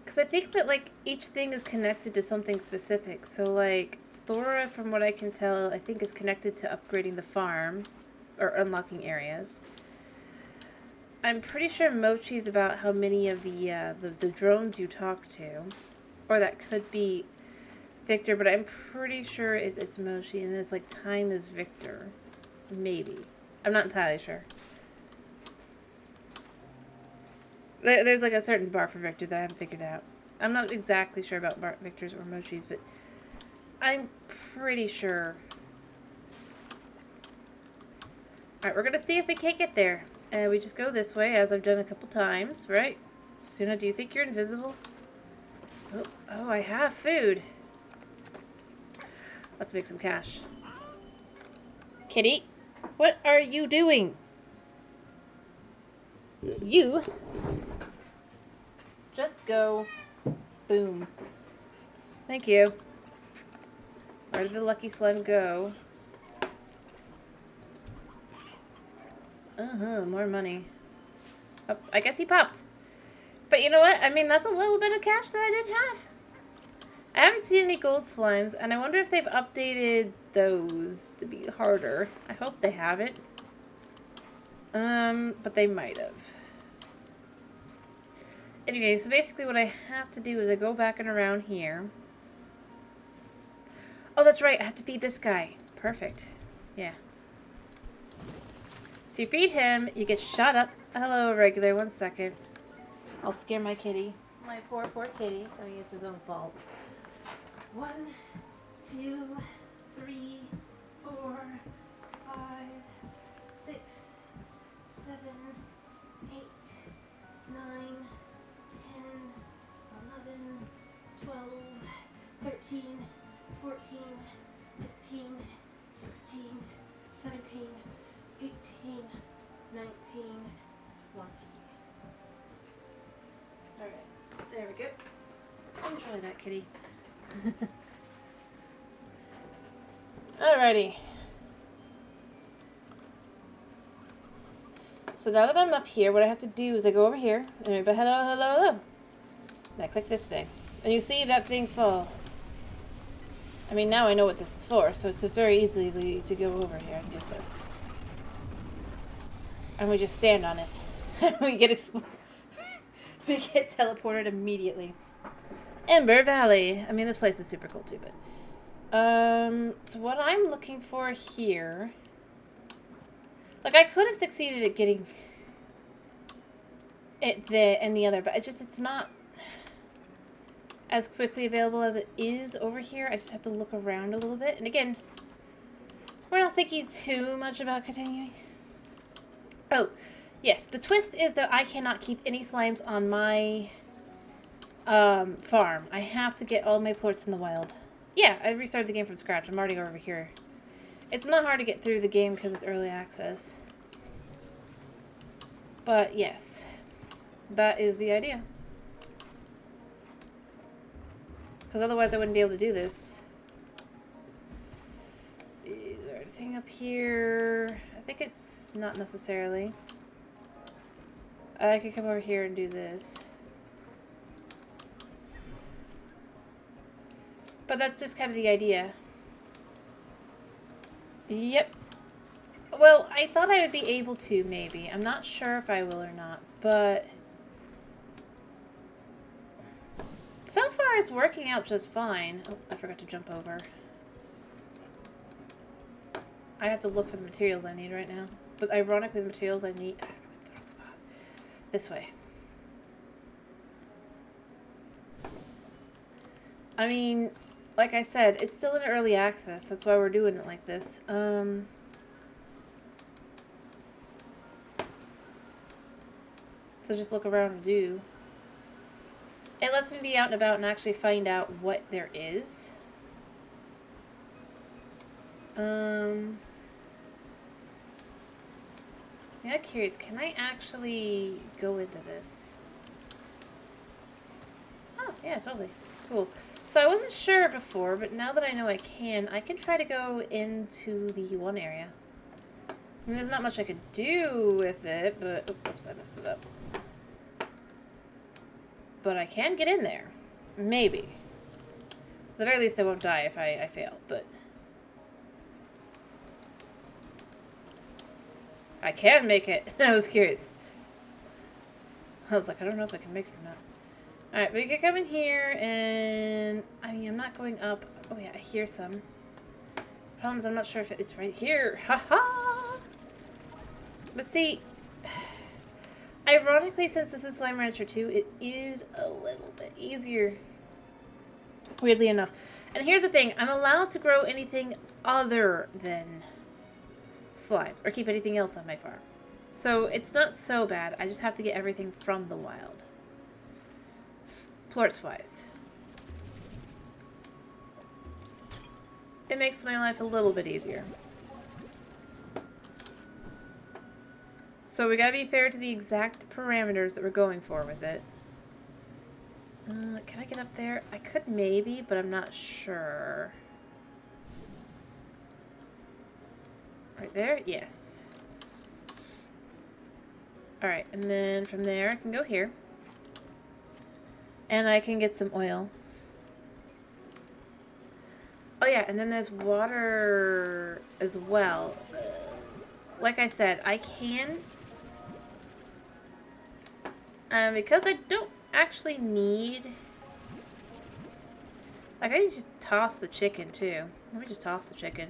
Speaker 1: Because I think that, like, each thing is connected to something specific. So, like, Thora, from what I can tell, I think is connected to upgrading the farm, or unlocking areas. I'm pretty sure Mochi's about how many of the drones you talk to. Or that could be Victor, but I'm pretty sure it's Mochi, and it's like time is Victor. Maybe. I'm not entirely sure. There's like a certain bar for Victor that I haven't figured out. I'm not exactly sure about Victor's or Mochi's, but I'm pretty sure. Alright, we're gonna see if we can't get there. We just go this way, as I've done a couple times, right? Suna, do you think you're invisible? Oh, I have food. Let's make some cash. Kitty, what are you doing? You just go boom. Thank you. Where did the lucky slime go? More money. Oh, I guess he popped. But you know what? I mean, that's a little bit of cash that I did have. I haven't seen any gold slimes, and I wonder if they've updated those to be harder. I hope they haven't. But they might have. Anyway, so basically what I have to do is I go back and around here. Oh, that's right. I have to feed this guy. Perfect. Yeah. So you feed him, you get shot up. Hello, regular. 1 second. I'll scare my kitty. My poor, poor kitty. Oh, yeah, it's his own fault. 1, 2, 3, 4, 5, 6, 7, 8, 9, 10, 11, 12, 13, 14, 15, 16, 17, 18, 19, 20. Alright, there we go. Enjoy that, kitty. Alrighty. So now that I'm up here, what I have to do is I go over here, and I go hello, hello, hello. And I click this thing. And you see that thing fall. I mean, now I know what this is for, so it's very easily to go over here and get this. And we just stand on it. we get we get teleported immediately. Ember Valley. I mean, this place is super cool too, but... so what I'm looking for here... Like, I could have succeeded at getting it in the other, but it's not as quickly available as it is over here. I just have to look around a little bit. And again, we're not thinking too much about continuing. Oh, yes. The twist is that I cannot keep any slimes on my farm. I have to get all my plorts in the wild. Yeah, I restarted the game from scratch. I'm already over here. It's not hard to get through the game because it's early access. But yes, that is the idea. Because otherwise I wouldn't be able to do this. Is there anything up here? I think it's not necessarily. I could come over here and do this. But that's just kind of the idea. Yep. Well, I thought I would be able to, maybe. I'm not sure if I will or not, but... So far, it's working out just fine. Oh, I forgot to jump over. I have to look for the materials I need right now. But ironically, the materials I need... I'm in the wrong spot. This way. I mean, like I said, it's still in early access. That's why we're doing it like this. So just look around and do. It lets me be out and about and actually find out what there is. Yeah, curious. Can I actually go into this? Oh, yeah, totally. Cool. So I wasn't sure before, but now that I know I can try to go into the one area. I mean, there's not much I could do with it, but... Oops, I messed it up. But I can get in there. Maybe. At the very least, I won't die if I fail, but... I can make it. I was curious. I was like, I don't know if I can make it or not. Alright, we can come in here and... I mean, I'm not going up. Oh yeah, I hear some. The problem is I'm not sure if it's right here. Ha-ha! But see... Ironically, since this is Slime Rancher 2, it is a little bit easier. Weirdly enough. And here's the thing. I'm allowed to grow anything other than slimes. Or keep anything else on my farm. So it's not so bad. I just have to get everything from the wild. Plorts-wise. It makes my life a little bit easier. So we gotta be fair to the exact parameters that we're going for with it. Can I get up there? I could maybe, but I'm not sure. Right there? Yes. Alright, and then from there I can go here. And I can get some oil. Oh yeah, and then there's water as well. Like I said, I can... because I don't actually need... Like, I need to just toss the chicken, too. Let me just toss the chicken.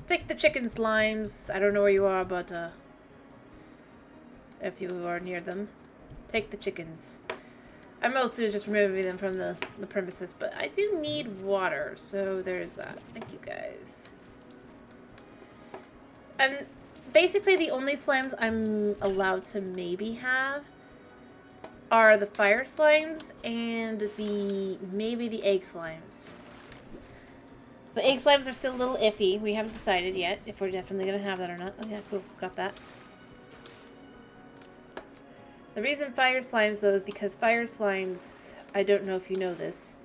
Speaker 1: Take the chicken slimes. I don't know where you are, but, if you are near them, take the chickens. I'm mostly just removing them from the premises, but I do need water, so there's that. Thank you, guys. And basically the only slimes I'm allowed to maybe have are the fire slimes and maybe the egg slimes. The egg slimes are still a little iffy. We haven't decided yet if we're definitely going to have that or not. Oh yeah, cool. Got that. The reason fire slimes, though, is because fire slimes, I don't know if you know this,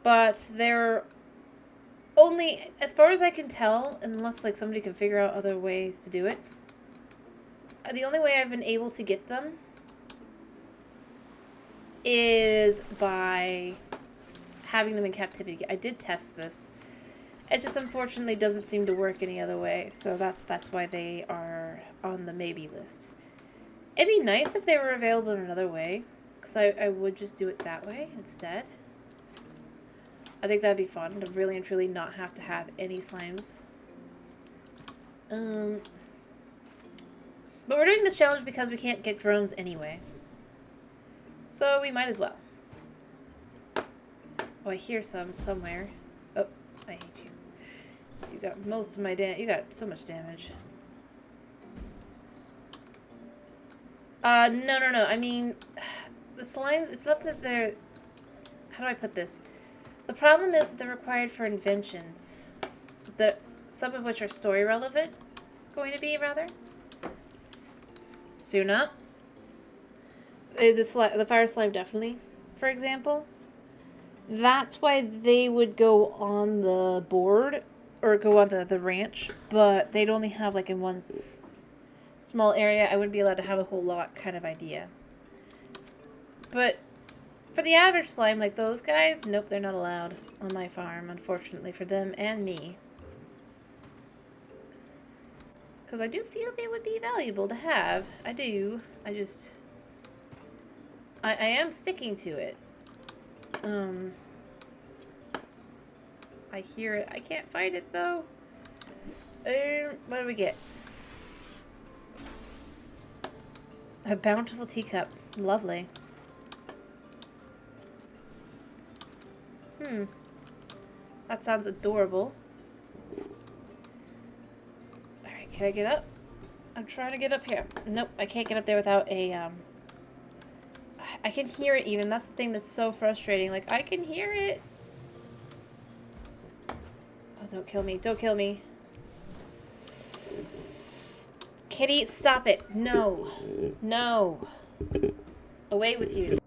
Speaker 1: but they're only, as far as I can tell, unless like somebody can figure out other ways to do it, the only way I've been able to get them is by having them in captivity. I did test this. It just unfortunately doesn't seem to work any other way, so that's why they are on the maybe list. It'd be nice if they were available in another way, because I would just do it that way instead. I think that'd be fun, to really and truly not have to have any slimes. But we're doing this challenge because we can't get drones anyway. So we might as well. Oh, I hear some somewhere. Oh, I hate you. You got most of my you got so much damage. No. I mean, the slimes, it's not that they're... How do I put this? The problem is that they're required for inventions. Some of which are story relevant. Going to be, rather. Suna. The fire slime, definitely, for example. That's why they would go on the board, or go on the ranch, but they'd only have, like, in one small area. I wouldn't be allowed to have a whole lot kind of idea. But for the average slime, like those guys, nope, they're not allowed on my farm, unfortunately, for them and me. Because I do feel they would be valuable to have. I do. I am sticking to it. I hear it. I can't fight it, though. What do we get? A bountiful teacup. Lovely. That sounds adorable. Alright, can I get up? I'm trying to get up here. Nope, I can't get up there without a, I can hear it even. That's the thing that's so frustrating. Like, I can hear it. Oh, don't kill me. Don't kill me. Kitty, stop it. No. No. Away with you.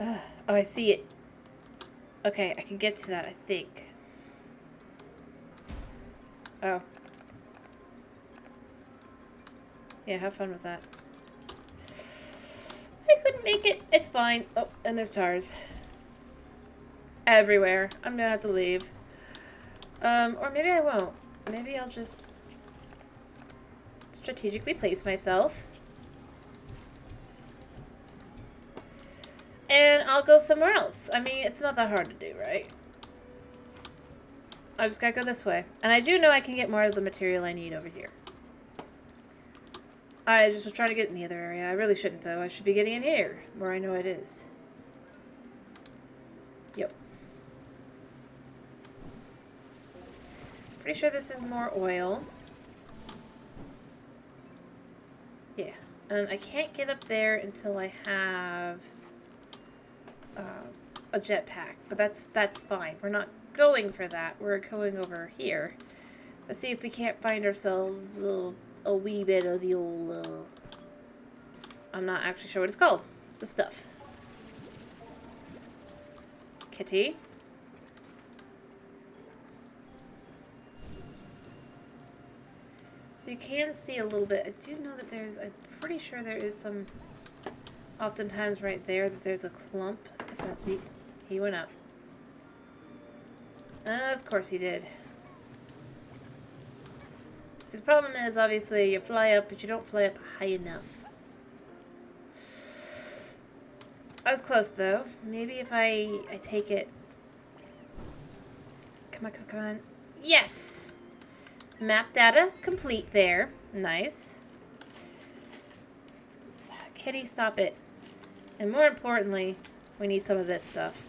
Speaker 1: Oh, I see it. Okay, I can get to that, I think. Oh. Yeah, have fun with that. I couldn't make it. It's fine. Oh, and there's tars. Everywhere. I'm gonna have to leave. Or maybe I won't. Maybe I'll just strategically place myself. And I'll go somewhere else. I mean, it's not that hard to do, right? I just gotta go this way. And I do know I can get more of the material I need over here. I just was trying to get in the other area. I really shouldn't, though. I should be getting in here, where I know it is. Yep. Pretty sure this is more oil. Yeah. And I can't get up there until I have a jetpack, but that's fine. We're not going for that. We're going over here. Let's see if we can't find ourselves a little a wee bit of the old, I'm not actually sure what it's called. The stuff. Kitty. So you can see a little bit. I do know that I'm pretty sure there is some, oftentimes right there, that there's a clump, if I speak. He went up. Of course he did. See, the problem is, obviously, you fly up, but you don't fly up high enough. I was close, though. Maybe if I take it... Come on, come on. Yes! Map data complete there. Nice. Kitty, stop it. And more importantly, we need some of this stuff.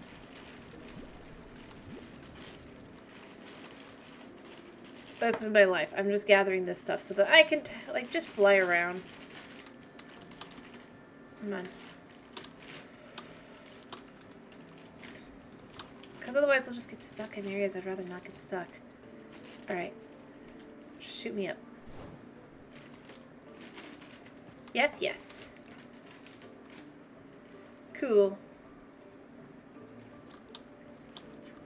Speaker 1: This is my life. I'm just gathering this stuff so that I can, like, just fly around. Come on. Because otherwise I'll just get stuck in areas I'd rather not get stuck. Alright. Shoot me up. Yes, yes. Cool.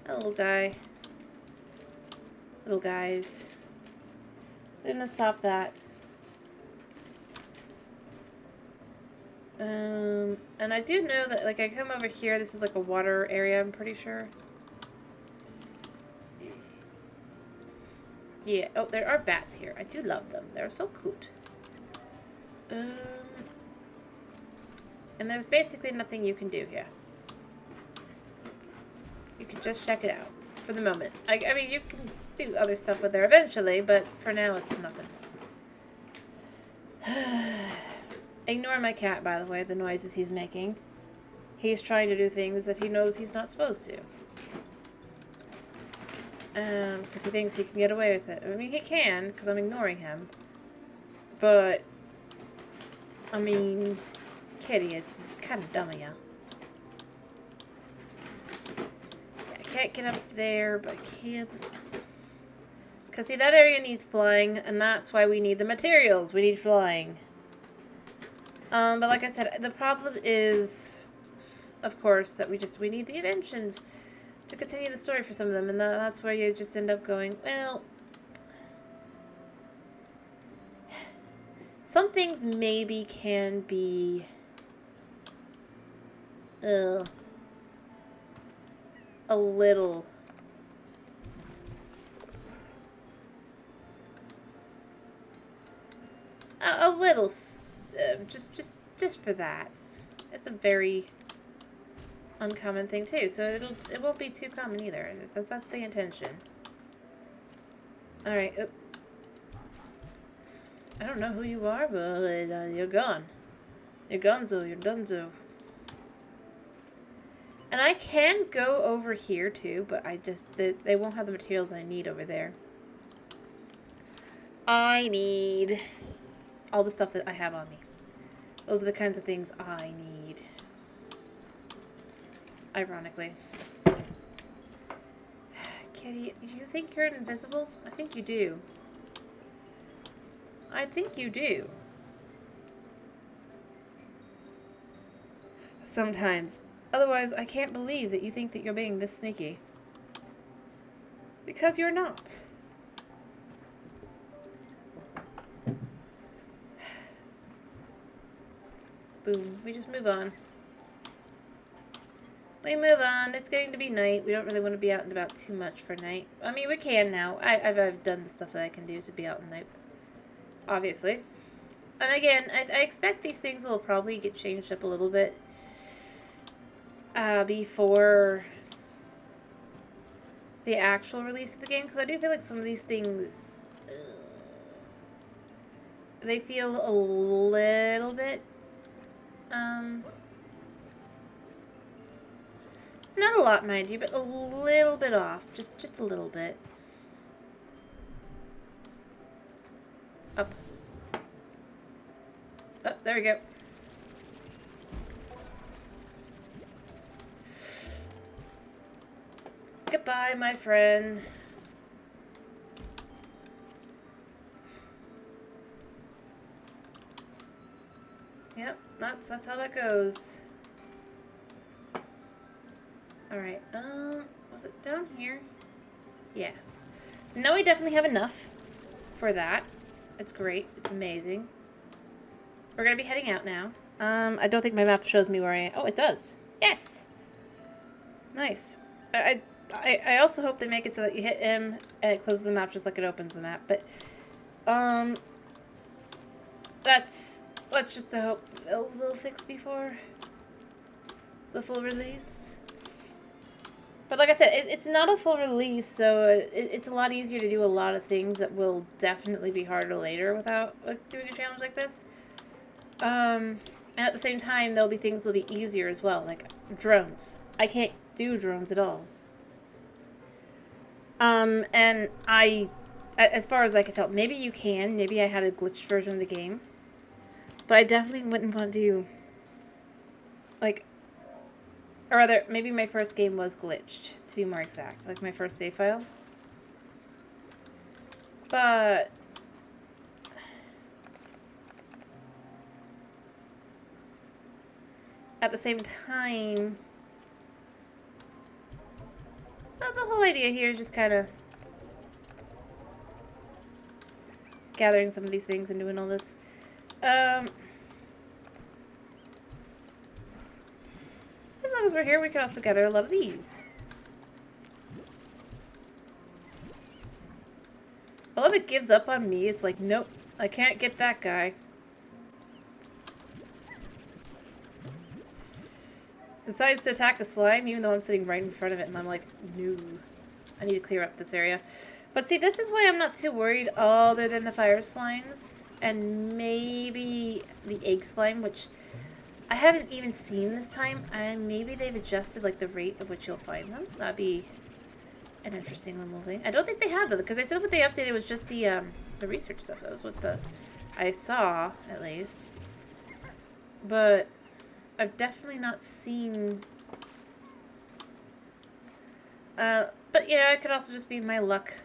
Speaker 1: Little guy. Little guys. I'm gonna stop that. And I do know that, like, I come over here, this is like a water area, I'm pretty sure. Yeah, oh, there are bats here. I do love them. They're so cute. And there's basically nothing you can do here. You can just check it out for the moment. I mean, you can do other stuff with there eventually, but for now it's nothing. Ignore my cat, by the way, the noises he's making. He's trying to do things that he knows he's not supposed to. Because he thinks he can get away with it. I mean, he can, because I'm ignoring him. But, I mean, Kitty, it's kind of dumb of you. I can't get up there, but I can. Because, see, that area needs flying, and that's why we need the materials. We need flying. But like I said, the problem is, of course, that we need the inventions to continue the story for some of them, and that's where you just end up going, well, some things maybe can be, a little, just for that. It's a very uncommon thing too, so it won't be too common either. That's the intention. All right. Oh. I don't know who you are, but you're gone. You're gonzo. You're donezo. And I can go over here too, but they won't have the materials I need over there. I need all the stuff that I have on me. Those are the kinds of things I need. Ironically. Kitty, do you think you're invisible? I think you do. I think you do. Sometimes. Otherwise, I can't believe that you think that you're being this sneaky. Because you're not. Boom. We just move on. We move on. It's getting to be night. We don't really want to be out and about too much for night. I mean, we can now. I've done the stuff that I can do to be out at night. Obviously. And again, I expect these things will probably get changed up a little bit. Before the actual release of the game. Because I do feel like some of these things... they feel a little bit... not a lot, mind you, but a little bit off. Just a little bit. Up. Oh, there we go. Goodbye, my friend. Yep, that's how that goes. Alright, was it down here? Yeah. No, we definitely have enough for that. It's great. It's amazing. We're gonna be heading out now. I don't think my map shows me where I am. Oh, it does. Yes! Nice. I also hope they make it so that you hit M and it closes the map just like it opens the map. But, let's just hope they'll fix before the full release. But like I said, it's not a full release, so it's a lot easier to do a lot of things that will definitely be harder later without doing a challenge like this. And at the same time, there'll be things that'll be easier as well, like drones. I can't do drones at all. And as far as I can tell, maybe you can. Maybe I had a glitched version of the game. But I definitely wouldn't want to do, like, or rather, maybe my first game was glitched, to be more exact. Like my first save file. But at the same time, the whole idea here is just kind of gathering some of these things and doing all this. As long as we're here, we can also gather a lot of these. I love it gives up on me. It's like, nope, I can't get that guy. Decides to attack the slime, even though I'm sitting right in front of it, and I'm like, no. I need to clear up this area. But see, this is why I'm not too worried, other than the fire slimes, and maybe the egg slime, which I haven't even seen this time, and maybe they've adjusted, like, the rate at which you'll find them. That'd be an interesting little thing. I don't think they have, though, because they said what they updated was just the research stuff. That was what I saw, at least. But I've definitely not seen... but, yeah, it could also just be my luck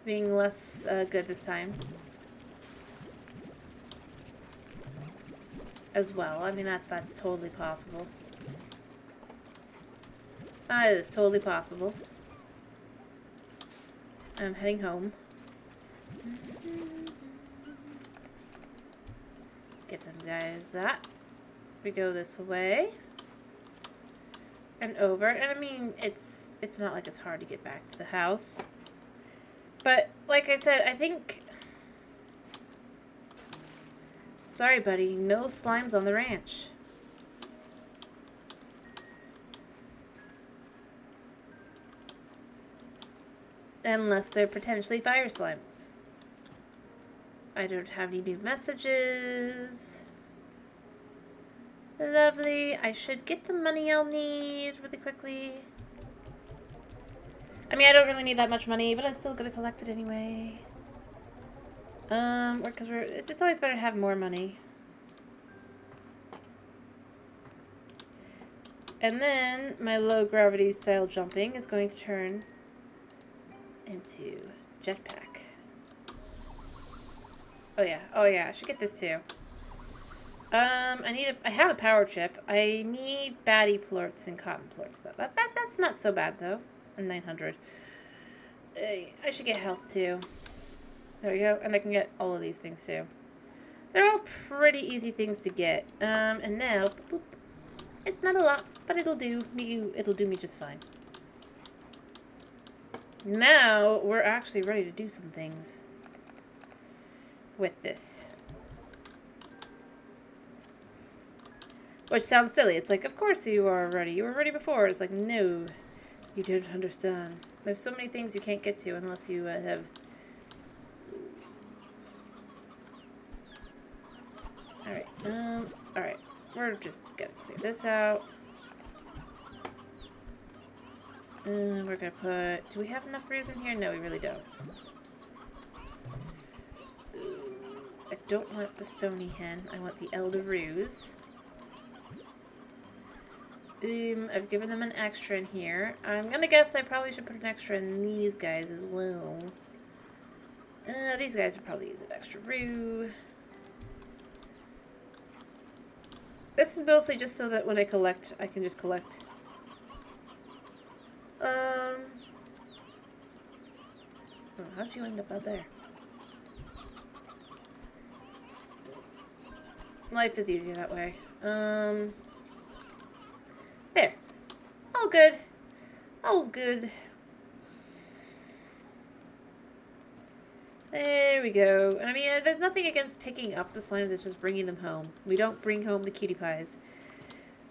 Speaker 1: being less good this time. As well. I mean, that's totally possible. That is totally possible. I'm heading home. Give them guys that. We go this way. And over. And I mean, it's not like it's hard to get back to the house. But, like I said, I think... Sorry, buddy. No slimes on the ranch. Unless they're potentially fire slimes. I don't have any new messages. Lovely. I should get the money I'll need really quickly. I mean, I don't really need that much money, but I'm still gonna collect it anyway. Because it's always better to have more money. And then my low gravity style jumping is going to turn into jetpack. Oh yeah, I should get this too. I have a power chip. I need batty plorts and cotton plorts though. That's not so bad though. 900. I should get health too. There we go, and I can get all of these things too. They're all pretty easy things to get. And now, boop, it's not a lot, but it'll do me just fine. Now we're actually ready to do some things with this. Which sounds silly. It's like, of course you are ready. You were ready before. It's like, no, you don't understand. There's so many things you can't get to unless you have... Alright, alright. We're just gonna clear this out. We're gonna put... Do we have enough roos in here? No, we really don't. I don't want the stony hen. I want the elder roos. I've given them an extra in here. I'm gonna guess I probably should put an extra in these guys as well. These guys would probably use an extra roo. This is mostly just so that when I collect, I can just collect. Oh, how did you end up out there? Life is easier that way. There. All good. All's good. There we go. And I mean, there's nothing against picking up the slimes, it's just bringing them home. We don't bring home the cutie pies.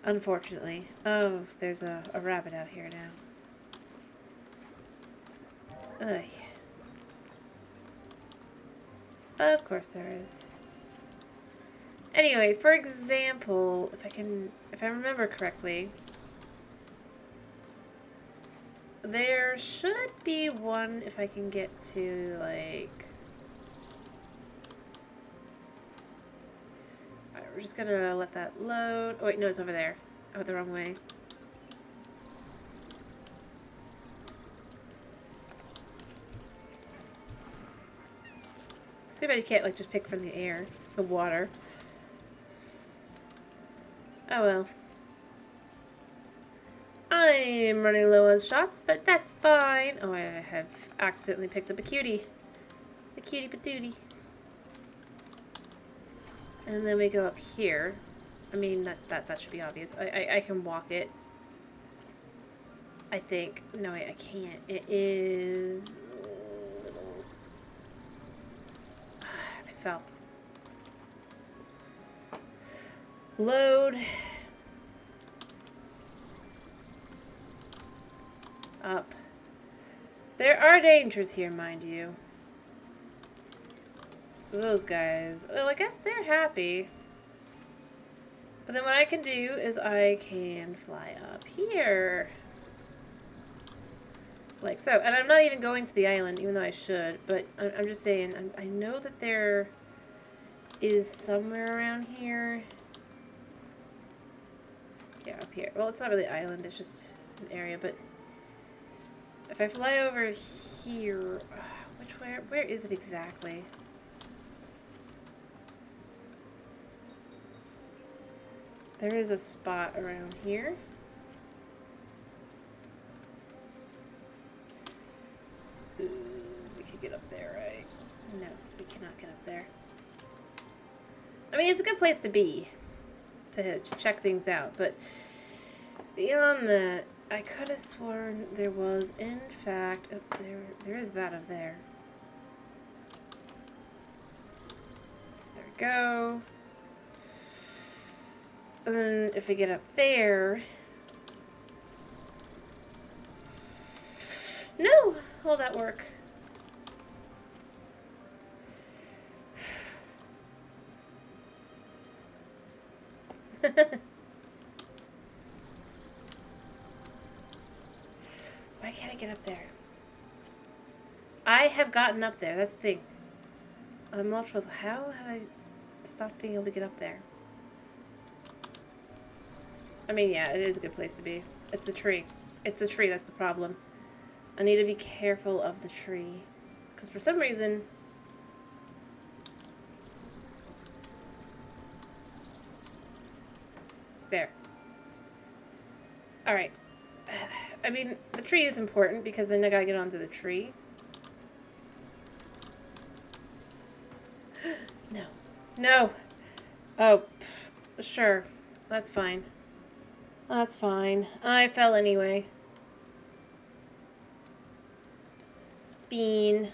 Speaker 1: Unfortunately. Oh, there's a rabbit out here now. Ugh. Of course there is. Anyway, for example, if I remember correctly, there should be one if I can get to, like... Alright, we're just gonna let that load. Oh wait, no, it's over there. I went the wrong way. Too bad you can't, like, just pick from the air, the water. Oh well. I'm running low on shots, but that's fine. Oh, I have accidentally picked up a cutie. A cutie patootie. And then we go up here. I mean, that should be obvious. I can walk it. I think. No, wait, I can't. It is... I fell. Load. Up. There are dangers here, mind you. Those guys. Well, I guess they're happy. But then what I can do is I can fly up here. Like so. And I'm not even going to the island, even though I should. But I'm just saying, I know that there is somewhere around here. Yeah, up here. Well, it's not really island, it's just an area, but if I fly over here, where is it exactly? There is a spot around here. Ooh, we could get up there, right? No, we cannot get up there. I mean, it's a good place to be, to check things out, but beyond that, I could have sworn there was, in fact, there is that up there. There we go. And then if we get up there... No! Will that work? Why can't I get up there? I have gotten up there, that's the thing. I'm lost with how have I stopped being able to get up there? I mean, yeah, it is a good place to be. It's the tree. It's the tree, that's the problem. I need to be careful of the tree. Because for some reason... There. Alright. I mean, the tree is important because then I gotta get onto the tree. No. No! Oh, sure. That's fine. That's fine. I fell anyway. Spin.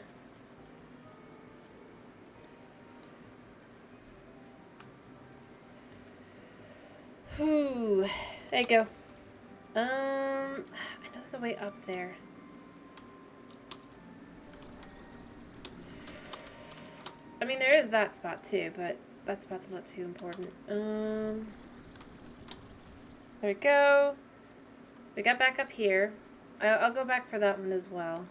Speaker 1: Whew. There you go. I know there's a way up there. I mean, there is that spot too, but that spot's not too important. There we go. We got back up here. I'll go back for that one as well.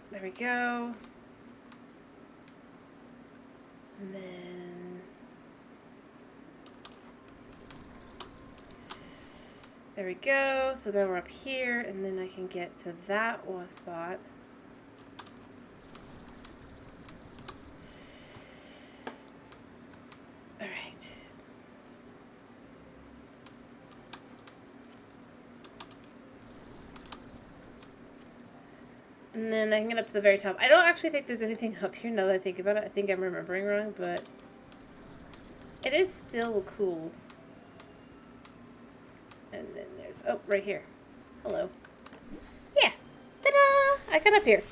Speaker 1: There we go. And then... There we go. So now we're up here, and then I can get to that one spot. And then I can get up to the very top. I don't actually think there's anything up here now that I think about it. I think I'm remembering wrong, but it is still cool. And then there's, oh, right here. Hello. Yeah. Ta-da! I got up here.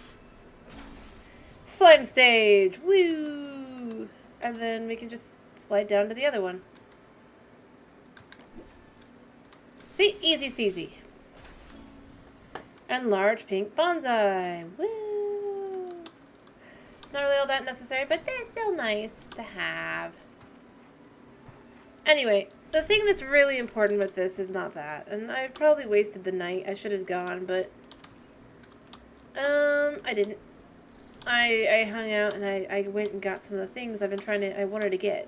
Speaker 1: Slime stage. Woo! And then we can just slide down to the other one. See? Easy peasy. And large pink bonsai. Woo! Not really all that necessary, but they're still nice to have. Anyway, the thing that's really important with this is not that. And I probably wasted the night. I should have gone, but I didn't. I hung out and I went and got some of the things I wanted to get.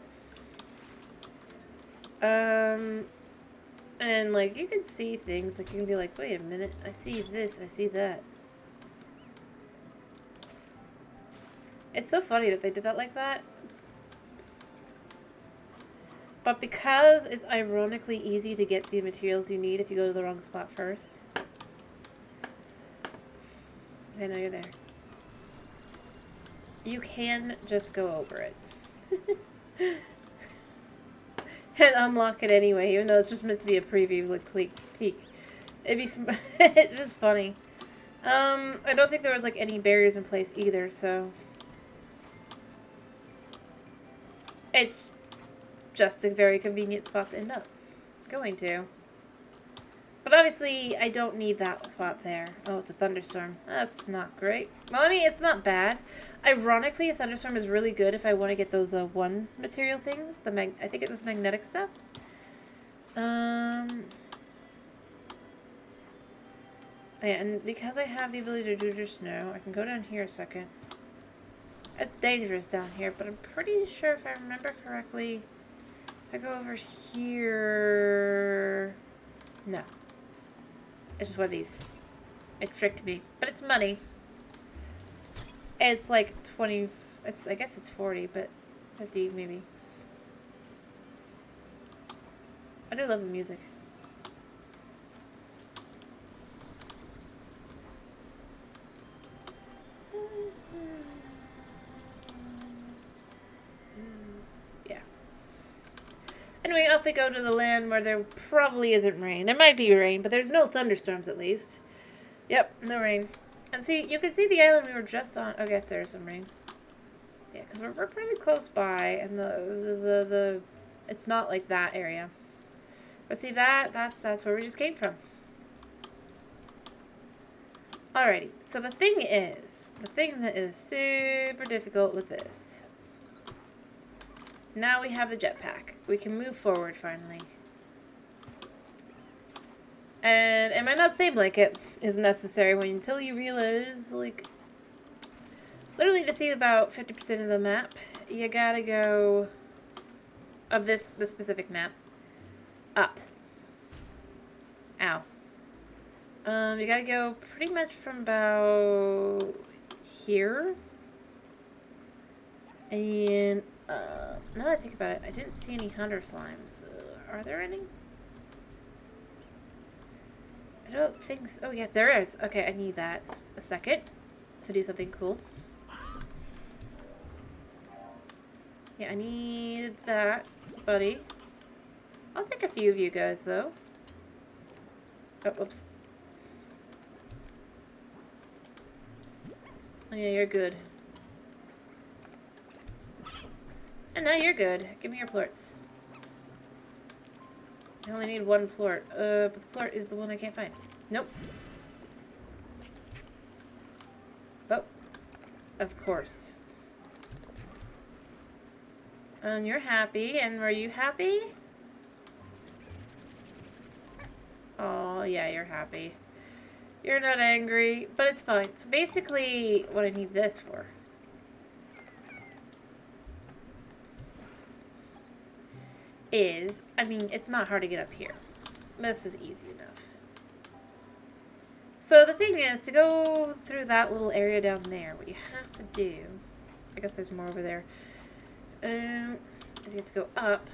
Speaker 1: And like you can see things, like you can be like, wait a minute, I see this, I see that. It's so funny that they did that like that. But because it's ironically easy to get the materials you need if you go to the wrong spot first. I know you're there. You can just go over it. And unlock it anyway, even though it's just meant to be a preview, like peek. It'd be it's just funny. I don't think there was like any barriers in place either, so it's just a very convenient spot to end up going to. But obviously, I don't need that spot there. Oh, it's a thunderstorm. That's not great. Well, I mean, it's not bad. Ironically, a thunderstorm is really good if I want to get those one material things. I think it was magnetic stuff. Yeah, and because I have the ability to do just snow, I can go down here a second. It's dangerous down here, but I'm pretty sure if I remember correctly, if I go over here... No. It's just one of these. It tricked me. But it's money. It's like 20... I guess it's 40, but 50 maybe. I do love the music. Yeah. Anyway, off we go to the land where there probably isn't rain. There might be rain, but there's no thunderstorms at least. Yep, no rain. And see, you can see the island we were just on. Oh, I guess there's some rain. Yeah, because we're pretty close by, and the it's not like that area. But see that's where we just came from. Alrighty, so the thing that is super difficult with this. Now we have the jetpack. We can move forward finally. And it might not seem like it is necessary until you realize, like, literally to see about 50% of the map, you gotta go, of this specific map, up. Ow. You gotta go pretty much from about here. And, now that I think about it, I didn't see any hunter slimes. Are there any? I don't think so. Oh, yeah, there is. Okay, I need that. A second to do something cool. Yeah, I need that, buddy. I'll take a few of you guys, though. Oh, whoops. Oh, yeah, you're good. And now you're good. Give me your plorts. I only need one plort. But the plort is the one I can't find. Nope. Oh. Of course. And you're happy. And were you happy? Oh, yeah, you're happy. You're not angry, but it's fine. So basically, what I need this for is, I mean, it's not hard to get up here. This is easy enough. So the thing is, to go through that little area down there, what you have to do, I guess there's more over there, is you have to go up,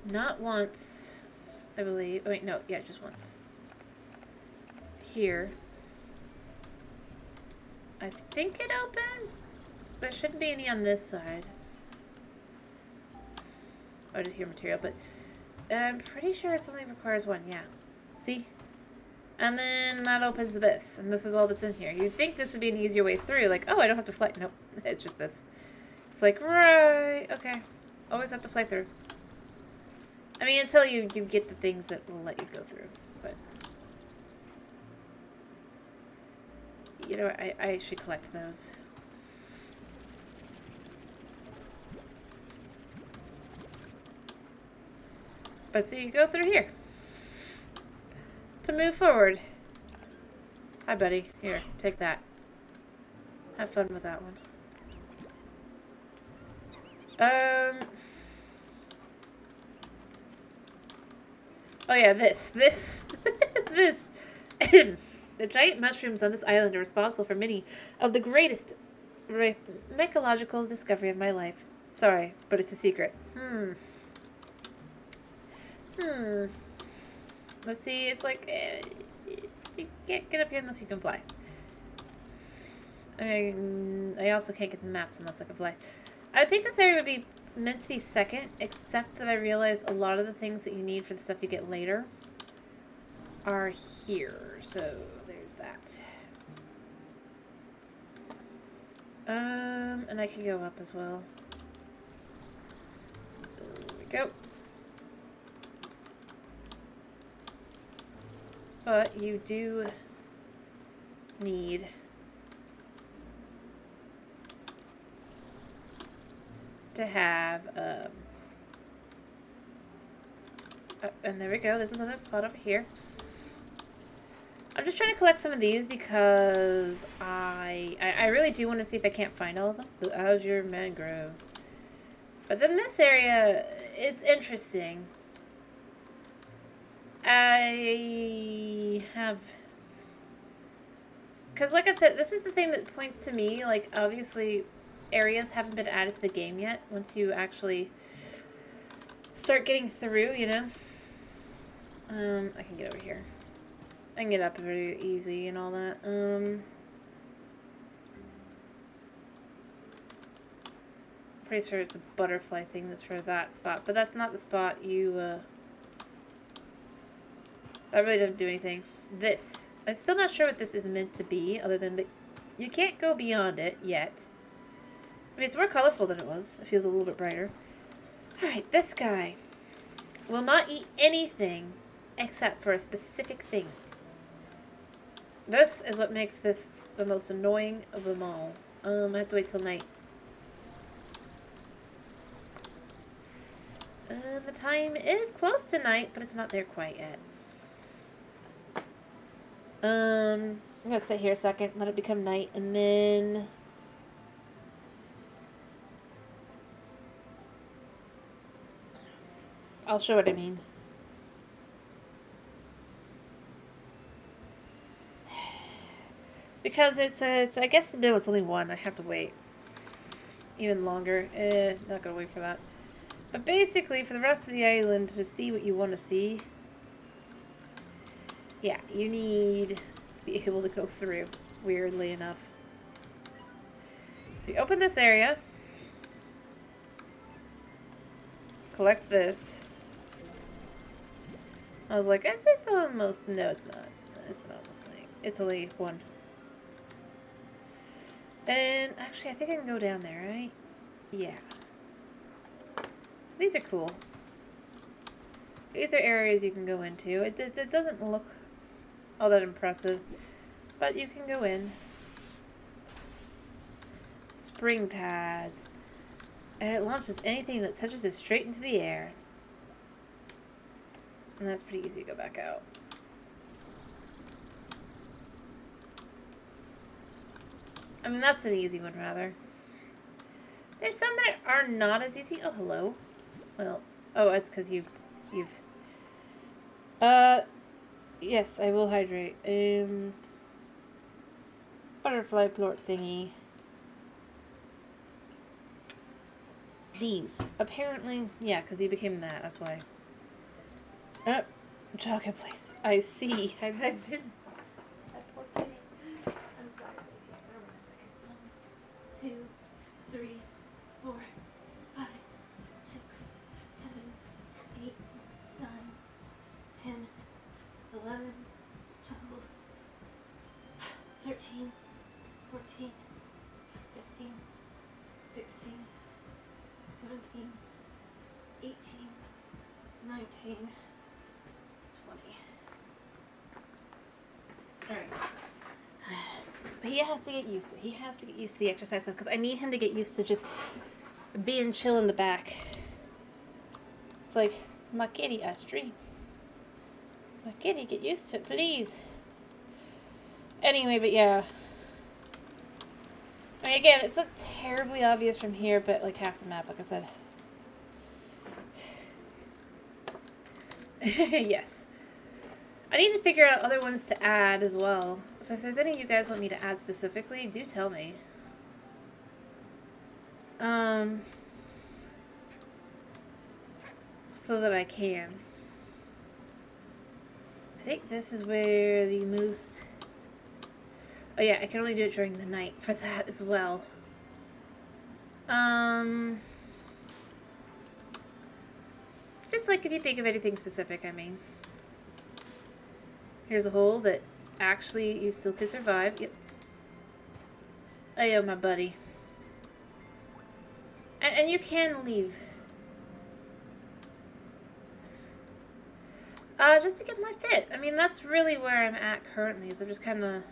Speaker 1: not once, I believe, oh wait, no, yeah, just once, here, I think it opened. There shouldn't be any on this side. I did hear material, but I'm pretty sure it only requires one. Yeah. See? And then that opens this, and this is all that's in here. You'd think this would be an easier way through. Like, oh, I don't have to fly. Nope, it's just this. It's like, right, okay. Always have to fly through. I mean, until you get the things that will let you go through. But, you know, I should collect those. But so you go through here to move forward. Hi, buddy. Here, take that. Have fun with that one. Oh yeah, this. This. The giant mushrooms on this island are responsible for many of the greatest mycological discovery of my life. Sorry, but it's a secret. Let's see, it's like, you can't get up here unless you can fly. I also can't get the maps unless I can fly. I think this area would be meant to be second, except that I realize a lot of the things that you need for the stuff you get later are here. So, there's that. And I can go up as well. There we go. But you do need to have, and there we go, there's another spot over here. I'm just trying to collect some of these because I really do want to see if I can't find all of them. The Azure Mangrove. But then this area, it's interesting. I have... Because like I've said, this is the thing that points to me, like, obviously, areas haven't been added to the game yet. Once you actually start getting through, you know? I can get over here. I can get up very easy and all that. Pretty sure it's a butterfly thing that's for that spot, but that's not the spot you, that really doesn't do anything. This. I'm still not sure what this is meant to be, other than you can't go beyond it yet. I mean, it's more colorful than it was. It feels a little bit brighter. Alright, this guy will not eat anything except for a specific thing. This is what makes this the most annoying of them all. I have to wait till night. The time is close to night, but it's not there quite yet. I'm gonna sit here a second, let it become night, and then I'll show what I mean. Because it's I guess no, it's only one. I have to wait even longer. Not gonna wait for that. But basically, for the rest of the island, to see what you want to see, yeah, you need to be able to go through, weirdly enough. So we open this area, collect this. I was like, it's almost, no, it's not. It's not almost night. It's only one. And actually, I think I can go down there, right? Yeah. So these are cool. These are areas you can go into. It doesn't look all that impressive, but you can go in. Spring pads. And it launches anything that touches it straight into the air. And that's pretty easy to go back out. I mean, that's an easy one, rather. There's some that are not as easy. Oh, hello. Well, oh, it's because you've... Yes, I will hydrate. Butterfly plort thingy. These. Apparently, yeah, because he became that, that's why. Chocolate place. I see. I've been... I'm sorry. 13, 14, 15, 16, 17, 18, 19, 20. Alright. But he has to get used to it. He has to get used to the exercise stuff because I need him to get used to just being chill in the back. It's like, my kitty, Astrid. My kitty, get used to it, please. Anyway, but yeah. I mean, again, it's not terribly obvious from here, but like half the map, like I said. Yes. I need to figure out other ones to add as well. So if there's any you guys want me to add specifically, do tell me. So that I can. I think this is where the moose... Oh yeah, I can only do it during the night for that as well. Just like if you think of anything specific, I mean. Here's a hole that actually you still could survive. Yep. Ayo, my buddy. And you can leave. Just to get more fit. I mean, that's really where I'm at currently. Is I'm just kind of...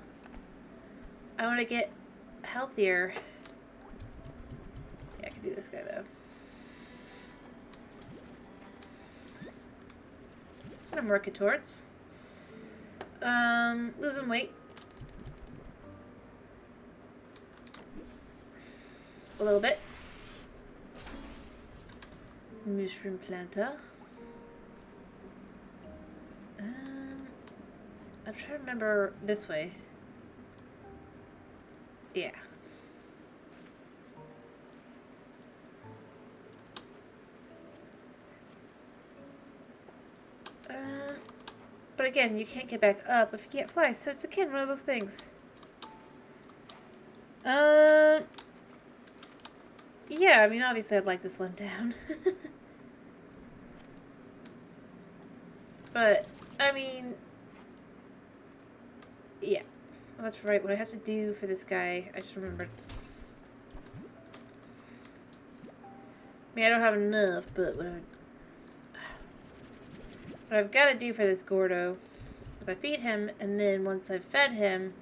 Speaker 1: I want to get healthier. Yeah, I could do this guy, though. That's what I'm working towards. Losing weight. A little bit. Mushroom planter. I'm trying to remember this way. Yeah. But again, you can't get back up if you can't fly, so it's again one of those things. Yeah, I mean, obviously I'd like to slim down. But, I mean... Yeah. Well, that's right. What I have to do for this guy, I just remembered. I mean, I don't have enough, but what I've got to do for this Gordo is I feed him, and then once I've fed him,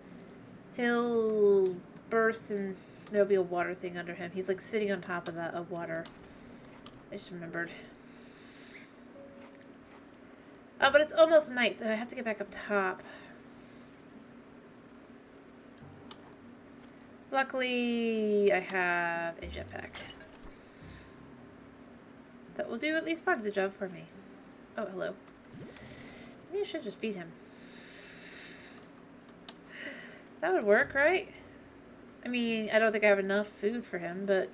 Speaker 1: he'll burst and there'll be a water thing under him. He's like sitting on top of that of water. I just remembered. Oh, but it's almost night, so I have to get back up top. Luckily, I have a jetpack. That will do at least part of the job for me. Oh, hello. Maybe I should just feed him. That would work, right? I mean, I don't think I have enough food for him, but...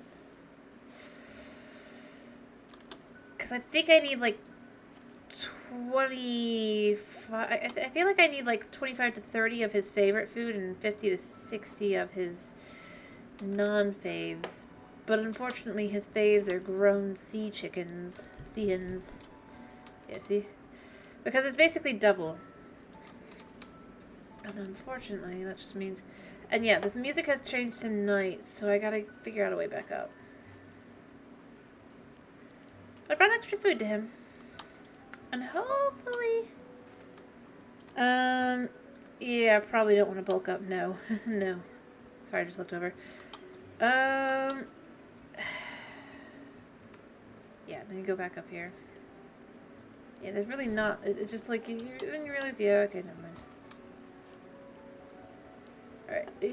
Speaker 1: Because I think I need, like, 25... I feel like I need, like, 25 to 30 of his favorite food and 50 to 60 of his non-faves. But unfortunately, his faves are grown sea chickens. Sea hens. Yeah, see? Because it's basically double. And unfortunately, that just means... And yeah, this music has changed to night, so I gotta figure out a way back up. I brought extra food to him. And hopefully... Yeah, I probably don't want to bulk up. No. No. Sorry, I just looked over. Yeah, then you go back up here. Yeah, there's really not... It's just like... Then you realize, yeah, okay, never mind. Alright, oh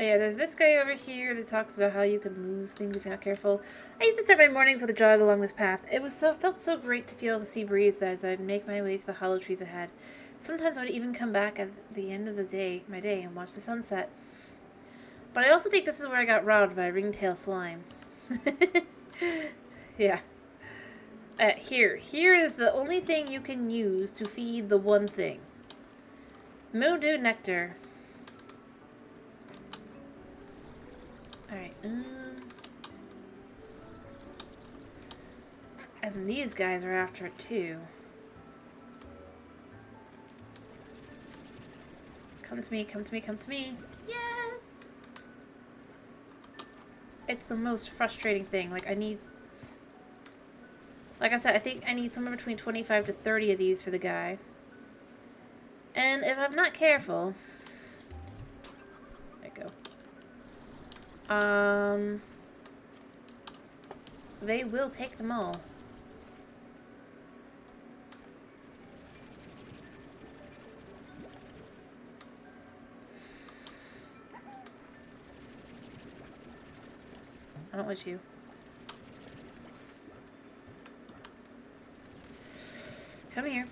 Speaker 1: yeah, there's this guy over here that talks about how you can lose things if you're not careful. I used to start my mornings with a jog along this path. It felt so great to feel the sea breeze as I'd make my way to the hollow trees ahead. Sometimes I would even come back at the end of my day, and watch the sunset. But I also think this is where I got robbed by a ringtail slime. Yeah. Here is the only thing you can use to feed the one thing. Moondew nectar. Alright, and these guys are after it too. Come to me, come to me, come to me. Yes! It's the most frustrating thing. Like, I need... Like I said, I think I need somewhere between 25 to 30 of these for the guy. And if I'm not careful... There you go. They will take them all. I don't want you. Come here.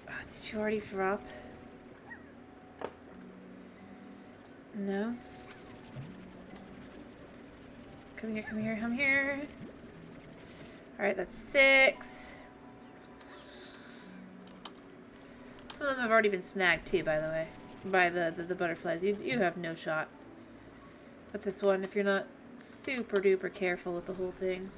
Speaker 1: Oh, did you already drop? No. Come here, come here, come here. Alright, that's 6. Some of them have already been snagged too, by the way. By the butterflies. You have no shot with this one if you're not super duper careful with the whole thing.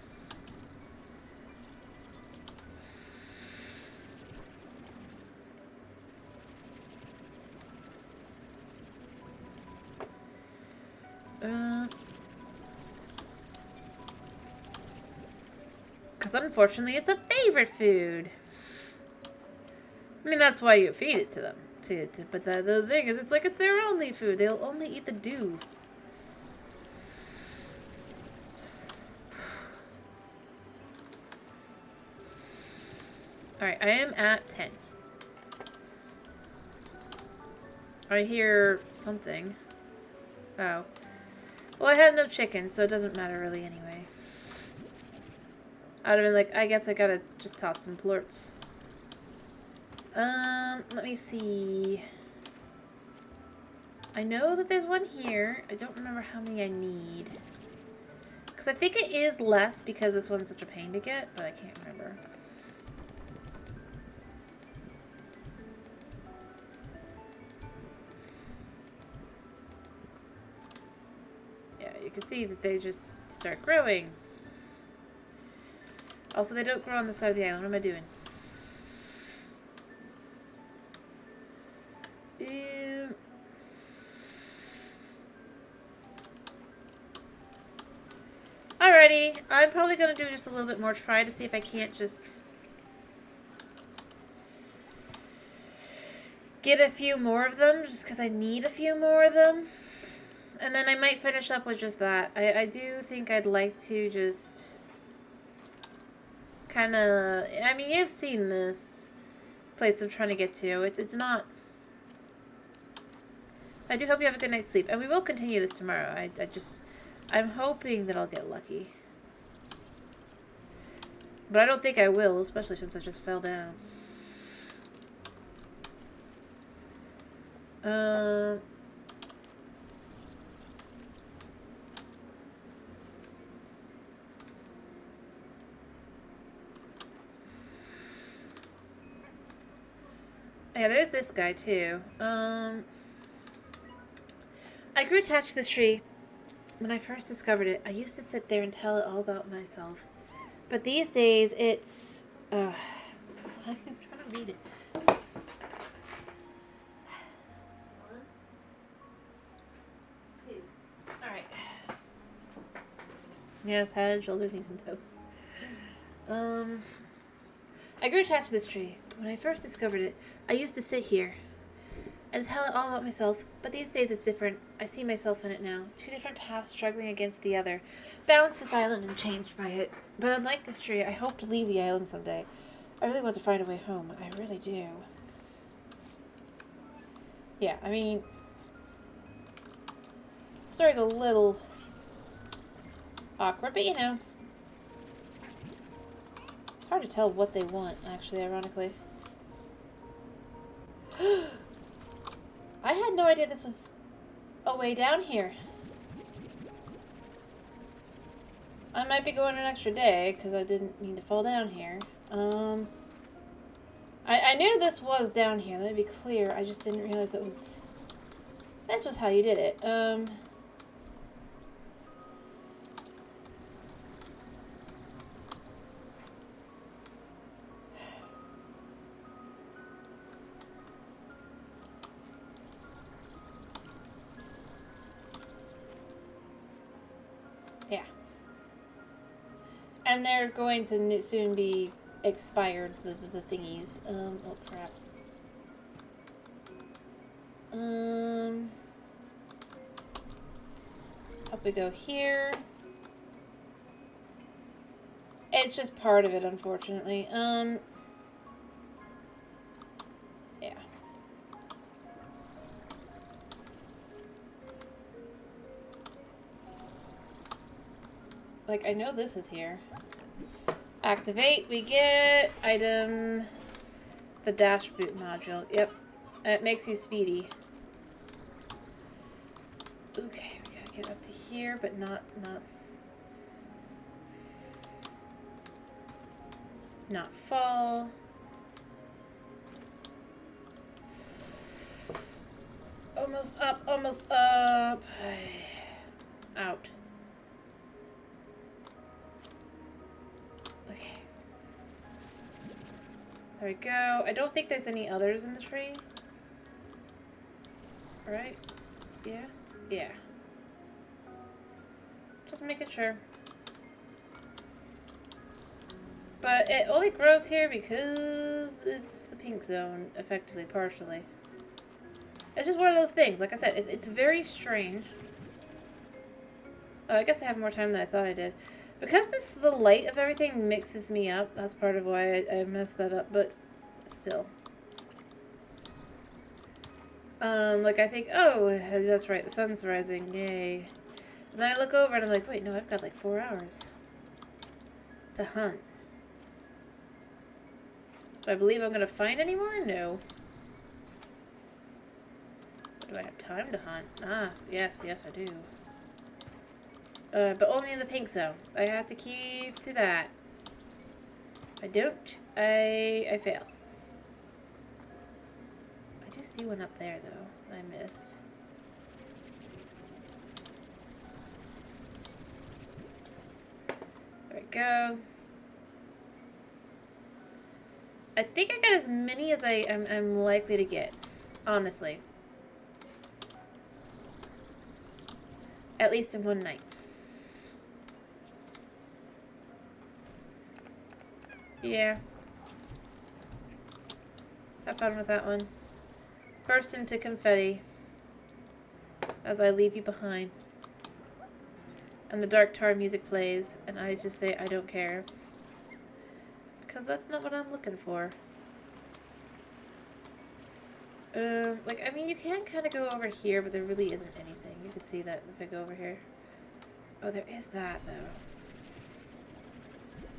Speaker 1: Because unfortunately it's a favorite food. I mean, that's why you feed it to them. But the thing is, it's like it's their only food. They'll only eat the dew. Alright, I am at 10. I hear something. Oh. Well, I have no chicken, so it doesn't matter really anyway. I'd have been like, I guess I gotta just toss some plorts. Let me see. I know that there's one here. I don't remember how many I need. Because I think it is less because this one's such a pain to get, but I can't remember. Yeah, you can see that they just start growing. Also, they don't grow on the side of the island. What am I doing? Alrighty, I'm probably going to do just a little bit more try to see if I can't just get a few more of them, just because I need a few more of them. And then I might finish up with just that. I do think I'd like to just kind of... I mean, you've seen this place I'm trying to get to. It's not... I do hope you have a good night's sleep. And we will continue this tomorrow. I'm hoping that I'll get lucky. But I don't think I will, especially since I just fell down. Yeah, there's this guy too. I grew attached to this tree when I first discovered it. I used to sit there and tell it all about myself. But these days, it's... I'm trying to read it. Alright. Yes, head, shoulders, knees, and toes. I grew attached to this tree. When I first discovered it, I used to sit here and tell it all about myself, but these days it's different. I see myself in it now. 2 different paths struggling against the other. Bound to this island and changed by it. But unlike this tree, I hope to leave the island someday. I really want to find a way home. I really do. Yeah, I mean... the story's a little awkward, but you know. It's hard to tell what they want, actually, ironically. I had no idea this was a way down here. I might be going an extra day, because I didn't mean to fall down here. I knew this was down here, let me be clear. I just didn't realize it was... this was how you did it. And they're going to soon be expired, the thingies. Oh crap. Up we go here. It's just part of it, unfortunately. Yeah. Like, I know this is here. Activate, we get item, the dash boot module. Yep. It makes you speedy. Okay, we gotta get up to here, but not fall. Almost up, almost up. Out. Okay. There we go. I don't think there's any others in the tree. Right? Yeah? Yeah. Just making sure. But it only grows here because it's the pink zone, effectively, partially. It's just one of those things. Like I said, it's very strange. Oh, I guess I have more time than I thought I did. Because the light of everything mixes me up, that's part of why I messed that up, but still. Like I think, oh, that's right, the sun's rising, yay. And then I look over and I'm like, wait, no, I've got like 4 hours to hunt. Do I believe I'm going to find any more? No. Do I have time to hunt? Ah, yes, I do. But only in the pink zone. I have to keep to that. If I don't, I fail. I do see one up there, though, that I missed. There we go. I think I got as many as I'm likely to get, honestly. At least in one night. Yeah. Have fun with that one. Burst into confetti as I leave you behind. And the dark tar music plays, and I just say, I don't care. Because that's not what I'm looking for. Like, I mean, you can kind of go over here, but there really isn't anything. You can see that if I go over here. Oh, there is that, though.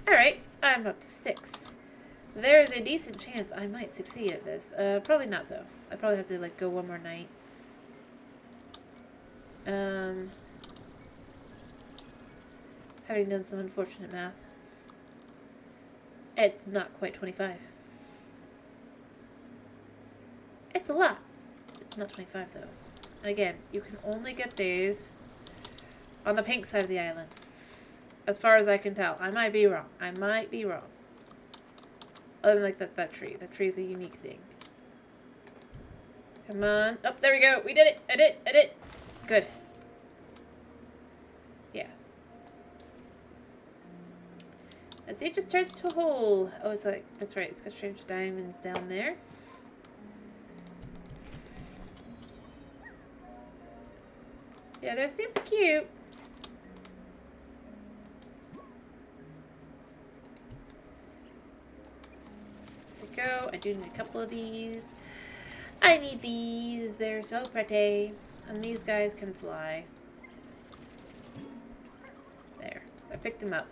Speaker 1: Alright, I'm up to 6. There is a decent chance I might succeed at this. Probably not, though. I probably have to, like, go one more night. Having done some unfortunate math. It's not quite 25. It's a lot. It's not 25, though. And again, you can only get these on the pink side of the island. As far as I can tell. I might be wrong. I might be wrong. Other than, like, that tree. That tree is a unique thing. Come on. Oh, there we go. We did it. I did. Good. Yeah. Let's see, it just turns to a hole. Oh, it's like, that's right. It's got strange diamonds down there. Yeah, they're super cute. There we go. I do need a couple of these. I need these. They're so pretty. And these guys can fly. There. I picked them up.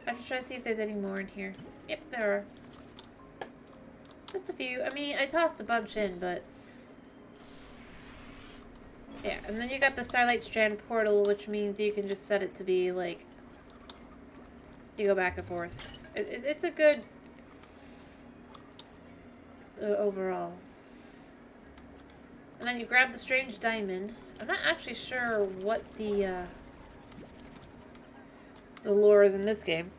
Speaker 1: I should try to see if there's any more in here. Yep, there are. Just a few. I mean, I tossed a bunch in, but... Yeah, and then you got the Starlight Strand portal, which means you can just set it to be, like... You go back and forth. It's a good... overall. And then you grab the strange diamond. I'm not actually sure what the lore is in this game.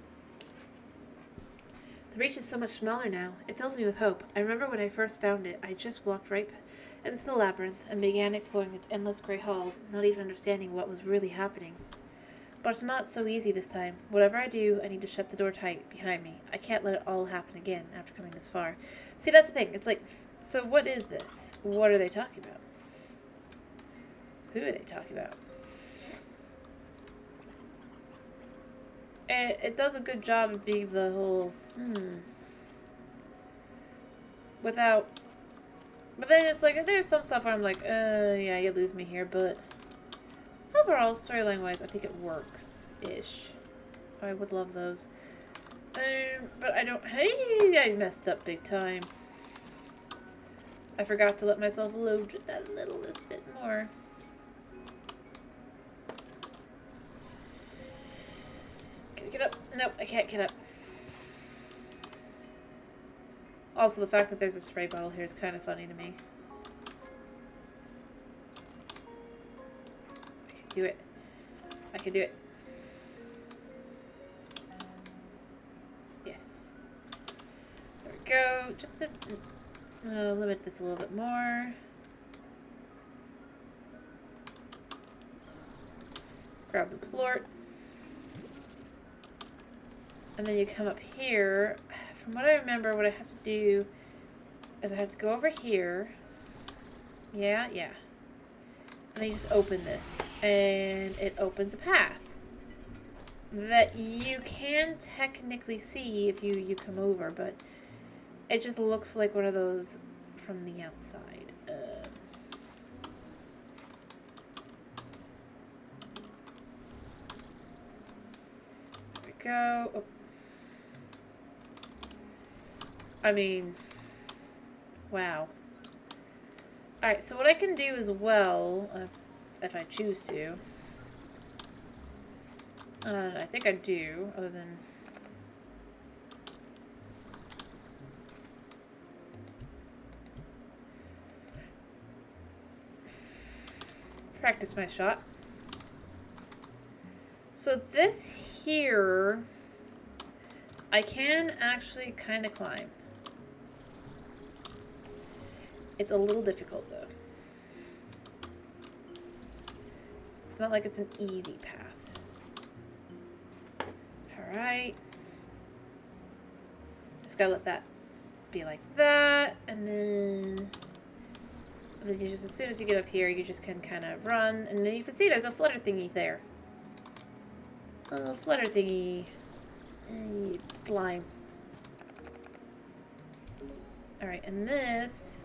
Speaker 1: The reach is so much smaller now. It fills me with hope. I remember when I first found it, I just walked right into the labyrinth and began exploring its endless gray halls, not even understanding what was really happening. But it's not so easy this time. Whatever I do, I need to shut the door tight behind me. I can't let it all happen again after coming this far. See, that's the thing. It's like, so what is this? What are they talking about? Who are they talking about? It does a good job of being the whole, without, but then it's like, there's some stuff where I'm like, yeah, you lose me here, but overall, storyline-wise, I think it works-ish. I would love those. But I don't, hey, I messed up big time. I forgot to let myself load just that little bit more. Can I get up? Nope, I can't get up. Also, the fact that there's a spray bottle here is kind of funny to me. I can do it. I can do it. Yes. There we go. Just to limit this a little bit more. Grab the plort. And then you come up here. From what I remember, what I have to do is I have to go over here. Yeah. And then you just open this. And it opens a path that you can technically see if you come over, but it just looks like one of those from the outside. There we go. Oh. I mean, wow. Alright, so what I can do as well, if I choose to, I think I do, other than... practice my shot. So this here, I can actually kind of climb. It's a little difficult though. It's not like it's an easy path. Alright. Just gotta let that be like that, and then you just, as soon as you get up here, you just can kind of run, and then you can see there's a flutter thingy there. A little flutter thingy. Slime. Alright, and this...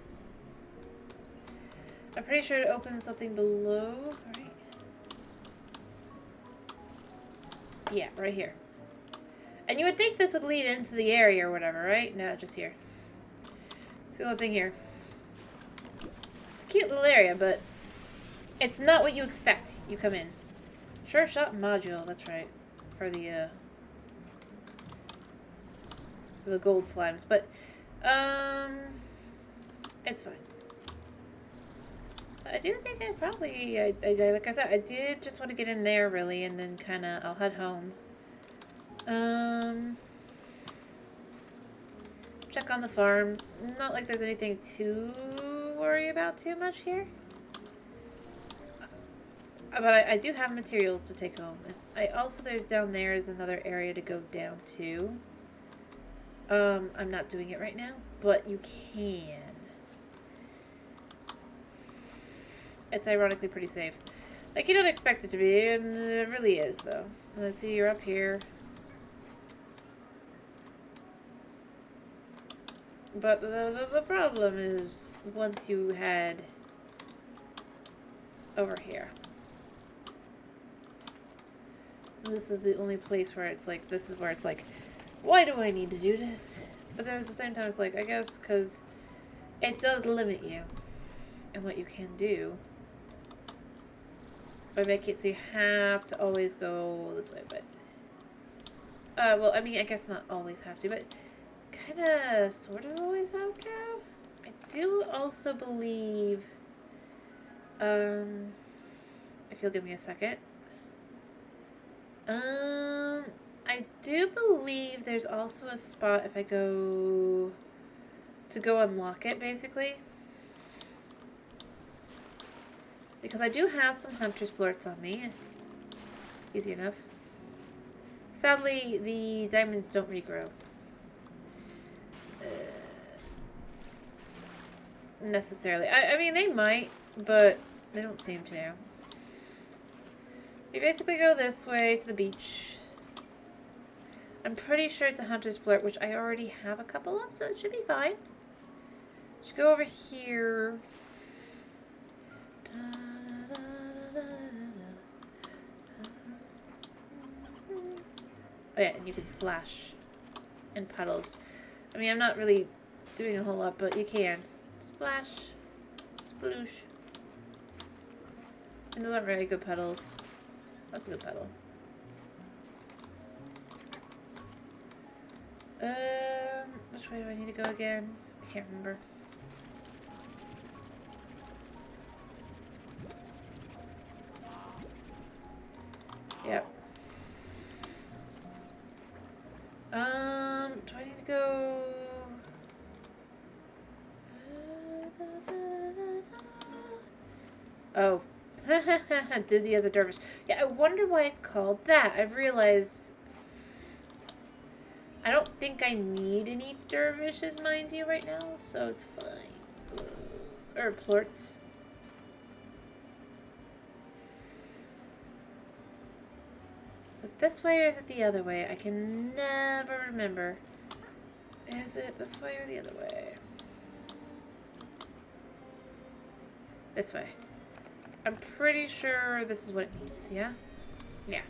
Speaker 1: I'm pretty sure it opens something below, right? Yeah, right here. And you would think this would lead into the area or whatever, right? No, just here. It's the only thing here. It's a cute little area, but it's not what you expect. You come in. Sure shot module, that's right. For the gold slimes, but it's fine. I do think I probably, like I said, I did just want to get in there really, and then kind of I'll head home. Check on the farm. Not like there's anything to worry about too much here. But I do have materials to take home. There's down there is another area to go down to. I'm not doing it right now, but you can. It's ironically pretty safe. Like, you don't expect it to be, and it really is, though. Let's see, you're up here. But the problem is, once you head over here. This is the only place where it's like, this is where it's like, why do I need to do this? But then at the same time, it's like, I guess, because it does limit you and what you can do. By making it so you have to always go this way, but... well, I mean, I guess not always have to, but kind of, sort of always have to. I do also believe, if you'll give me a second. I I do believe there's also a spot if I go to go unlock it, basically. Because I do have some hunter's plorts on me. Easy enough. Sadly, the diamonds don't regrow. Necessarily. I mean, they might, but they don't seem to. We basically go this way to the beach. I'm pretty sure it's a hunter's plort, which I already have a couple of, so it should be fine. Should go over here. Oh yeah, and you can splash in puddles. I mean, I'm not really doing a whole lot, but you can. Splash. Sploosh. And those aren't very good puddles. That's a good puddle. Which way do I need to go again? I can't remember. Yep. Do I need to go? Oh. Dizzy as a dervish. Yeah, I wonder why it's called that. I've realized I don't think I need any dervishes, mind you, right now, so it's fine. Or plorts. Is it this way or is it the other way? I can never remember. Is it this way or the other way? This way. I'm pretty sure this is what it needs, yeah? Yeah.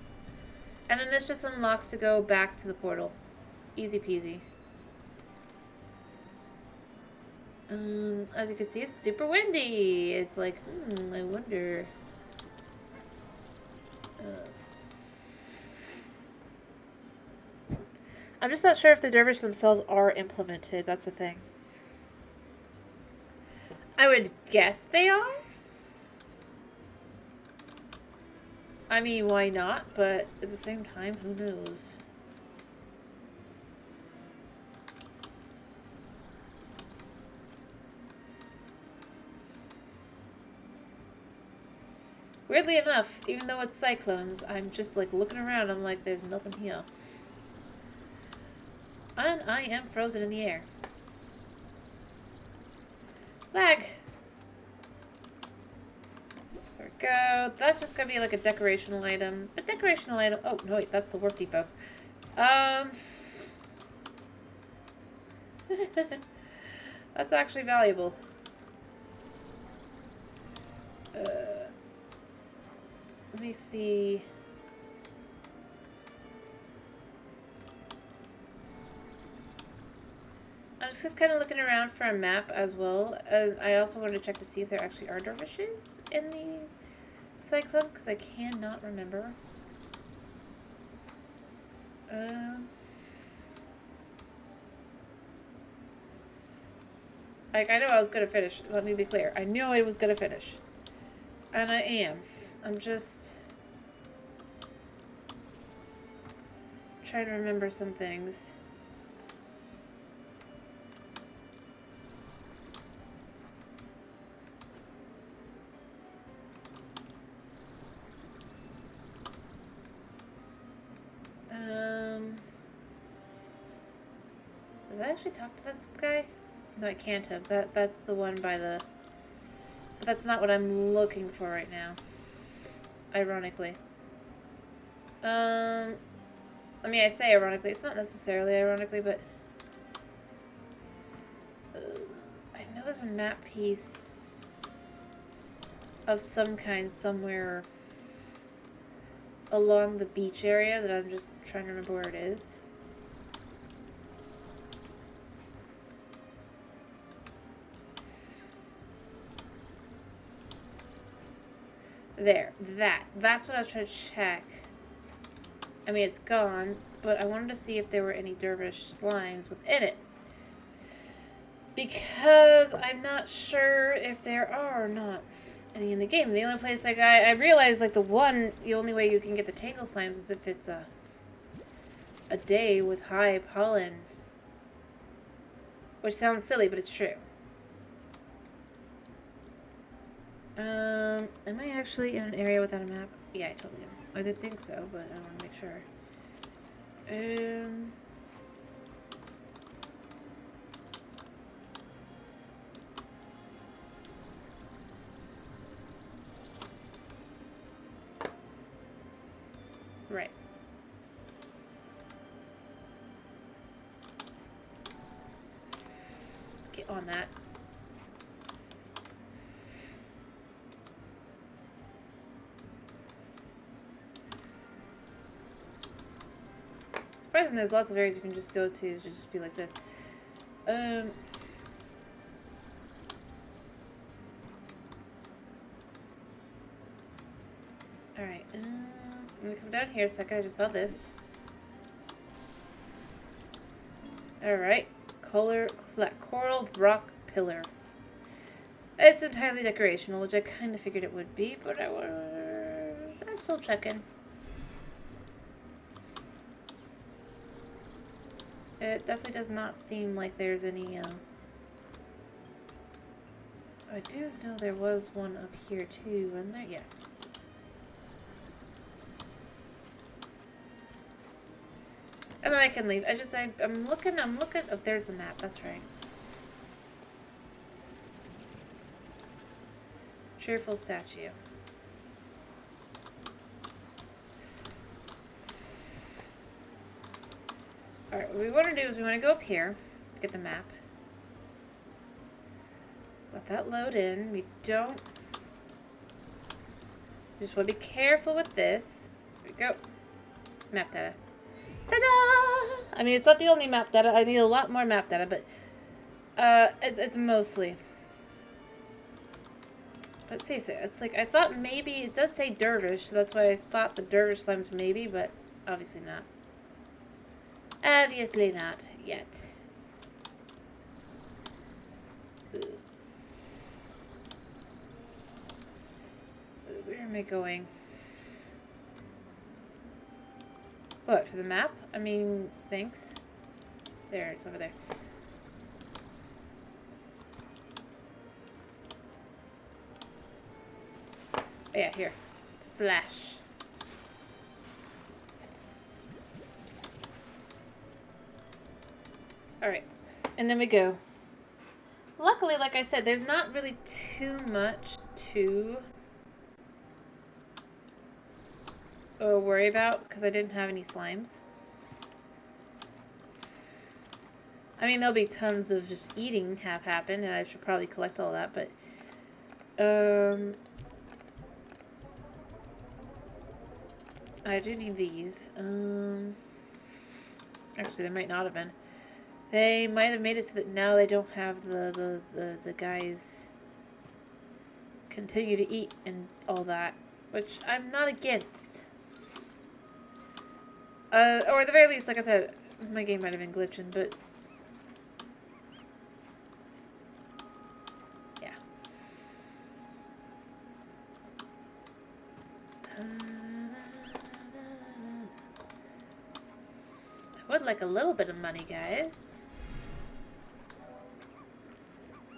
Speaker 1: And then this just unlocks to go back to the portal. Easy peasy. As you can see, it's super windy. It's like, I wonder. I'm just not sure if the dervish themselves are implemented. That's the thing. I would guess they are. I mean, why not? But at the same time, who knows? Weirdly enough, even though it's cyclones, I'm just like looking around. I'm like, there's nothing here. And I am frozen in the air. Lag. There we go. That's just gonna be like a decorational item. A decorational item. Oh, no, wait, that's the work depot. That's actually valuable. Let me see. I'm just kind of looking around for a map as well. I also wanted to check to see if there actually are dervishes in the cyclones, because I cannot remember. Like, I know I was going to finish. Let me be clear. I knew I was going to finish. And I am. I'm just trying to remember some things. Did I actually talk to this guy? No, I can't have. That's the one by the... But that's not what I'm looking for right now. Ironically. I mean, I say ironically. It's not necessarily ironically, but... I know there's a map piece of some kind somewhere along the beach area that I'm just trying to remember where it is. There. That's what I was trying to check. I mean, it's gone, but I wanted to see if there were any dervish slimes within it. Because I'm not sure if there are or not any in the game. The only place, like, I realized, like, the only way you can get the tangle slimes is if it's a day with high pollen. Which sounds silly, but it's true. Am I actually in an area without a map? Yeah, I totally am. I did think so, but I want to make sure. Right. Get on that. Surprising there's lots of areas you can just go to just be like this. Alright, let me come down here a second. I just saw this. Alright, coral rock pillar. It's entirely decorational, which I kind of figured it would be, but I'm still checking. It definitely does not seem like there's any, I do know there was one up here too, wasn't there? Yeah. And then I can leave. I'm looking, oh, there's the map, that's right. Cheerful statue. Alright, what we want to do is we want to go up here, get the map. Let that load in. We don't... just want to be careful with this. Here we go. Map data. Ta-da! I mean, it's not the only map data. I need a lot more map data, but... it's mostly... But seriously, it's like, I thought maybe... It does say dervish, so that's why I thought the dervish slime's maybe, but obviously not. Obviously not yet. Ooh. Where am I going? What, for the map? I mean, thanks. There, it's over there. Oh yeah, here. Splash. Alright, and then we go. Luckily, like I said, there's not really too much to worry about, because I didn't have any slimes. I mean, there'll be tons of just eating have happened, and I should probably collect all that, but... I do need these. Actually, they might not have been. They might have made it so that now they don't have the guys continue to eat and all that, which I'm not against. Or at the very least, like I said, my game might have been glitching, but yeah. I would like a little bit of money, guys.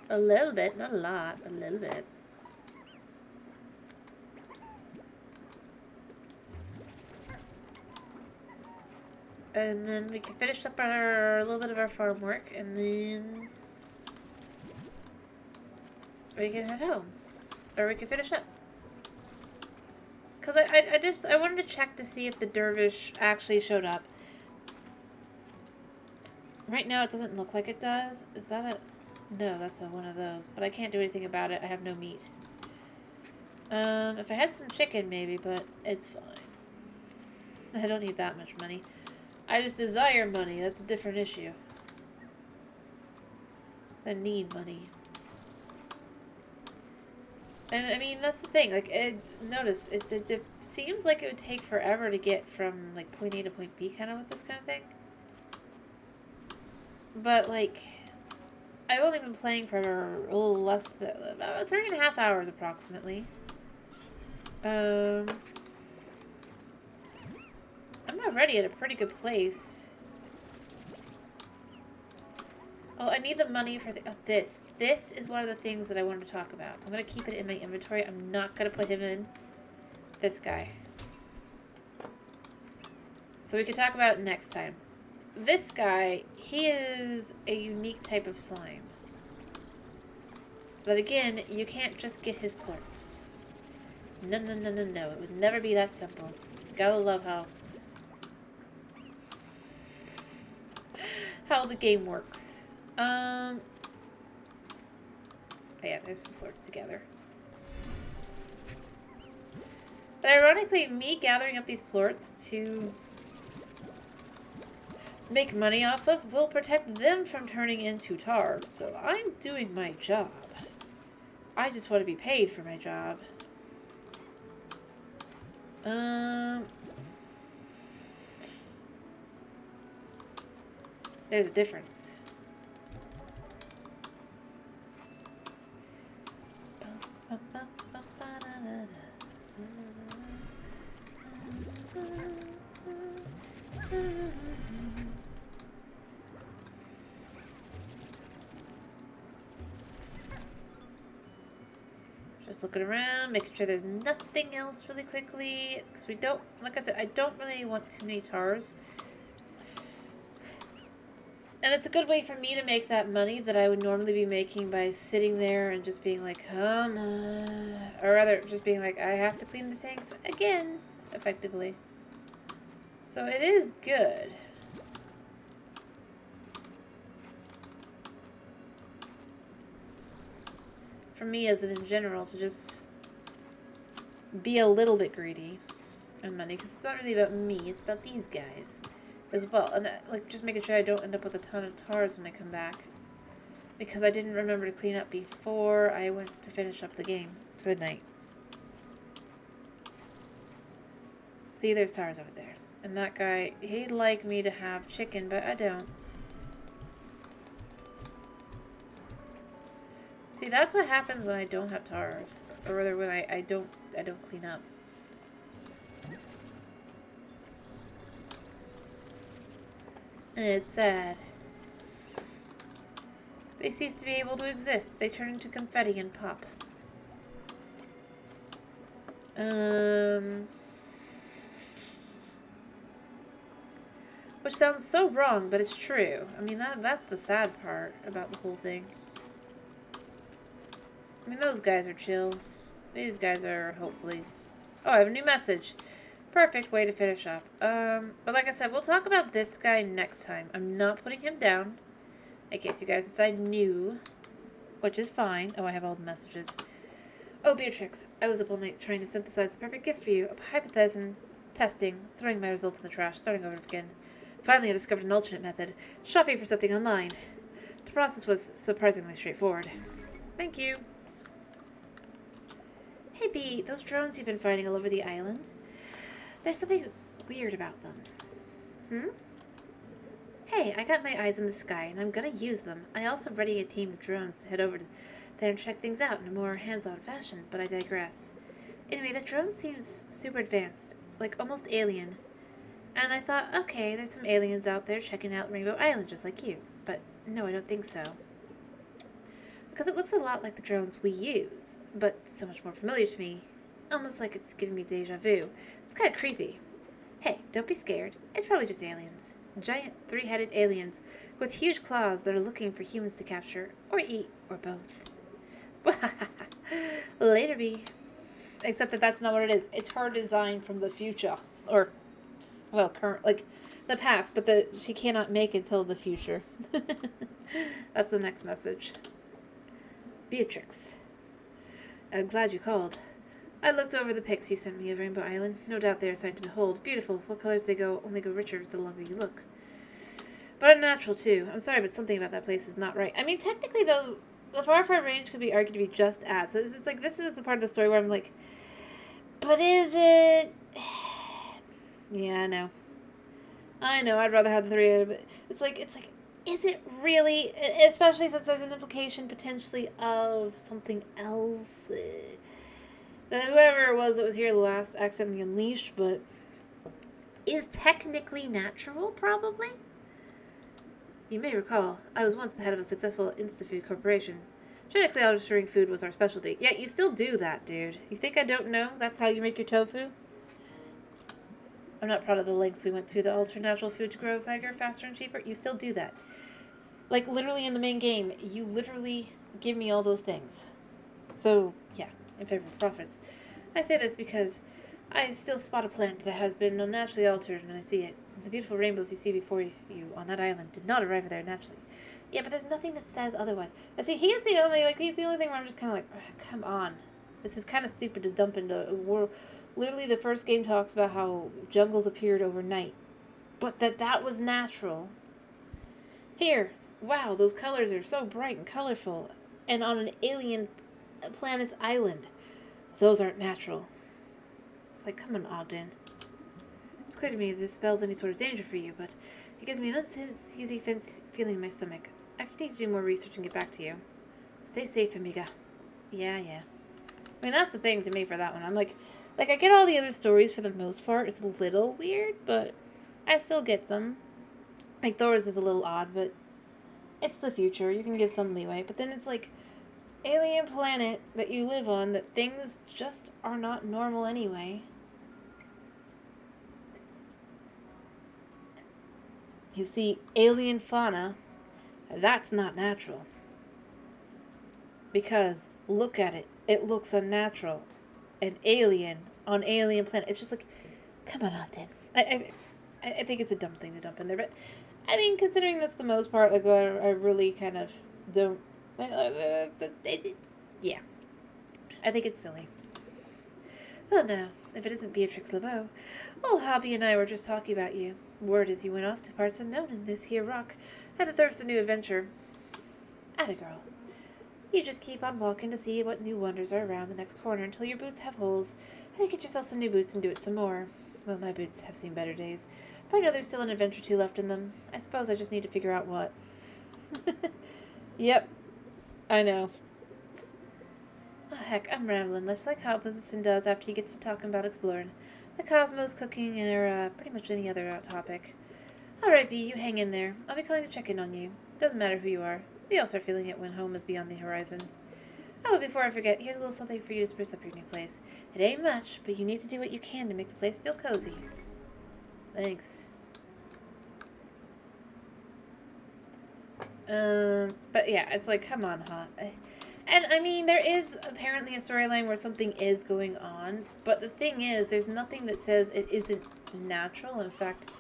Speaker 1: A little bit, not a lot, but a little bit. And then we can finish up a little bit of our farm work, and then we can head home. Or we can finish up. Because I wanted to check to see if the dervish actually showed up. Right now it doesn't look like it does. Is that a... No, that's one of those. But I can't do anything about it. I have no meat. If I had some chicken maybe, but it's fine. I don't need that much money. I just desire money. That's a different issue. I need money. And I mean, that's the thing. Like, notice, it seems like it would take forever to get from, like, point A to point B, kind of, with this kind of thing. But, like, I've only been playing for a little less than, about 3.5 hours, approximately. I'm already at a pretty good place. Oh, I need the money for this. This is one of the things that I wanted to talk about. I'm going to keep it in my inventory. I'm not going to put him in. This guy. So we can talk about it next time. This guy, he is a unique type of slime. But again, you can't just get his plorts. No, no, no, no, no. It would never be that simple. Gotta love how the game works. Oh yeah, there's some plorts together. But ironically, me gathering up these plorts to make money off of will protect them from turning into tars. So I'm doing my job. I just want to be paid for my job. There's a difference. Just looking around, making sure there's nothing else really quickly. Because we don't, like I said, I don't really want too many tars. And it's a good way for me to make that money that I would normally be making by sitting there and just being like, come on. Or rather, just being like, I have to clean the tanks again, effectively. So it is good. For me as in general to just be a little bit greedy on money. Because it's not really about me, it's about these guys as well. And like just making sure I don't end up with a ton of tars when I come back. Because I didn't remember to clean up before I went to finish up the game. Good night. See, there's tars over there. And that guy, he'd like me to have chicken, but I don't. See, that's what happens when I don't have tars. Or rather, when I don't clean up. And it's sad. They cease to be able to exist. They turn into confetti and pop. Which sounds so wrong, but it's true. I mean, that's the sad part about the whole thing. I mean, those guys are chill. These guys are hopefully... Oh, I have a new message. Perfect way to finish up. But like I said, we'll talk about this guy next time. I'm not putting him down. In case you guys decide new. Which is fine. Oh, I have all the messages. Oh, Beatrix. I was up all night trying to synthesize the perfect gift for you. Hypothesizing, testing, throwing my results in the trash, starting over again. Finally, I discovered an alternate method. Shopping for something online. The process was surprisingly straightforward. Thank you. Hey, Bee. Those drones you've been finding all over the island? There's something weird about them. Hey, I got my eyes in the sky, and I'm gonna use them. I also ready a team of drones to head over there and check things out in a more hands-on fashion, but I digress. Anyway, the drone seems super advanced, like almost alien. And I thought, okay, there's some aliens out there checking out Rainbow Island just like you. But no, I don't think so. Because it looks a lot like the drones we use, but so much more familiar to me. Almost like it's giving me deja vu. It's kind of creepy. Hey, don't be scared. It's probably just aliens. Giant three-headed aliens with huge claws that are looking for humans to capture or eat or both. Later, Bee. Except that that's not what it is. It's her design from the future. Or, well, current, like, the past, but she cannot make it till the future. That's the next message. Beatrix. I'm glad you called. I looked over the pics you sent me of Rainbow Island. No doubt they are sight to behold. Beautiful. What colors they go only go richer the longer you look. But unnatural, too. I'm sorry, but something about that place is not right. I mean, technically, though, the far range could be argued to be just as. So it's like, this is the part of the story where I'm like, but is it? Yeah, I know. I know, I'd rather have the three, but it's like, is it really? Especially since there's an implication potentially of something else. That whoever it was that was here last accidentally unleashed, but is technically natural, probably? You may recall, I was once the head of a successful Instafood corporation. Genetically altering food was our specialty. Yeah, you still do that, dude. You think I don't know? That's how you make your tofu? I'm not proud of the lengths we went to alter natural food to grow bigger, faster, and cheaper. You still do that. Like, literally in the main game, you literally give me all those things. So, yeah, in favor of profits. I say this because I still spot a plant that has been unnaturally altered when I see it. The beautiful rainbows you see before you on that island did not arrive there naturally. Yeah, but there's nothing that says otherwise. And see, he's the only thing where I'm just kind of like, come on. This is kind of stupid to dump into a world. Literally, the first game talks about how jungles appeared overnight, but that was natural. Here, wow, those colors are so bright and colorful, and on an alien planet's island. Those aren't natural. It's like, come on, Ogden. It's clear to me this spells any sort of danger for you, but it gives me an uneasy feeling in my stomach. I need to do more research and get back to you. Stay safe, Amiga. Yeah. I mean, that's the thing to me for that one. I'm like, I get all the other stories for the most part. It's a little weird, but I still get them. Like, Thor's is a little odd, but it's the future. You can give some leeway. But then it's like, alien planet that you live on that things just are not normal anyway. You see, alien fauna, that's not natural. Because, look at it. It looks unnatural. An alien on alien planet. It's just like, come on, Ogden. I think it's a dumb thing to dump in there, but I mean, considering that's the most part, like, I really kind of don't. Yeah. I think it's silly. Well, now, if it isn't Beatrix LeBeau, old Hobby and I were just talking about you. Word is you went off to parts unknown in this here rock. Had the thirst of new adventure. Atta girl. You just keep on walking to see what new wonders are around the next corner until your boots have holes, and then get yourself some new boots and do it some more. Well, my boots have seen better days, but I know there's still an adventure or two left in them. I suppose I just need to figure out what. Yep, I know. Oh, heck, I'm rambling, just like how Blizzardson does after he gets to talking about exploring. The cosmos, cooking, or pretty much any other topic. Alright, B, you hang in there. I'll be calling to check in on you. Doesn't matter who you are. We all start feeling it when home is beyond the horizon. Oh, before I forget, here's a little something for you to spruce up your new place. It ain't much, but you need to do what you can to make the place feel cozy. Thanks. But yeah, it's like, come on, huh? And I mean, there is apparently a storyline where something is going on, but the thing is, there's nothing that says it isn't natural. In fact,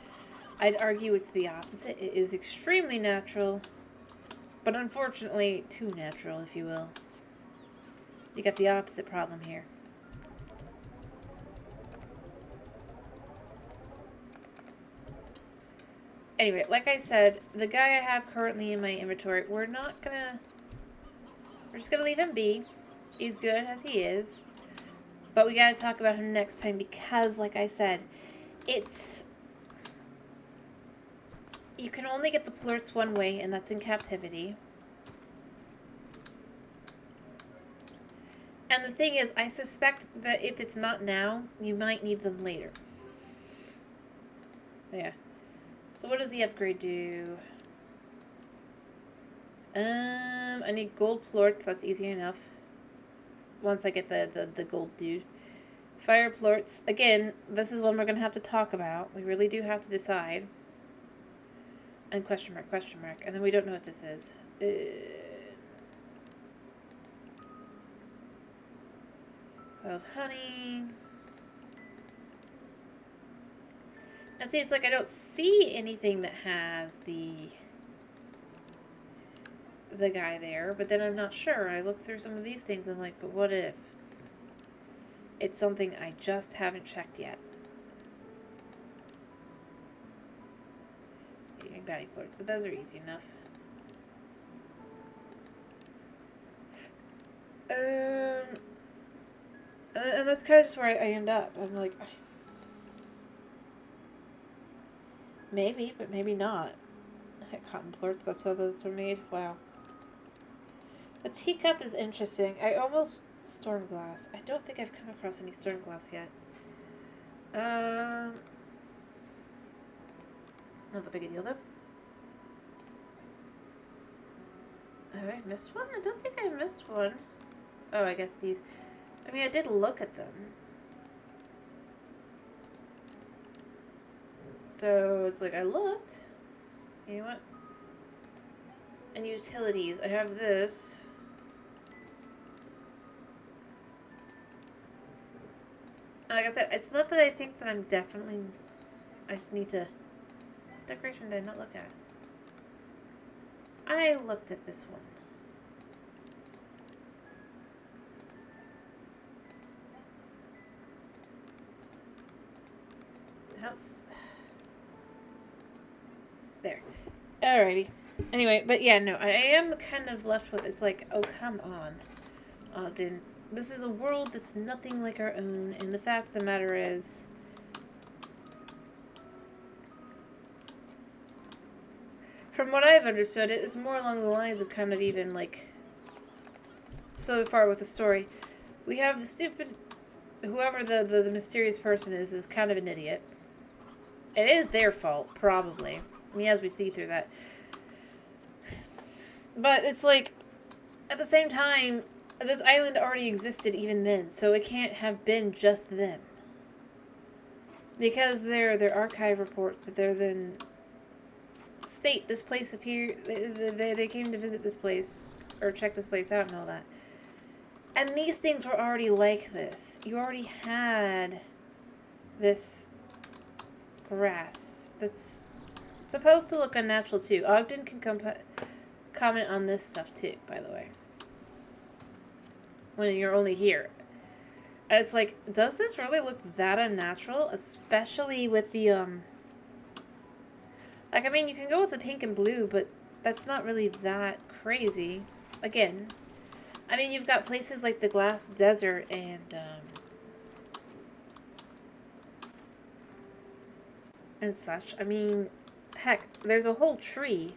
Speaker 1: I'd argue it's the opposite. It is extremely natural, but unfortunately too natural, if you will. You got the opposite problem here. Anyway, like I said, the guy I have currently in my inventory, we're just gonna leave him be. He's good as he is. But we gotta talk about him next time because, like I said, you can only get the plurts one way, and that's in captivity. And the thing is, I suspect that if it's not now, you might need them later. Yeah. So what does the upgrade do? I need gold plorts. That's easy enough. Once I get the gold dude. Fire plorts. Again, this is one we're going to have to talk about. We really do have to decide. And question mark. And then we don't know what this is. Wild honey. Now see, it's like I don't see anything that has the guy there, but then I'm not sure. I look through some of these things, I'm like, but what if it's something I just haven't checked yet? Batty plorts, but those are easy enough. And that's kind of just where I end up. I'm like, maybe, but maybe not. Cotton plorts, that's how those are made. Wow. The teacup is interesting. I almost Stormglass. I don't think I've come across any Stormglass yet. Not that big a deal, though. Have I missed one? I don't think I missed one. Oh, I guess these... I mean, I did look at them. So, it's like, I looked. You know what? And utilities. I have this. And like I said, it's not that I think that I'm definitely... I just need to... Decoration did I not look at? I looked at this one. House. There. Alrighty. Anyway, but yeah, no, I am kind of left with, it's like, oh, come on, Ogden. This is a world that's nothing like our own, and the fact of the matter is, from what I've understood, it is more along the lines of kind of even, like, so far with the story, we have the stupid, whoever the mysterious person is kind of an idiot. It is their fault, probably. I mean, as we see through that. But it's like, at the same time, this island already existed even then, so it can't have been just them. Because their archive reports that they're then state this place appeared, they came to visit this place, or check this place out and all that. And these things were already like this. You already had this grass that's supposed to look unnatural too. Ogden can comment on this stuff too, by the way. When you're only here. And it's like, does this really look that unnatural? Especially with the, like, I mean, you can go with the pink and blue, but that's not really that crazy. Again, I mean, you've got places like the Glass Desert and such. I mean, heck, there's a whole tree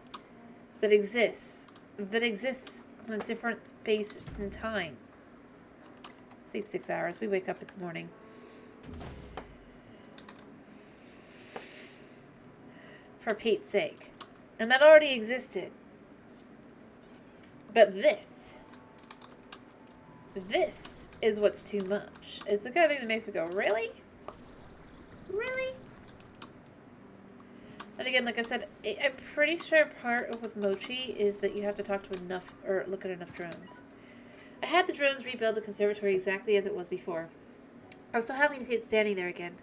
Speaker 1: that exists in a different space and time. Sleep 6 hours. We wake up, it's morning. For Pete's sake. And that already existed. But this is what's too much. It's the kind of thing that makes me go, really? Really? And again, like I said, I'm pretty sure part of with Mochi is that you have to talk to enough, or look at enough drones. I had the drones rebuild the conservatory exactly as it was before. I was so happy to see it standing there again.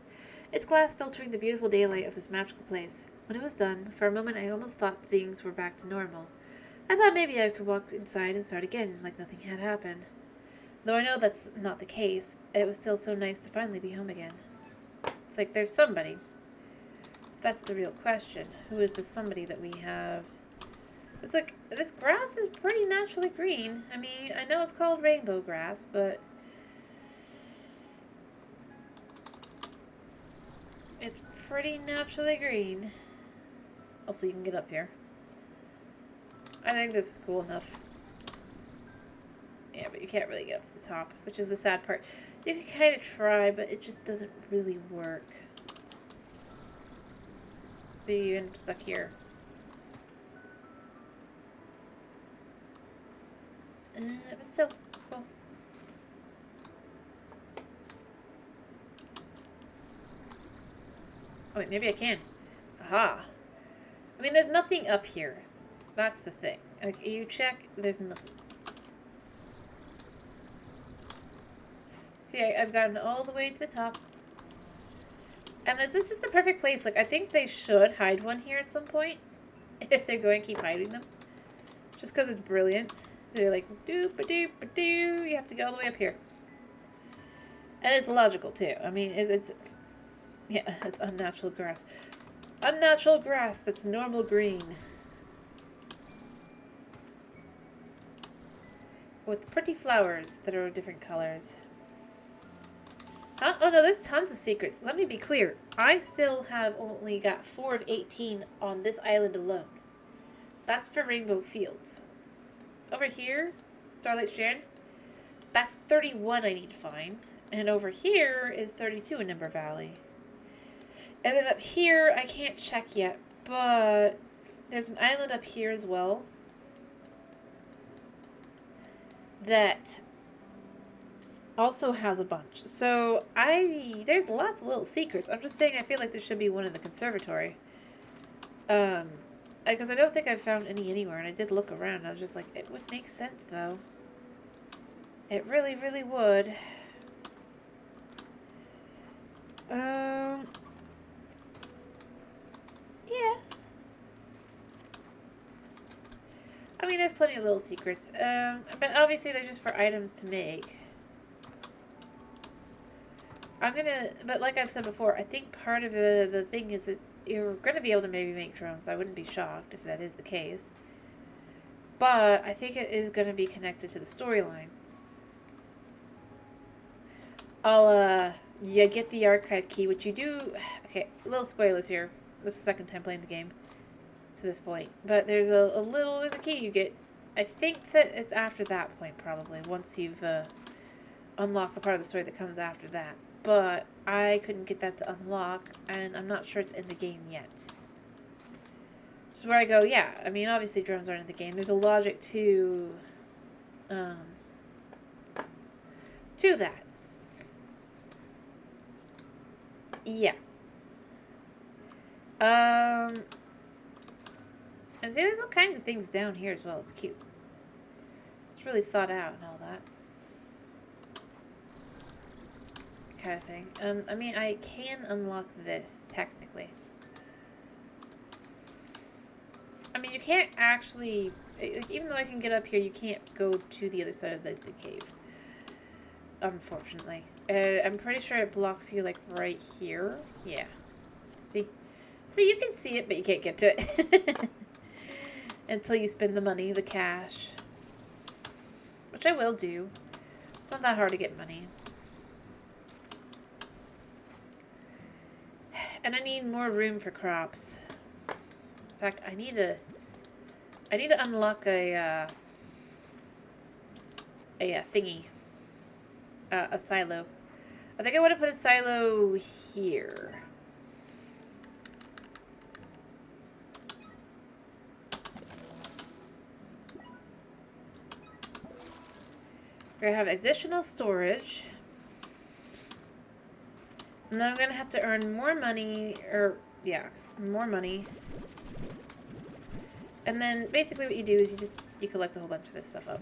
Speaker 1: Its glass filtering the beautiful daylight of this magical place. When it was done, for a moment I almost thought things were back to normal. I thought maybe I could walk inside and start again, like nothing had happened. Though I know that's not the case, it was still so nice to finally be home again. It's like there's somebody. That's the real question. Who is the somebody that we have? It's like, this grass is pretty naturally green. I mean, I know it's called rainbow grass, but it's pretty naturally green. Also, you can get up here. I think this is cool enough. Yeah, but you can't really get up to the top, which is the sad part. You can kind of try, but it just doesn't really work. So you end up stuck here. But still, cool. Oh wait, maybe I can. Aha! I mean, there's nothing up here. That's the thing. Like, you check, there's nothing. See, I've gotten all the way to the top. And this is the perfect place. Like, I think they should hide one here at some point. If they're going to keep hiding them. Just because it's brilliant. They're like, doop-a-doop-a-doo. You have to go all the way up here. And it's logical, too. I mean, it's yeah, it's unnatural grass. Unnatural grass that's normal green. With pretty flowers that are different colors. Huh? Oh no, there's tons of secrets. Let me be clear. I still have only got 4 of 18 on this island alone. That's for Rainbow Fields. Over here, Starlight Strand, that's 31 I need to find. And over here is 32 in Ember Valley. And then up here, I can't check yet, But there's an island up here as well that also has a bunch. So there's lots of little secrets. I'm just saying I feel like there should be one in the conservatory. Because I don't think I've found any anywhere, and I did look around, and I was just like, it would make sense, though. It really, really would. Yeah. I mean, there's plenty of little secrets. But obviously they're just for items to make. But like I've said before, I think part of the thing is that you're gonna be able to maybe make drones. I wouldn't be shocked if that is the case. But I think it is gonna be connected to the storyline. Yeah, get the archive key, which you do. Okay, little spoilers here. This is the second time playing the game to this point. But there's there's a key you get. I think that it's after that point, probably, once you've unlocked the part of the story that comes after that. But I couldn't get that to unlock, and I'm not sure it's in the game yet. So where I go, yeah, I mean, obviously drones aren't in the game. There's a logic to that. Yeah. And see, there's all kinds of things down here as well. It's cute. It's really thought out and all that kind of thing. I mean, I can unlock this, technically. I mean, you can't actually... Like, even though I can get up here, you can't go to the other side of the cave. Unfortunately. I'm pretty sure it blocks you, like, right here. Yeah. See? So you can see it, but you can't get to it. Until you spend the money, the cash. Which I will do. It's not that hard to get money. And I need more room for crops. In fact, I need to unlock a thingy. A silo. I think I want to put a silo here. We're going to have additional storage. And then I'm going to have to earn more money, more money. And then basically what you do is you collect a whole bunch of this stuff up.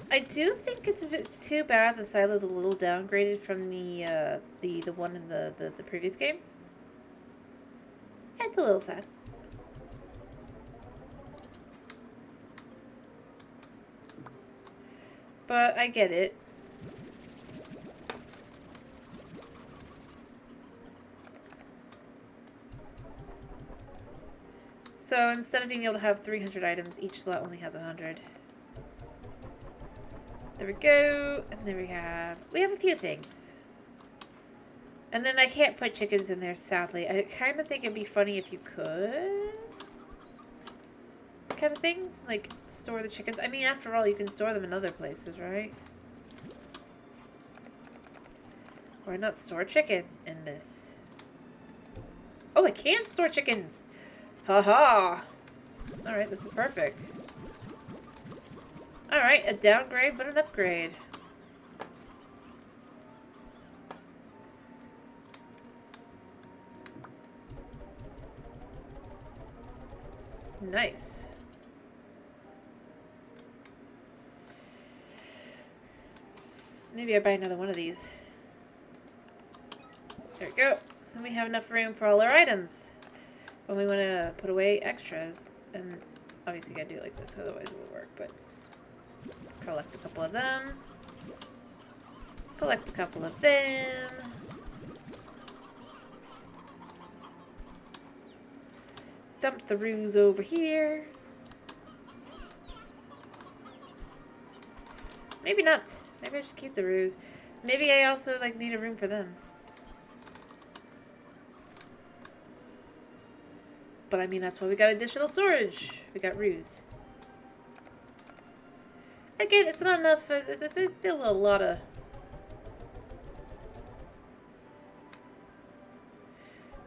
Speaker 1: I do think it's too bad the silo's a little downgraded from the one in the previous game. It's a little sad. But I get it. So instead of being able to have 300 items, each slot only has 100. There we go. And then we have a few things. And then I can't put chickens in there, sadly. I kind of think it'd be funny if you could. Kind of thing. Like, store the chickens. I mean, after all, you can store them in other places, right? Why not store chicken in this? Oh, I can store chickens! Haha! Alright, this is perfect. Alright, a downgrade, but an upgrade. Nice. Maybe I buy another one of these. There we go. Then we have enough room for all our items. When we want to put away extras. And obviously you gotta do it like this, otherwise it won't work, but... Collect a couple of them. Collect a couple of them. Dump the ruse over here. Maybe not. Maybe I just keep the ruse. Maybe I also like need a room for them. But I mean, that's why we got additional storage. We got ruse. Again, it's not enough. It's still a lot of...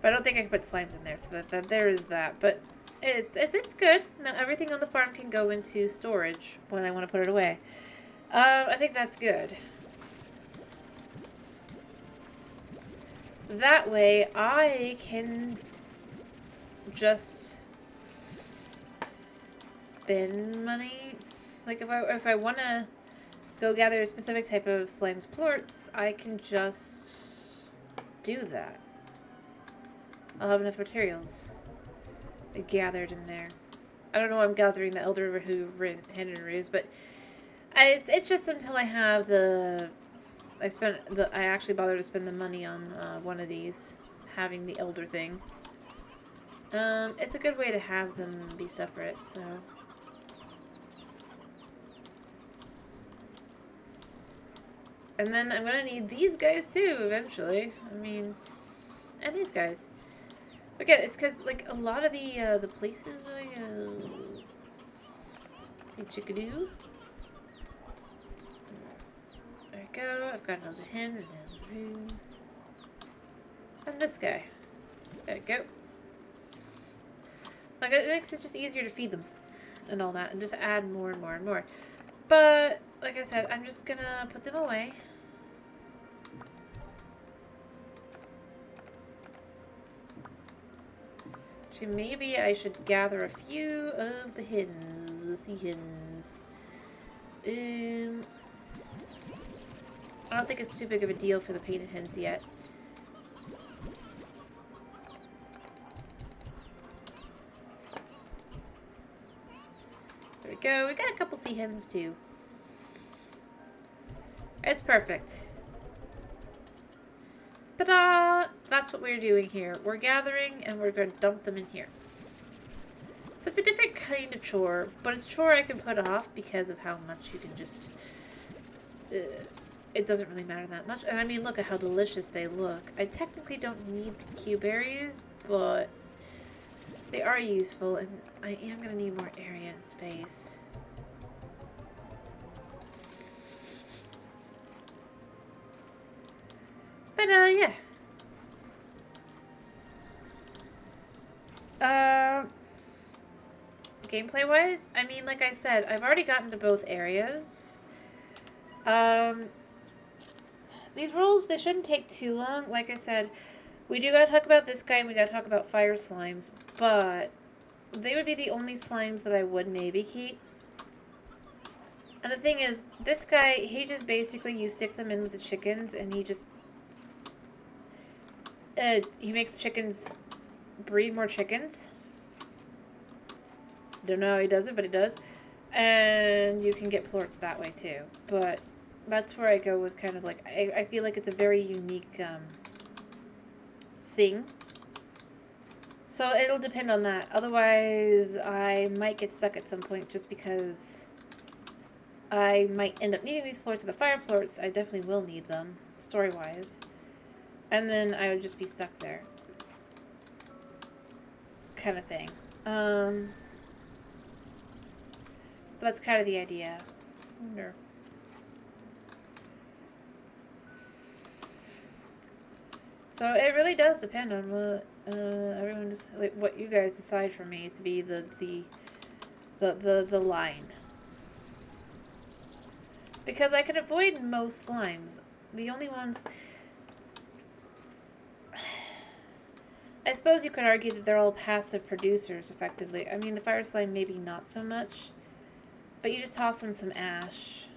Speaker 1: But I don't think I can put slimes in there, so that there is that. But it's good. Now everything on the farm can go into storage when I want to put it away. I think that's good. That way I can just spend money. Like if I want to go gather a specific type of slimes plorts, I can just do that. I'll have enough materials gathered in there. I don't know why I'm gathering the Elder Hidden Ruse, but it's just until I have I actually bothered to spend the money on one of these, having the Elder thing. It's a good way to have them be separate, so. And then I'm gonna need these guys too, eventually. I mean, and these guys. Again, it's because, like, a lot of the places see chickadoo. There we go. I've got another hen, another room. And this guy. There we go. Like, it makes it just easier to feed them and all that, and just add more and more and more. But, like I said, I'm just gonna put them away. Actually, maybe I should gather a few of the hens, the sea hens. I don't think it's too big of a deal for the painted hens yet. There we go. We got a couple sea hens too. It's perfect. Ta-da! That's what we're doing here. We're gathering and we're going to dump them in here. So it's a different kind of chore, but it's a chore I can put off because of how much you can just... it doesn't really matter that much. And I mean, look at how delicious they look. I technically don't need the Q berries, but they are useful, and I am going to need more area and space. But, yeah. Gameplay-wise, I mean, like I said, I've already gotten to both areas. These rules, they shouldn't take too long. Like I said, we do gotta talk about this guy and we gotta talk about fire slimes, but they would be the only slimes that I would maybe keep. And the thing is, this guy, he just basically, you stick them in with the chickens and he just... he makes the chickens breed more chickens. Don't know how he does it, but he does. And you can get plorts that way too. But that's where I go with kind of like... I feel like it's a very unique thing. So it'll depend on that. Otherwise, I might get stuck at some point just because I might end up needing these plorts or the fire plorts. I definitely will need them, story-wise. And then I would just be stuck there. Kind of thing. That's kind of the idea. I wonder. So it really does depend on what everyone just like what you guys decide for me to be the line. Because I could avoid most slimes. The only ones I suppose you could argue that they're all passive producers effectively. I mean the fire slime maybe not so much. But you just toss them some ash.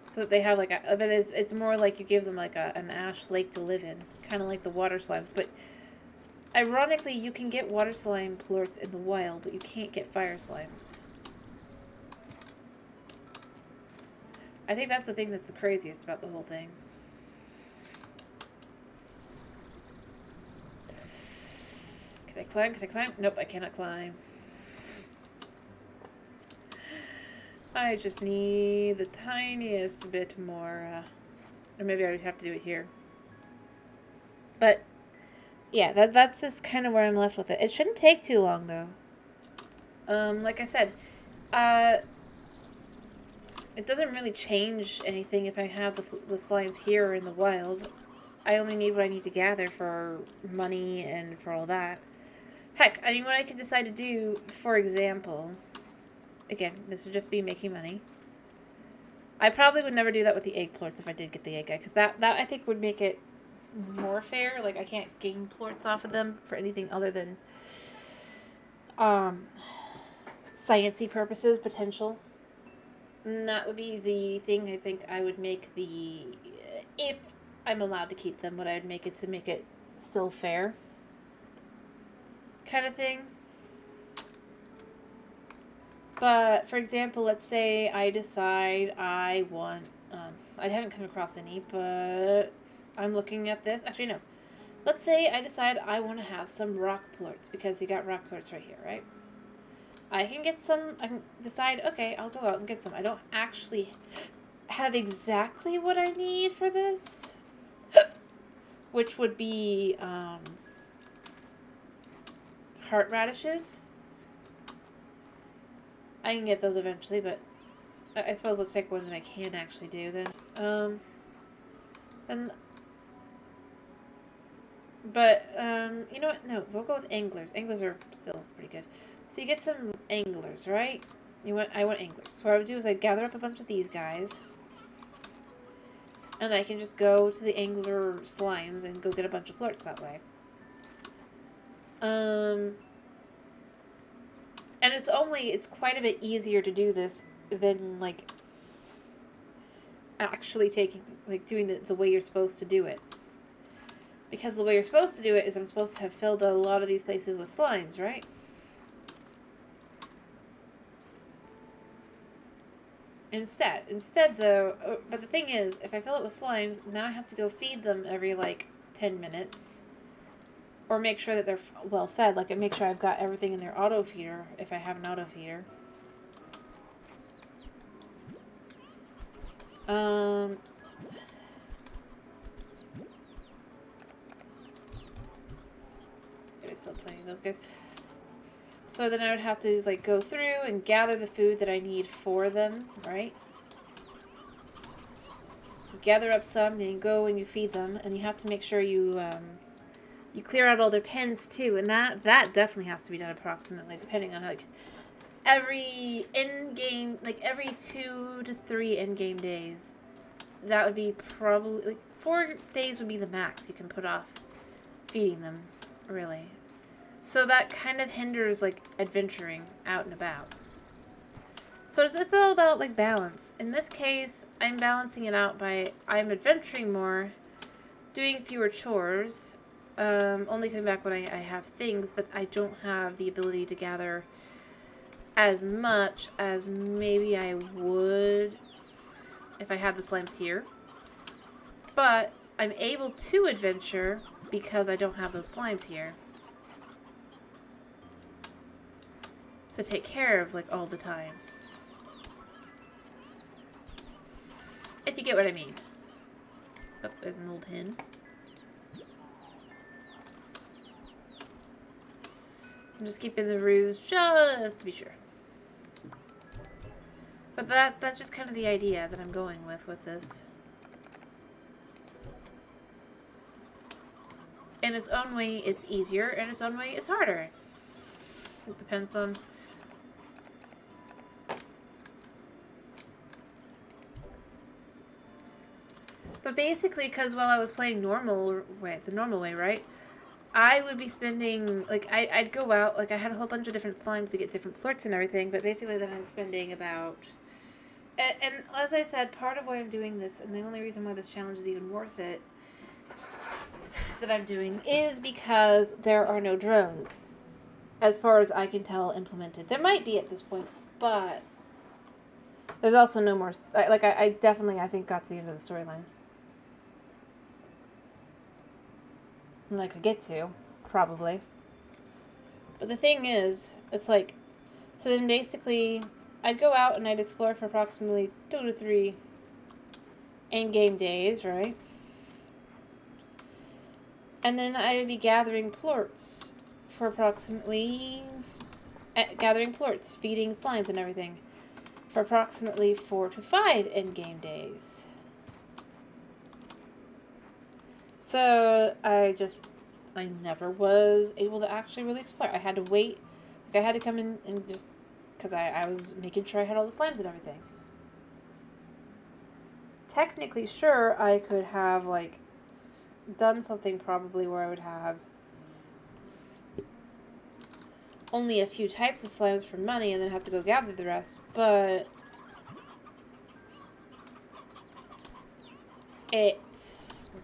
Speaker 1: So that they have like a, but it's more like you give them like an ash lake to live in. Kind of like the water slimes. But ironically, you can get water slime plorts in the wild, but you can't get fire slimes. I think that's the thing that's the craziest about the whole thing. Can I climb? Can I climb? Nope, I cannot climb. I just need the tiniest bit more, or maybe I would have to do it here. But, yeah, that's just kind of where I'm left with it. It shouldn't take too long, though. Like I said, it doesn't really change anything if I have the slimes here in the wild. I only need what I need to gather for money and for all that. Heck, I mean, what I could decide to do, for example, again, this would just be making money. I probably would never do that with the egg plorts if I did get the egg guy, because that I think would make it more fair. Like, I can't gain plorts off of them for anything other than sciencey purposes, potential. And that would be the thing I think I would make the, if I'm allowed to keep them, what I would make it to make it still fair kind of thing. But, for example, let's say I decide I want, I haven't come across any, but I'm looking at this. Actually, no. Let's say I decide I want to have some rock plorts, because you got rock plorts right here, right? I can get some, I can decide, okay, I'll go out and get some. I don't actually have exactly what I need for this, which would be, heart radishes. I can get those eventually, but I suppose let's pick one that I can actually do then. You know what? No, we'll go with anglers. Anglers are still pretty good. So you get some anglers, right? I want anglers. So what I would do is I'd gather up a bunch of these guys, and I can just go to the angler slimes and go get a bunch of plorts that way. And it's quite a bit easier to do this than, like, actually doing the way you're supposed to do it. Because the way you're supposed to do it is I'm supposed to have filled a lot of these places with slimes, right? Instead though, but the thing is, if I fill it with slimes, now I have to go feed them every, like, 10 minutes. Or make sure that they're well fed. Like, make sure I've got everything in their auto feeder, if I have an auto feeder. I'm still playing those guys. So then I would have to, like, go through and gather the food that I need for them, right? You gather up some, then you go and you feed them, and you have to make sure you clear out all their pens too, and that definitely has to be done approximately, depending on, like, every end-game, like, every 2 to 3 end-game days. That would be probably, like, 4 days would be the max you can put off feeding them, really. So that kind of hinders, like, adventuring out and about. So it's all about, like, balance. In this case, I'm balancing it out by, I'm adventuring more, doing fewer chores, only coming back when I have things, but I don't have the ability to gather as much as maybe I would if I had the slimes here. But I'm able to adventure because I don't have those slimes here to take care of, like, all the time. If you get what I mean. Oh, there's an old hen. I'm just keeping the roofs just to be sure. But that's just kind of the idea that I'm going with this. In its own way, it's easier. In its own way, it's harder. It depends on... But basically, because while I was playing the normal way, right? I would be spending, like, I'd go out, like, I had a whole bunch of different slimes to get different plorts and everything, but basically then I'm spending about, and as I said, part of why I'm doing this, and the only reason why this challenge is even worth it, that I'm doing, is because there are no drones, as far as I can tell, implemented. There might be at this point, but there's also no more, I definitely, I think, got to the end of the storyline. And I could get to, probably. But the thing is, it's like, so then basically, I'd go out and I'd explore for approximately 2 to 3 end-game days, right? And then I would be gathering plorts for approximately, feeding slimes and everything. for approximately 4 to 5 in-game days. So I never was able to actually really explore. I had to wait. Like I had to come in and just, because I was making sure I had all the slimes and everything. Technically, sure, I could have, like, done something probably where I would have only a few types of slimes for money and then have to go gather the rest, but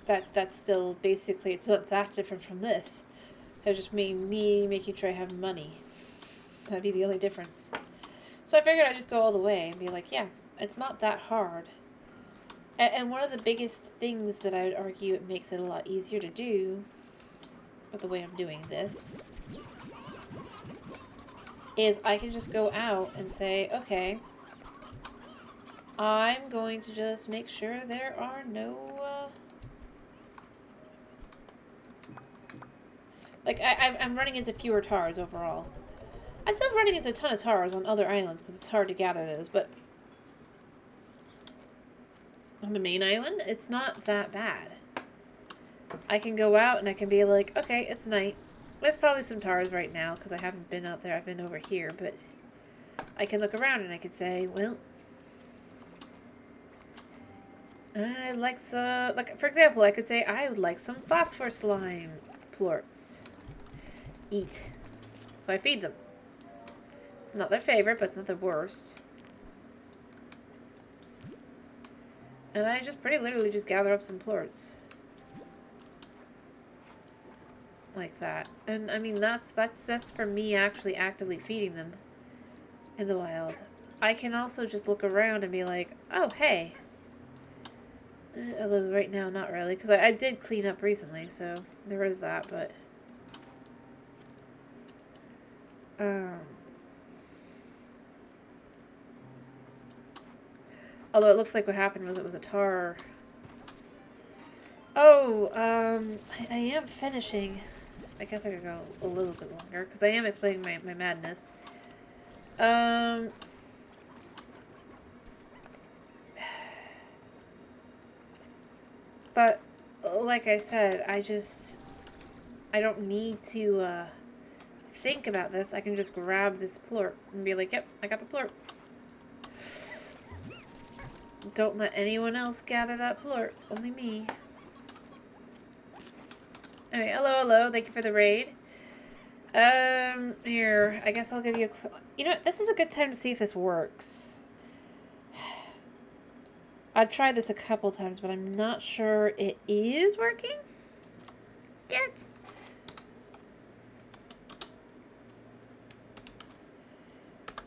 Speaker 1: that's still basically, it's not that different from this. It's just me making sure I have money. That'd be the only difference. So I figured I'd just go all the way and be like, yeah, it's not that hard. And one of the biggest things that I would argue it makes it a lot easier to do with the way I'm doing this is I can just go out and say, okay, I'm going to just make sure there are no, like, I'm running into fewer tars overall. I'm still running into a ton of tars on other islands because it's hard to gather those, but on the main island, it's not that bad. I can go out and I can be like, okay, it's night. There's probably some tars right now because I haven't been out there. I've been over here, but I can look around and I can say, well, I'd like some, like, for example, I could say I would like some phosphor slime plorts. Eat. So I feed them. It's not their favorite, but it's not the worst. And I just pretty literally just gather up some plorts. Like that. And I mean, that's for me actually actively feeding them in the wild. I can also just look around and be like, oh, hey. Although right now, not really, because I did clean up recently, so there is that, but although it looks like what happened was it was a tar. Oh, I am finishing. I guess I could go a little bit longer, because I am explaining my madness. But, like I said, I don't need to, think about this. I can just grab this plort and be like, yep, I got the plort. Don't let anyone else gather that plort. Only me. Alright, hello. Thank you for the raid. Here, I guess I'll give you a... You know what? This is a good time to see if this works. I've tried this a couple times, but I'm not sure it is working yet.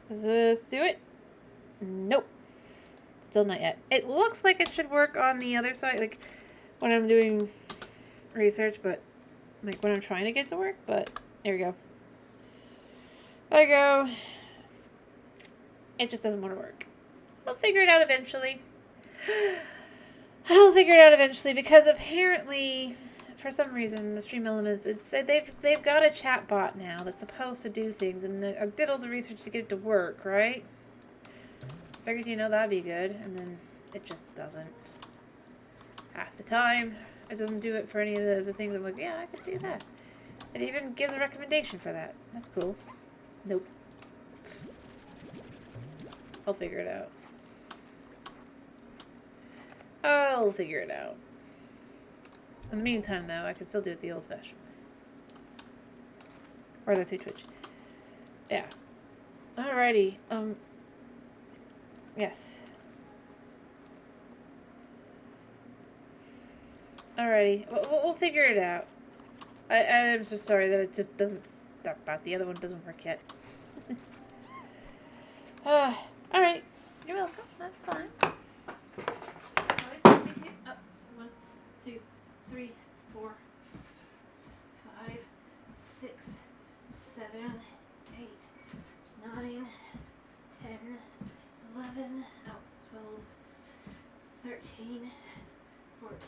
Speaker 1: Does this do it? Nope. Still not yet. It looks like it should work on the other side, like when I'm doing research, but like when I'm trying to get to work, but there we go. There we go. It just doesn't want to work. We'll figure it out eventually. I'll figure it out eventually because apparently, for some reason, the Stream Elements, they've got a chat bot now that's supposed to do things, and I did all the research to get it to work, right? Figured, you know, that'd be good, and then it just doesn't. Half the time, it doesn't do it for any of the things I'm like, yeah, I could do that. It even gives a recommendation for that. That's cool. Nope. I'll figure it out. I'll figure it out. In the meantime, though, I can still do it the old-fashioned way. Or the through Twitch. Yeah. Alrighty. Yes. Alrighty. We'll figure it out. I'm so sorry that it just doesn't... That the other one doesn't work yet. Alright. You're welcome. That's fine. Oh, 1, 2, 3, 4, 5, 6, 7, 8, 9, 10, 11, 12, 13, 14,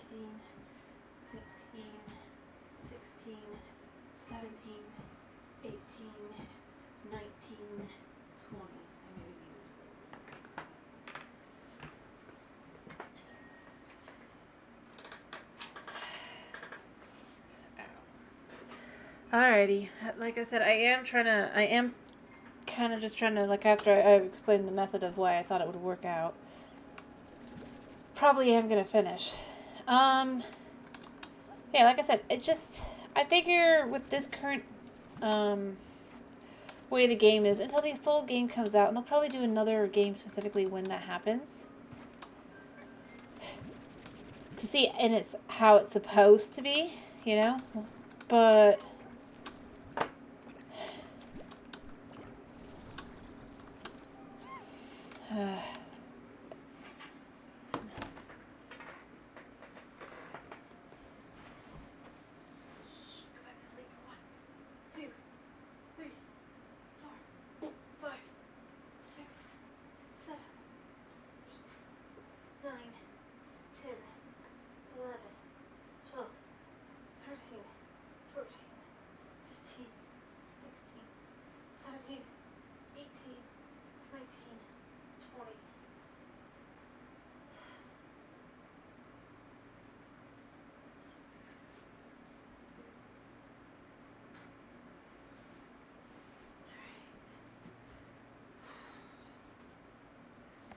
Speaker 1: 15, 16, 17, 18, 19, 20. I maybe need this. Alrighty. Like I said, I am kind of just trying to, like, after I've explained the method of why I thought it would work out, probably am gonna finish. Yeah, like I said, I figure with this current, way the game is, until the full game comes out, and they'll probably do another game specifically when that happens, to see, and it's how it's supposed to be, you know? But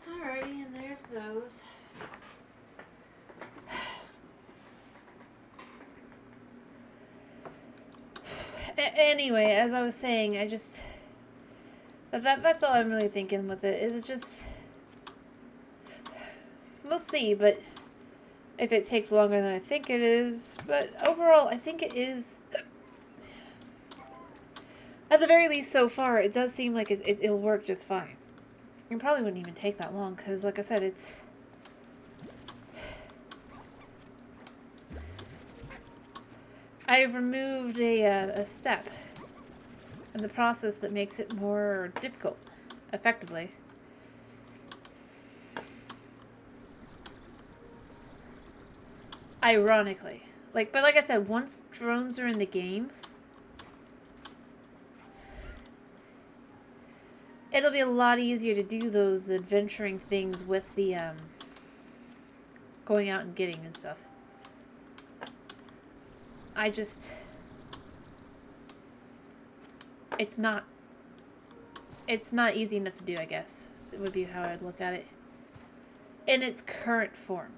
Speaker 1: alrighty, and there's those. Anyway, as I was saying, that's all I'm really thinking with it. Is it just, we'll see, but if it takes longer than I think it is, but overall, I think it is. At the very least, so far, it does seem like it'll work just fine. It probably wouldn't even take that long, because, like I said, I've removed a step in the process that makes it more difficult, effectively. Ironically. But like I said, once drones are in the game, it'll be a lot easier to do those adventuring things with the, going out and getting and stuff. It's not easy enough to do, I guess. It would be how I'd look at it. In its current form.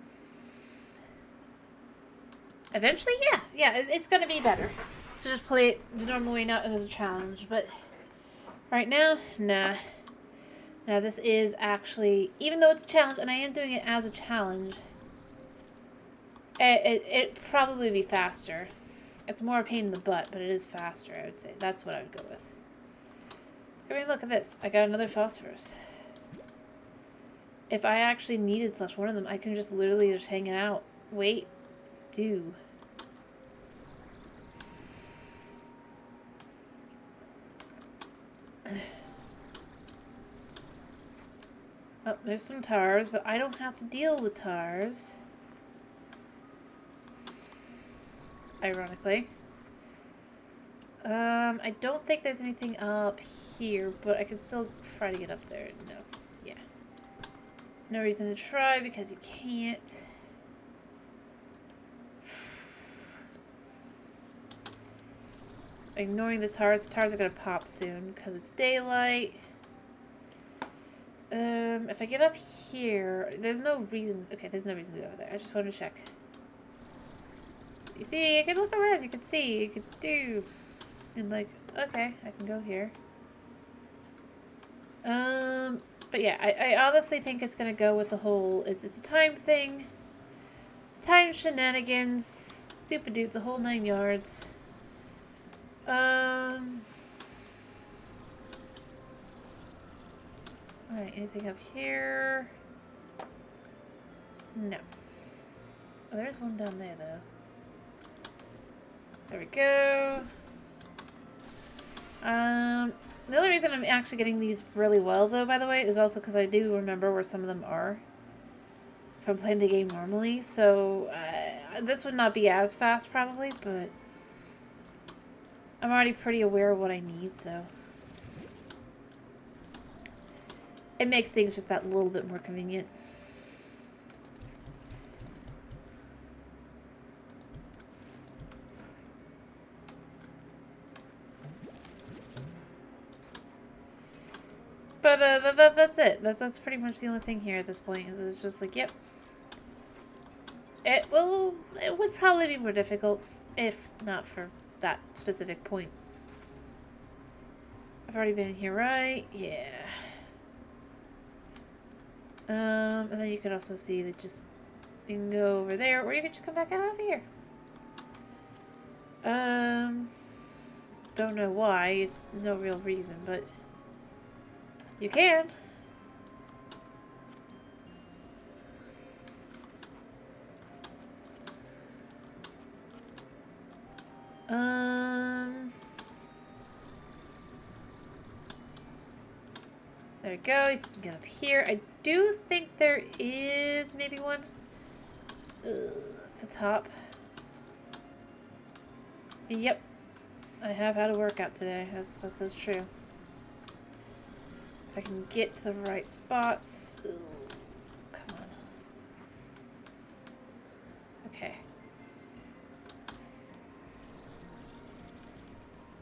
Speaker 1: Eventually, yeah, it's gonna be better. To just play it the normal way, not as a challenge, but right now, nah. Now this is actually, even though it's a challenge, and I am doing it as a challenge, it'd probably be faster. It's more a pain in the butt, but it is faster, I would say. That's what I would go with. I mean, look at this. I got another phosphorus. If I actually needed one of them, I can just literally just hang it out. Wait. Do. Oh, there's some tars, but I don't have to deal with tars. Ironically. I don't think there's anything up here, but I can still try to get up there. No. Yeah. No reason to try because you can't. Ignoring the tars. The tars are going to pop soon because it's daylight. If I get up here, there's no reason. Okay, there's no reason to go over there. I just wanted to check. You see, you can look around. You can see. You can do. And like, okay, I can go here. But yeah, I honestly think it's gonna go with the whole. It's a time thing. Time shenanigans. Doop-a-doop, the whole 9 yards. Alright, anything up here? No. Oh, there's one down there, though. There we go. The only reason I'm actually getting these really well, though, by the way, is also because I do remember where some of them are from playing the game normally. So, this would not be as fast, probably, but I'm already pretty aware of what I need, so it makes things just that little bit more convenient. But that's it. That's pretty much the only thing here at this point. Is it's just like, yep. It would probably be more difficult if not for that specific point. I've already been here, right? Yeah. And then you could also see that just you can go over there, or you can just come back out over here. Don't know why. It's no real reason, but you can. There we go. You can get up here. I do think there is maybe one at the top. Yep. I have had a workout today. That's true. If I can get to the right spots. Ooh, come on. Okay.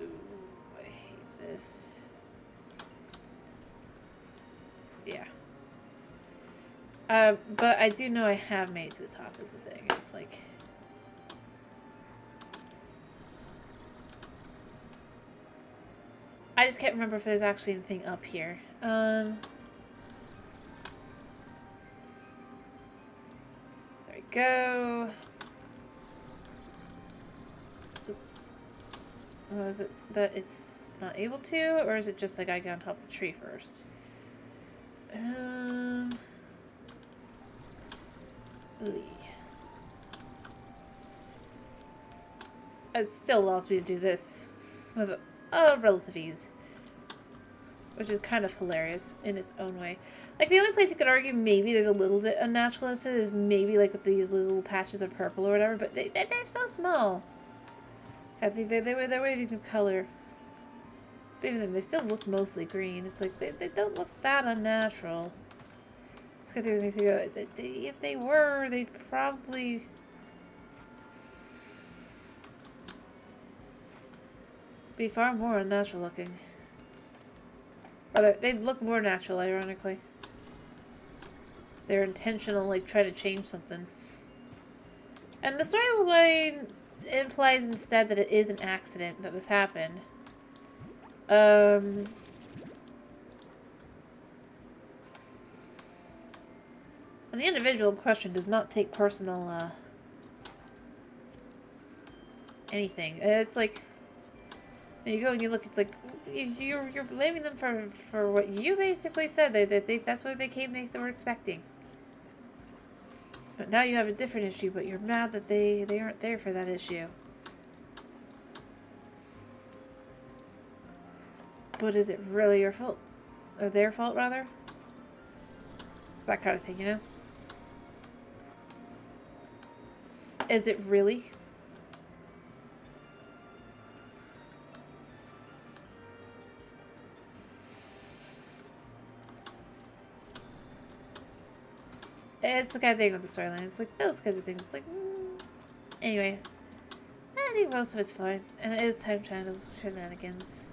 Speaker 1: Ooh, I hate this. Yeah. But I do know I have made it to the top is the thing. It's like... I just can't remember if there's actually anything up here. There we go. Oh, is it that it's not able to? Or is it just like I get on top of the tree first? It still allows me to do this with a relative ease, which is kind of hilarious in its own way. Like, the only place you could argue maybe there's a little bit unnaturalness to it is maybe like with these little patches of purple or whatever, but they're so small. I think they're waving of color. But even then, they still look mostly green. It's like they don't look that unnatural. It's kind of makes me go, if they were, they'd probably... be far more unnatural looking. Or they'd look more natural, ironically. They're intentional, like, trying to change something. And the storyline implies instead that it is an accident that this happened. And the individual in question does not take personal, anything. It's like... you go and you look, it's like, you're blaming them for what you basically said. That's what they were expecting. But now you have a different issue, but you're mad that they aren't there for that issue. But is it really your fault? Or their fault, rather? It's that kind of thing, you know? Is it really? It's the kind of thing with the storyline. It's like those kinds of things. It's like, anyway, I think most of it's fine, and it is time shenanigans,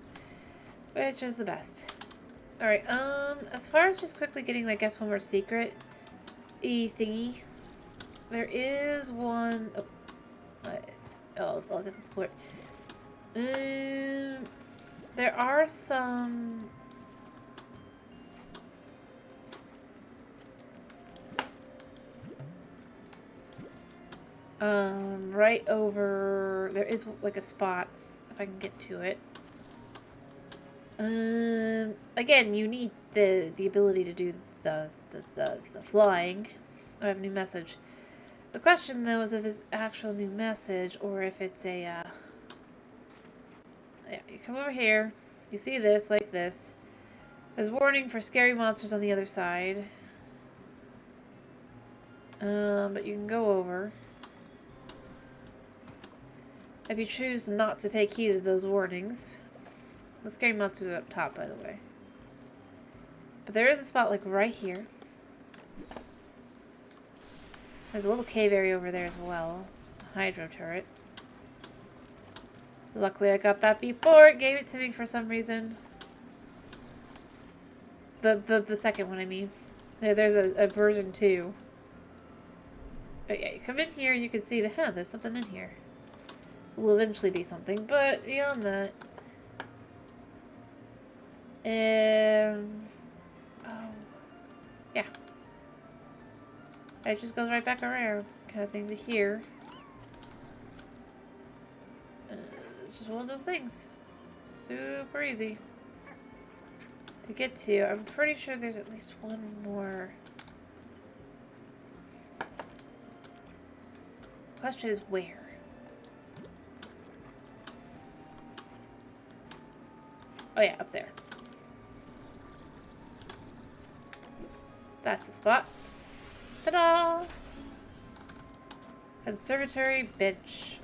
Speaker 1: which is the best. All right. As far as just quickly getting, I guess, one more secret thingy, there is one. Oh, I'll get the support. There are some. Right over there is like a spot if I can get to it. Again, you need the ability to do the flying. I have a new message. The question though is if it's actual new message or if it's a yeah, you come over here, you see this like this. There's warning for scary monsters on the other side. But you can go over. If you choose not to take heed of those warnings. The scary monsters are up top, by the way. But there is a spot, like, right here. There's a little cave area over there as well. A hydro turret. Luckily, I got that before it gave it to me for some reason. The second one, I mean. There's a version 2. But yeah, you come in here, you can see there's something in here. Will eventually be something, but beyond that. Oh. Yeah. It just goes right back around, kind of thing, to here. It's just one of those things. Super easy to get to. I'm pretty sure there's at least one more. Question is where? Oh yeah, up there. That's the spot. Ta-da! Conservatory bench.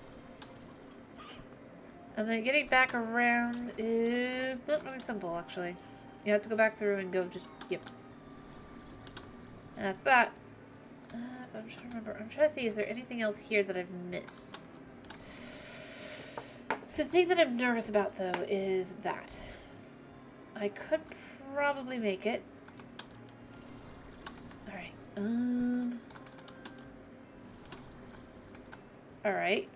Speaker 1: And then getting back around is not really simple, actually. You have to go back through and go just, yep. That's that. I'm trying to remember. I'm trying to see, is there anything else here that I've missed? So the thing that I'm nervous about, though, is that. I could probably make it. Alright. Alright.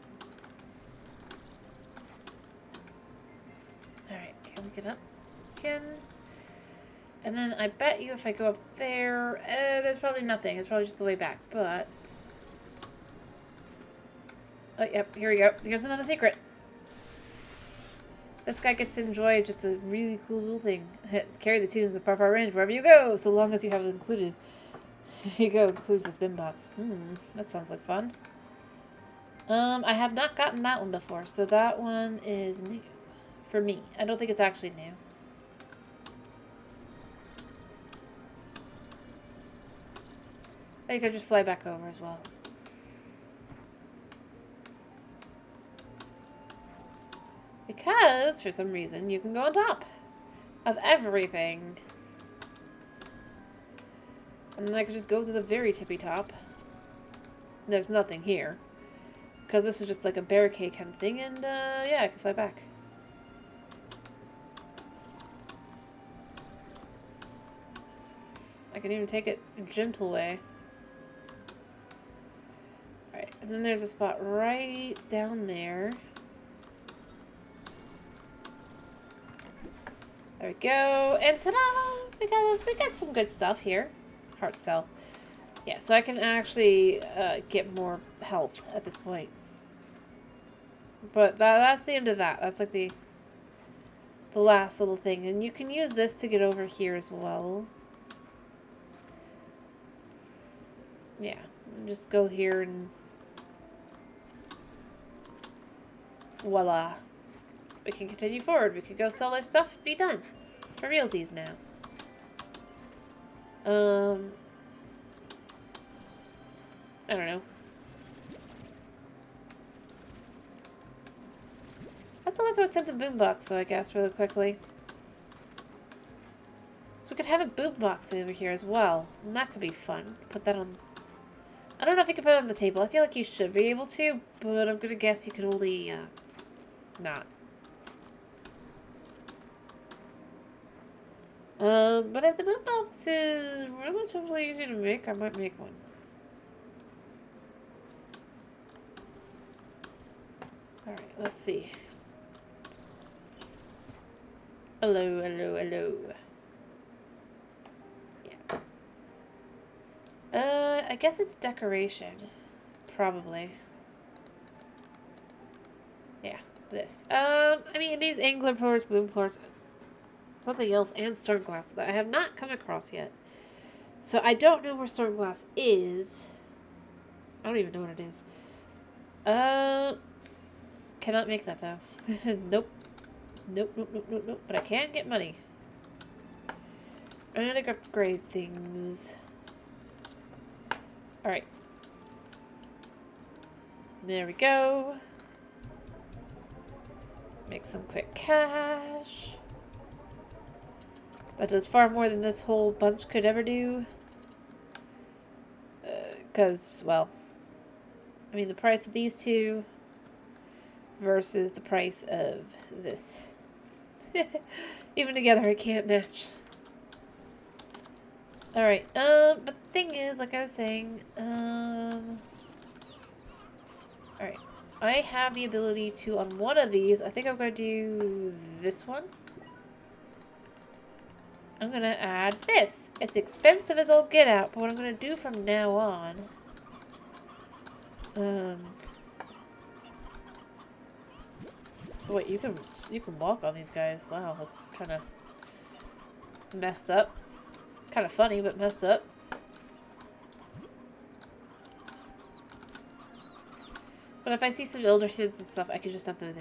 Speaker 1: Alright, can we get up again? And then I bet you if I go up there, there's probably nothing. It's probably just the way back, but... Oh, yep, here we go. Here's another secret. This guy gets to enjoy just a really cool little thing. Carry the tunes of far range wherever you go, so long as you have it included. Here you go, includes this bin box. That sounds like fun. I have not gotten that one before, so that one is new. For me. I don't think it's actually new. You could just fly back over as well. Because, for some reason, you can go on top of everything. And then I could just go to the very tippy top. There's nothing here. Because this is just like a barricade kind of thing, and yeah, I can fly back. I can even take it a gentle way. Alright, and then there's a spot right down there. There we go, and ta-da! We got some good stuff here. Heart cell. Yeah, so I can actually get more health at this point. But that's the end of that. That's like the last little thing. And you can use this to get over here as well. Yeah, just go here and voila. We can continue forward. We can go sell our stuff and be done. For realsies now. I don't know. I have to look what's in the boombox, though, I guess, really quickly. So we could have a boombox over here as well. And that could be fun. Put that on... I don't know if you can put it on the table. I feel like you should be able to, but I'm gonna guess you can only, not. But if the boombox is relatively easy to make, I might make one. Alright, let's see. Hello, hello, hello. Yeah. I guess it's decoration. Probably. Yeah, this. I mean, it needs angler pillars, boom pillars, something else, and storm glass that I have not come across yet. So I don't know where storm glass is. I don't even know what it is. Cannot make that though. Nope. Nope, nope, nope, nope, nope. But I can get money. And I can upgrade things. Alright. There we go. Make some quick cash. That does far more than this whole bunch could ever do. Because, well, I mean, the price of these two versus the price of this. Even together, I can't match. Alright, but the thing is, like I was saying, alright. I have the ability to, on one of these, I think I'm going to do this one. I'm going to add this. It's expensive as all get out, but what I'm going to do from now on, wait, you can walk on these guys. Wow, that's kind of messed up. Kind of funny, but messed up. But if I see some elder kids and stuff, I can just dump them in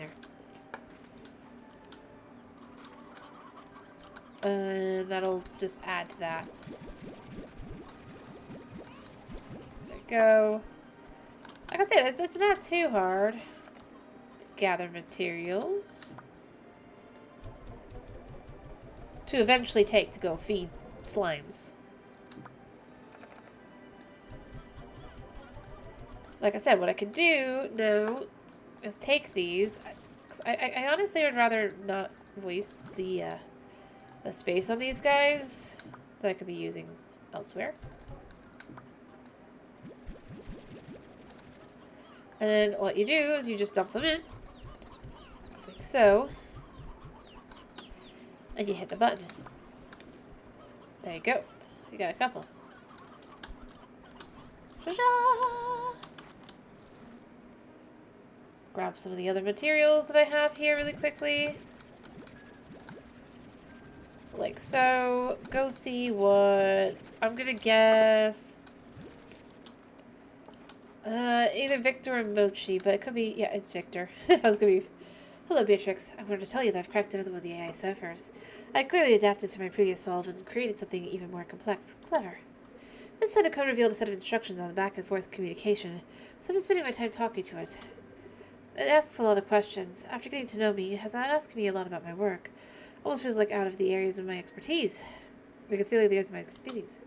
Speaker 1: there. That'll just add to that. There we go. Like I said, it's not too hard to gather materials to eventually take to go feed slimes. Like I said, what I could do now is take these. I honestly would rather not waste the space on these guys that I could be using elsewhere. And then what you do is you just dump them in, like so, and you hit the button. There you go. You got a couple. Grab some of the other materials that I have here really quickly. Like so. Go see what... I'm gonna guess... either Victor or Mochi, but it could be... Yeah, it's Victor. I was gonna be... Hello, Beatrix. I'm going to tell you that I've cracked into one of the AI ciphers. I clearly adapted to my previous solve and created something even more complex. Clever. This set of code revealed a set of instructions on the back and forth communication, so I've been spending my time talking to it. It asks a lot of questions. After getting to know me, it has asked me a lot about my work. Almost feels like out of the areas of my expertise. Like it's feeling the areas of my expertise.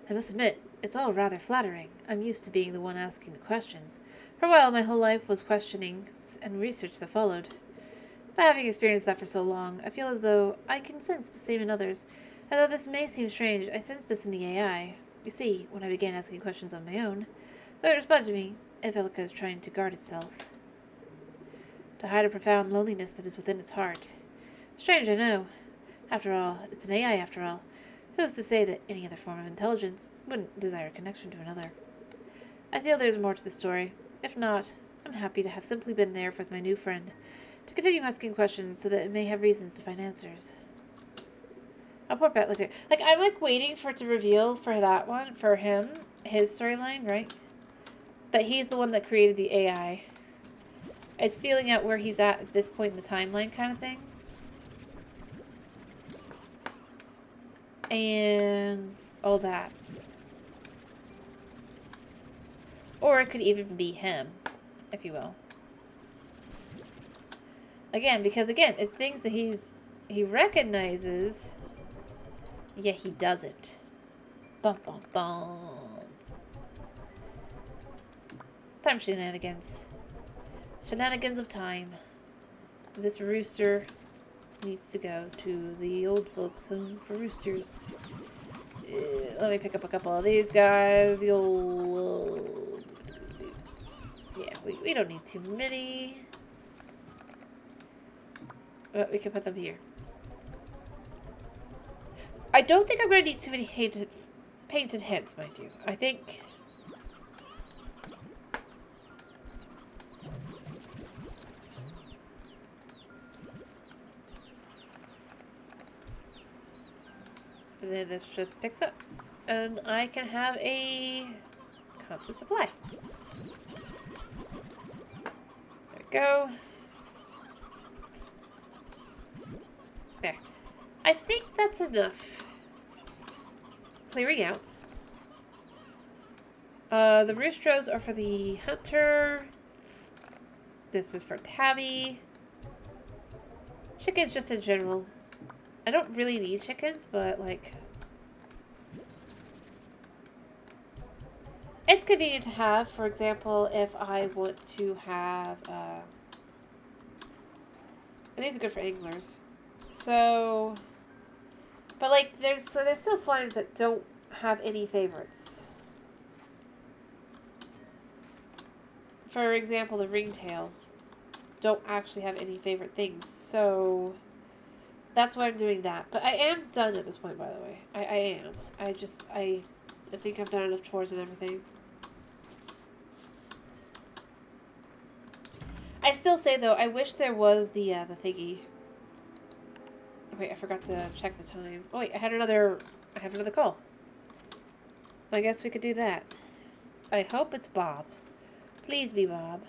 Speaker 1: I must admit, it's all rather flattering. I'm used to being the one asking the questions. For a while, my whole life was questionings and research that followed. But having experienced that for so long, I feel as though I can sense the same in others. And though this may seem strange, I sense this in the AI. You see, when I began asking questions on my own, though it responded to me, it felt like I was trying to guard itself. To hide a profound loneliness that is within its heart. Strange, I know. After all, it's an AI after all. Who's to say that any other form of intelligence wouldn't desire a connection to another? I feel there's more to the story. If not, I'm happy to have simply been there with my new friend, to continue asking questions so that it may have reasons to find answers. I'll pour back later. Like, I'm like waiting for it to reveal for that one, for him, his storyline, right? That he's the one that created the AI. It's feeling out where he's at this point in the timeline kind of thing. And all that. Or it could even be him, if you will. Again, because again, it's things that he recognizes, yet he doesn't. Dun dun dun. Time shenanigans. Shenanigans of time. This rooster needs to go to the old folks' home for roosters. Let me pick up a couple of these guys. You'll... Yeah, we don't need too many. But we can put them here. I don't think I'm going to need too many painted heads, mind you. I think... And then this just picks up. And I can have a constant supply. There we go. There. I think that's enough. Clearing out. The roosters are for the hunter. This is for Tabby. Chickens just in general. I don't really need chickens, but like... It's convenient to have, for example, if I want to have... And these are good for anglers. So... But, like, there's still slimes that don't have any favorites. For example, the ringtail don't actually have any favorite things, so that's why I'm doing that. But I am done at this point, by the way. I am. I think I've done enough chores and everything. I still say, though, I wish there was the thingy. Wait, I forgot to check the time. Oh, wait, I have another call. I guess we could do that. I hope it's Bob. Please be Bob.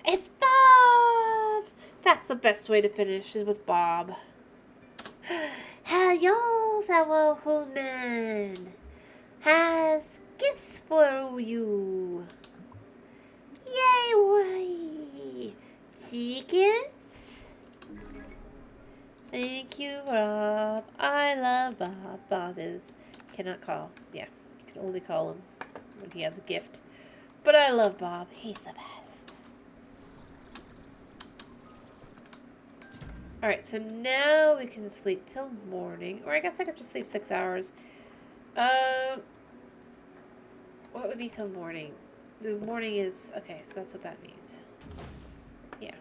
Speaker 1: It's Bob! That's the best way to finish, is with Bob. Hello, fellow human. Has gifts for you. Yay, why? Chickens? Thank you, Bob. I love Bob. Bob cannot call. Yeah, you can only call him when he has a gift. But I love Bob. He's the best. Alright, so now we can sleep till morning. Or I guess I could just sleep 6 hours. What would be till morning? The morning is... Okay, so that's what that means. Yeah.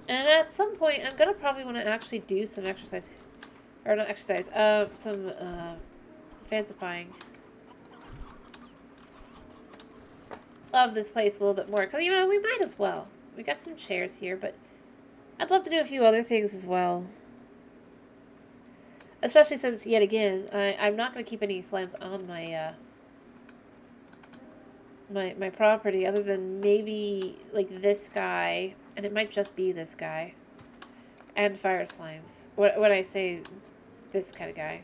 Speaker 1: And at some point, I'm going to probably want to actually do some exercise. Or not exercise. Some fancifying of this place a little bit more. Because, you know, we might as well. We got some chairs here, but I'd love to do a few other things as well. Especially since, yet again, I'm not going to keep any slimes on my, my property other than maybe, like, this guy. And it might just be this guy. And fire slimes. When I say this kind of guy.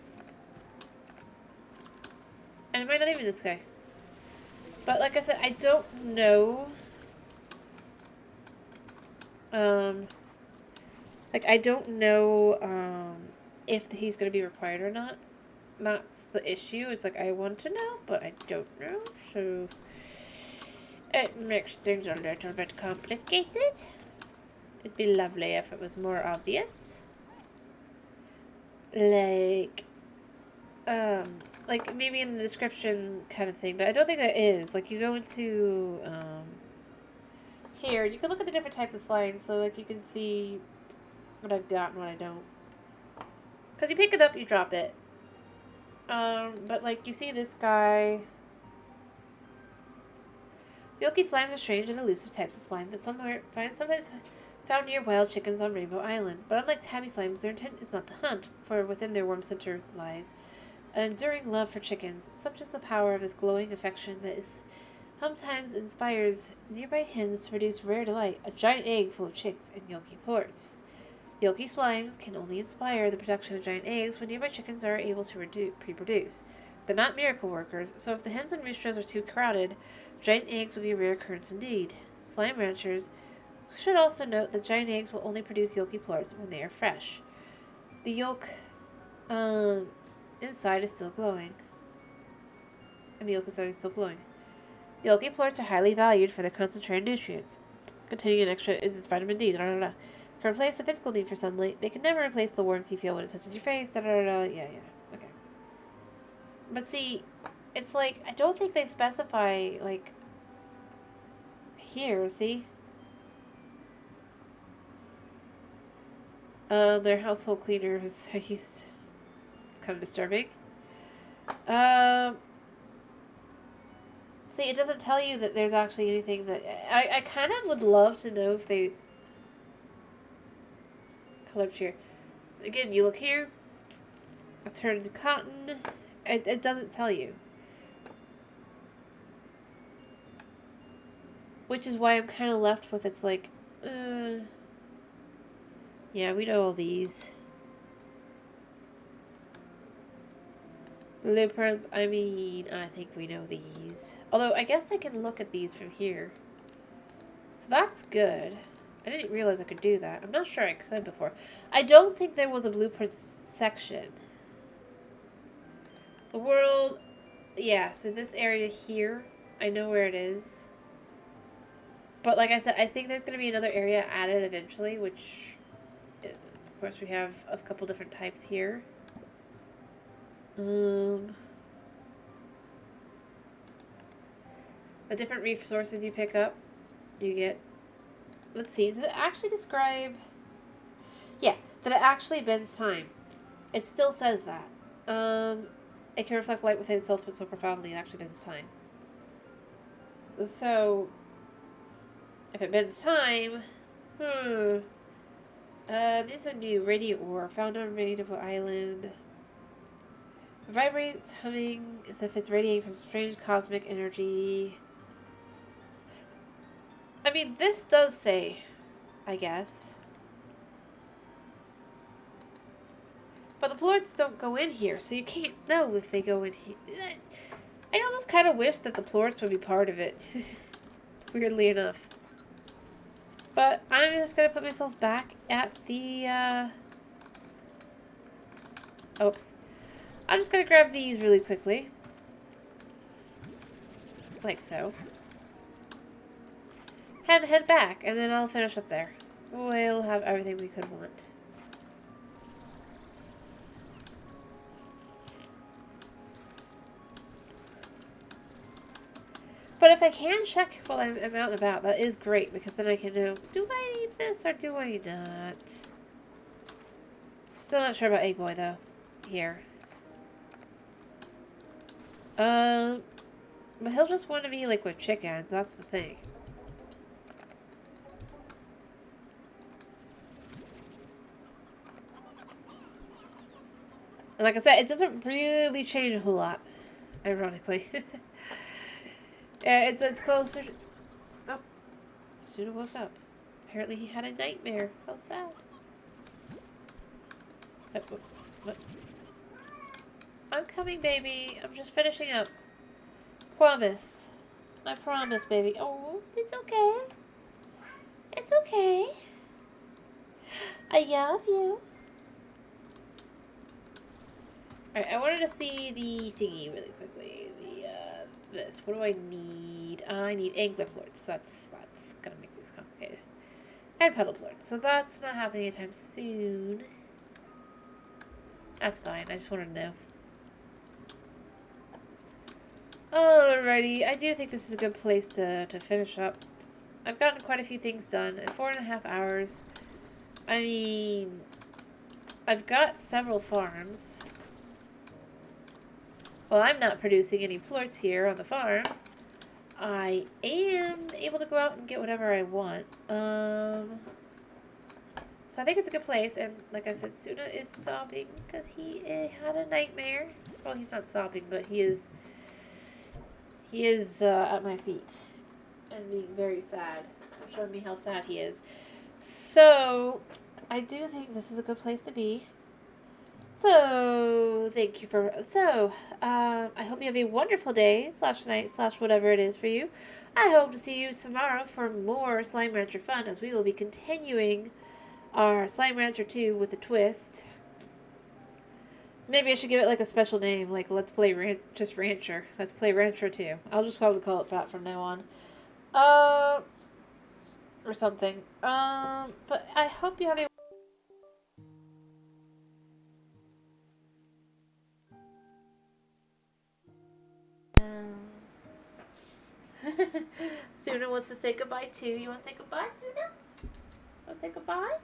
Speaker 1: And it might not even be this guy. But like I said, I don't know. Like, I don't know if he's going to be required or not. That's the issue. It's like, I want to know, but I don't know. So, it makes things a little bit complicated. It'd be lovely if it was more obvious. Like maybe in the description kind of thing, but I don't think that is. Like, you go into, here, you can look at the different types of slimes, so, like, you can see what I've got and what I don't. Because you pick it up, you drop it. But, like, you see this guy. Yolky slimes are strange and elusive types of slime that sometimes found near wild chickens on Rainbow Island. But unlike tabby slimes, their intent is not to hunt, for within their warm center lies an enduring love for chickens. Such is the power of this glowing affection that sometimes inspires nearby hens to produce rare delight, a giant egg full of chicks and yolky plorts. Yolky slimes can only inspire the production of giant eggs when nearby chickens are able to reproduce. They're not miracle workers, so if the hens and roosters are too crowded, giant eggs will be a rare occurrence indeed. Slime ranchers should also note that giant eggs will only produce yolky plorts when they are fresh. The yolk inside is still glowing. And the yolk inside is still glowing. Yolky plorts are highly valued for their concentrated nutrients, containing an extra vitamin D. To replace the physical need for sunlight, they can never replace the warmth you feel when it touches your face. Yeah. Okay. But see, it's like, I don't think they specify, like, here, see? Their household cleaner is, it's kind of disturbing. See, it doesn't tell you that there's actually anything that, I kind of would love to know if they, colored here. Again, you look here, it's turned into cotton, it doesn't tell you. Which is why I'm kind of left with, it's like, yeah, we know all these. Blueprints, I mean, I think we know these. Although, I guess I can look at these from here. So that's good. I didn't realize I could do that. I'm not sure I could before. I don't think there was a blueprints section. The world, yeah, so this area here, I know where it is. But like I said, I think there's going to be another area added eventually, which course, we have a couple different types here. The different resources you pick up, you get... Let's see, does it actually describe... Yeah, that it actually bends time. It still says that. It can reflect light within itself, but so profoundly it actually bends time. So, if it bends time... these are new. Radiant ore, found on Radiant Island. It vibrates, humming, as if it's radiating from strange cosmic energy. I mean, this does say, I guess. But the plorts don't go in here, so you can't know if they go in here. I almost kind of wish that the plorts would be part of it. Weirdly enough. But I'm just going to put myself back at the, Oops. I'm just going to grab these really quickly. Like so. And head back, and then I'll finish up there. We'll have everything we could want. But if I can check while I'm out and about, that is great, because then I can know, do I need this or do I not? Still not sure about Egg Boy, though. Here. But he'll just want to be, like, with chickens, that's the thing. And like I said, it doesn't really change a whole lot, ironically. Yeah, it's closer to... Oh. Suna woke up. Apparently he had a nightmare. How sad. What? I'm coming, baby. I'm just finishing up. Promise. I promise, baby. Oh, it's okay. It's okay. I love you. Alright, I wanted to see the thingy really quickly. This. What do I need? I need angler plorts. That's gonna make these complicated. And pedal plorts. So that's not happening anytime soon. That's fine. I just wanted to know. Alrighty. I do think this is a good place to finish up. I've gotten quite a few things done in 4.5 hours. I mean, I've got several farms. Well, I'm not producing any plorts here on the farm. I am able to go out and get whatever I want. So I think it's a good place. And like I said, Suna is sobbing because he had a nightmare. Well, he's not sobbing, but he is at my feet and being very sad. Showing me how sad he is. So I do think this is a good place to be. So, thank you for... So, I hope you have a wonderful day, /night, /whatever it is for you. I hope to see you tomorrow for more Slime Rancher fun, as we will be continuing our Slime Rancher 2 with a twist. Maybe I should give it, like, a special name, like, Let's Play just Rancher. Let's Play Rancher 2. I'll just probably call it that from now on. Or something. But I hope you have a... Suna wants to say goodbye too. You want to say goodbye, Suna? Want to say goodbye?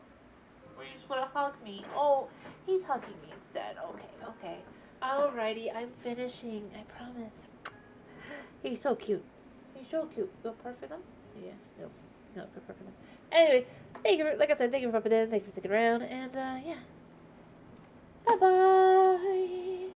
Speaker 1: Or you just want to hug me? Oh, he's hugging me instead. Okay. Alrighty, I'm finishing. I promise. He's so cute. You want to purr for them? Yeah, no. Not purr for them. Anyway, thank you. Like I said, thank you for popping in. Thank you for sticking around. And yeah. Bye-bye.